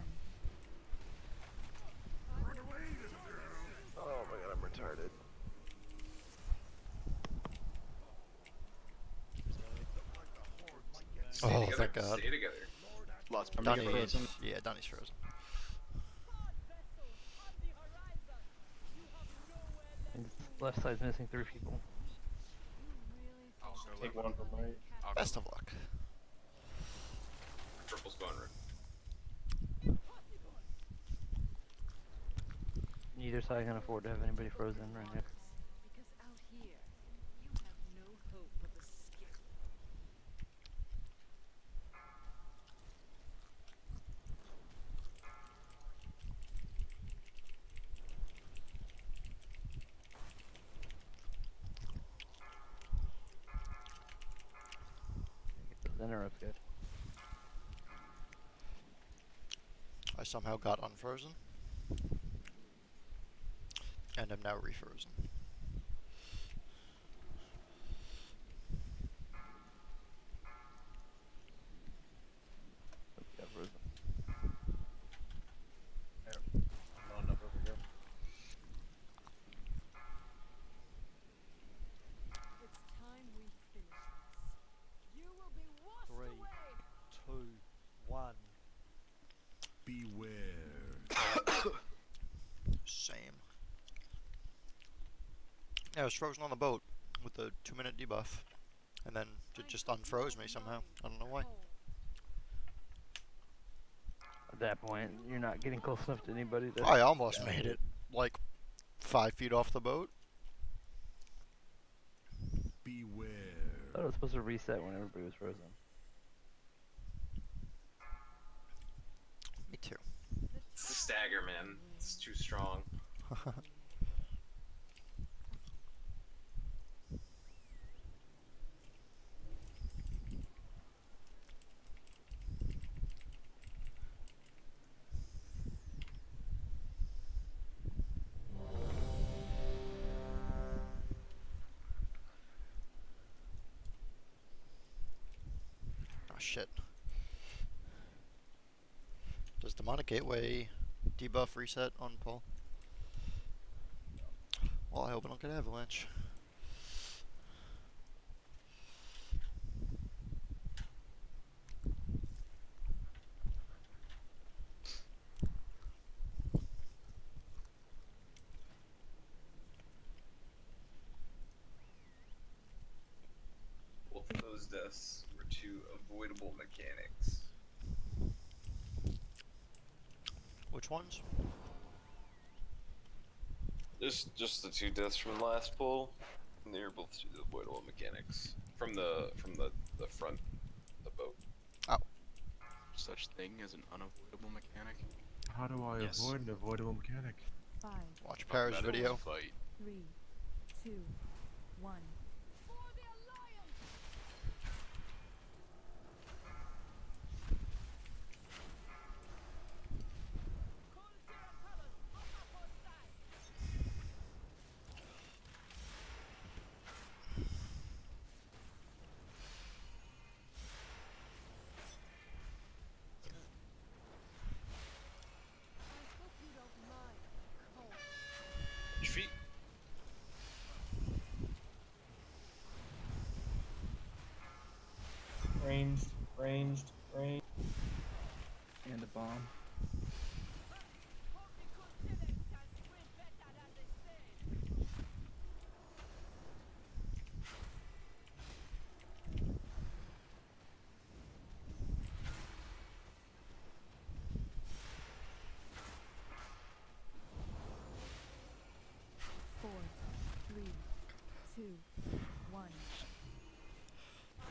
Stay Oh, together. thank God. Stay together. Lots I'm gonna get Donnie's, frozen. yeah, Donnie's frozen. And left side's missing 3 people. I'll go Take left. one from right. I'll go Best left. of luck. Purple's going right. Neither side can afford to have anybody frozen right now. Because out here, you have no hope of escape. Get those interrupts good. I somehow got unfrozen. And am now refrozen. Got frozen. I'm on up over here. It's time we finish this. You will be washed 3, away. 2, 1. Beware. Same. Yeah, I was frozen on the boat with the 2-minute debuff. And then it just unfroze me somehow. I don't know why. At that point, you're not getting close enough to anybody. To I almost made it, like, 5 feet off the boat. Beware. I thought it was supposed to reset when everybody was frozen. Me too. It's the stagger, man. It's too strong. Oh shit. Does Demonic Gateway debuff reset on Paul? Well, I hope I don't get Avalanche. Both of those deaths were two avoidable mechanics. Which ones? Just the 2 deaths from the last pull. And they were both two avoidable mechanics from the front of the boat. Oh. Such thing as an unavoidable mechanic. How do I Yes. avoid an avoidable mechanic? 5, Watch Fuck Para's that, it was video. a fight. 3, 2, 1. Watch your feet. Ranged. And a bomb. Four, three, two, one.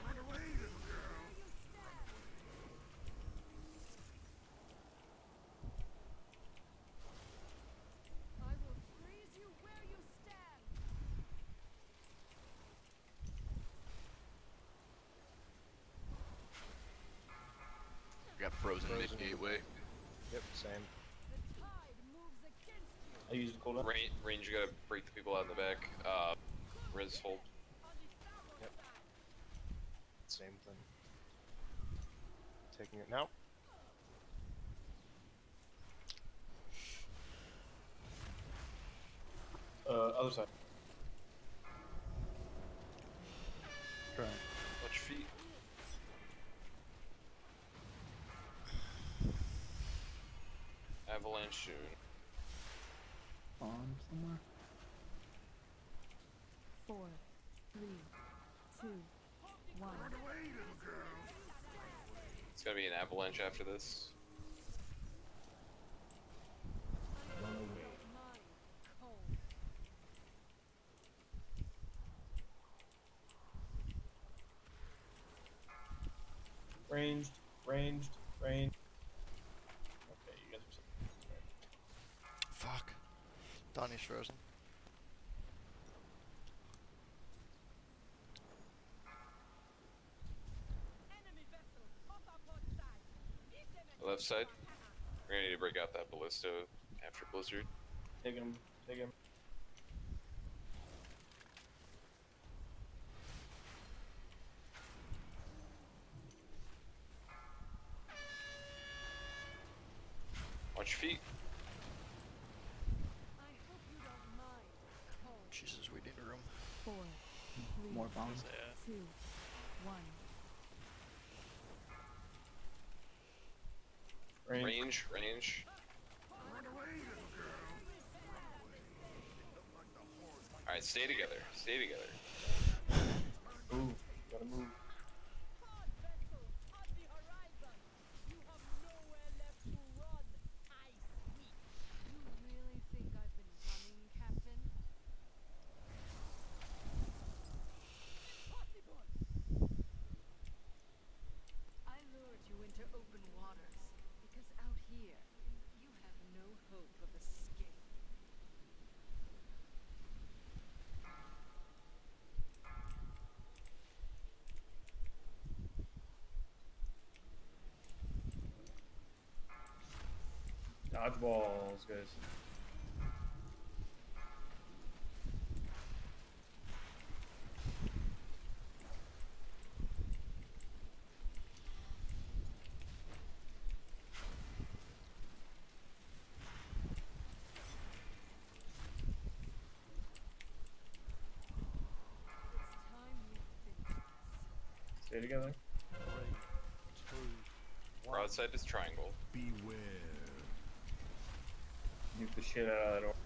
Run away, little girl. I will freeze you where you stand. I got frozen Frozen. mid-gateway. Yep, same. The tide moves against you. I used cooldown. Range, you gotta break the people out in the back. Riz, hold. Yep. Same thing. Taking it now. Other side. Try. Watch your feet. Avalanche soon. Bomb somewhere. 4, 3, 2, 1. It's gonna be an avalanche after this. Ranged, ranged, ranged. Okay, you guys are something. Fuck. Donnie's frozen. Left side. We're gonna need to break out that ballista after Blizzard. Take him, take him. Watch your feet. Jesus, we need a room. 4, 3, More bombs. 2, 1. Range, range. Alright, stay together. Stay together. Move. Gotta move. I lured you into open waters because out here you have no hope of escape. Dodgeballs, guys. Stay together. 3, 2, 1. Broadside is triangle. Beware. Nuke the shit out of that orb.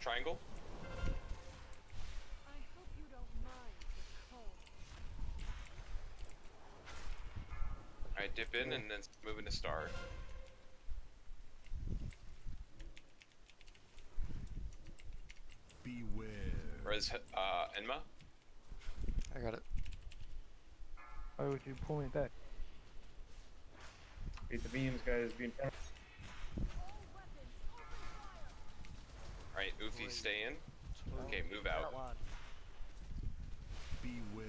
Triangle. I hope you don't mind the cold. Alright, dip in and then move into star. Beware. Res, Enma. I got it. Why would you pull me back? Beat the beams, guys. Be in front. Alright, Ufi, stay in. 2, Okay, move out. 1. Beware.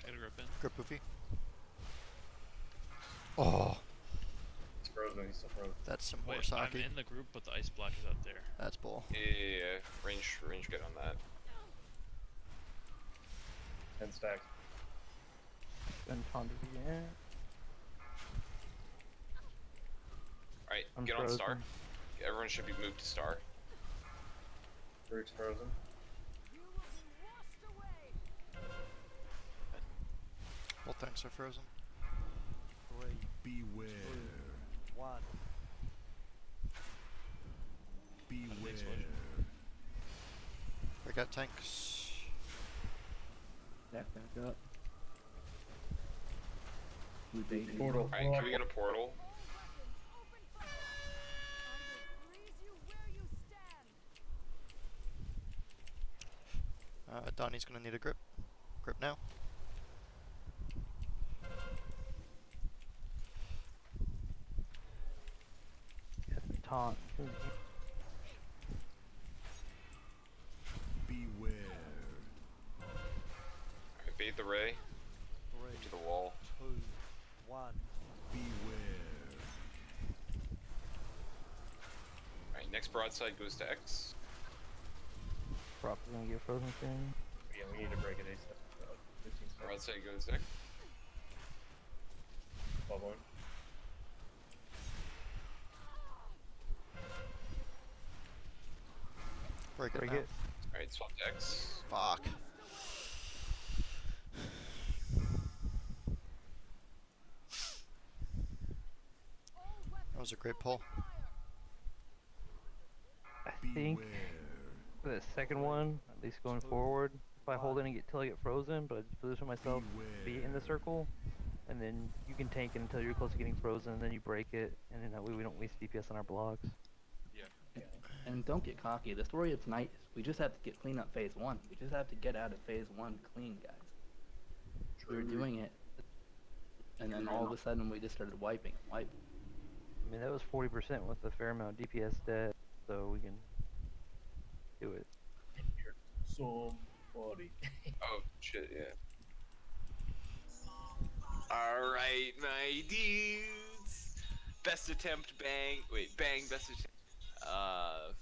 I gotta grip in. Grip Poofy. Oh, He's frozen. He's still frozen. that's some Wait, horse I'm hockey. in the group, but the ice block is out there. That's bull. Yeah. Range good on that. 10 stacks. Then Ponder the air. Alright, I'm get on star. frozen. Everyone should be moved to star. Rick's frozen. Both tanks are frozen. 3, Beware. 1. Beware. I got tanks. Back up. We bait Portal. Alright, can we get a portal? Donnie's gonna need a grip. Grip now. Taunt. Beware. Alright, bait the ray. 3, To the wall. 2, 1. Beware. Alright, next broadside goes to X. Probably gonna get frozen soon. Yeah, we need to break it ASAP. 15 stacks. Broadside goes to X. Bubbling. Break it Break now. it. Alright, swap to X. Fuck. was a great pull. I think for the second one, at least going forward, if I hold it and get till I get frozen, but I just position myself to be in the circle, and then you can tank it until you're close to getting frozen, and then you break it, and then that way we don't waste DPS on our blocks. And don't get cocky. The story of tonight is we just have to get clean up phase 1. We just have to get out of phase 1 clean, guys. We were doing it, and then all of a sudden we just started wiping. I mean, that was 40% with a fair amount of DPS dead, so we can do it. Somebody. Oh shit, yeah. Alright, my dudes. Best attempt, bang. Wait, bang, best attempt.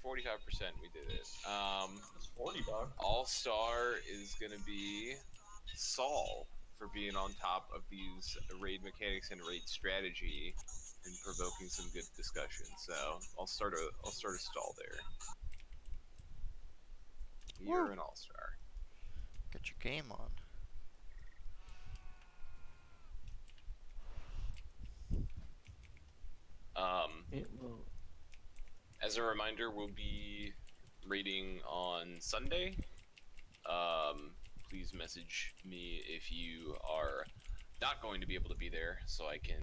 45% we did it. That's 40, dog. All-star is gonna be Saul for being on top of these raid mechanics and raid strategy and provoking some good discussion. So I'll start a stall there. You're an all-star. Get your game on. It will. As a reminder, we'll be raiding on Sunday. Please message me if you are not going to be able to be there, so I can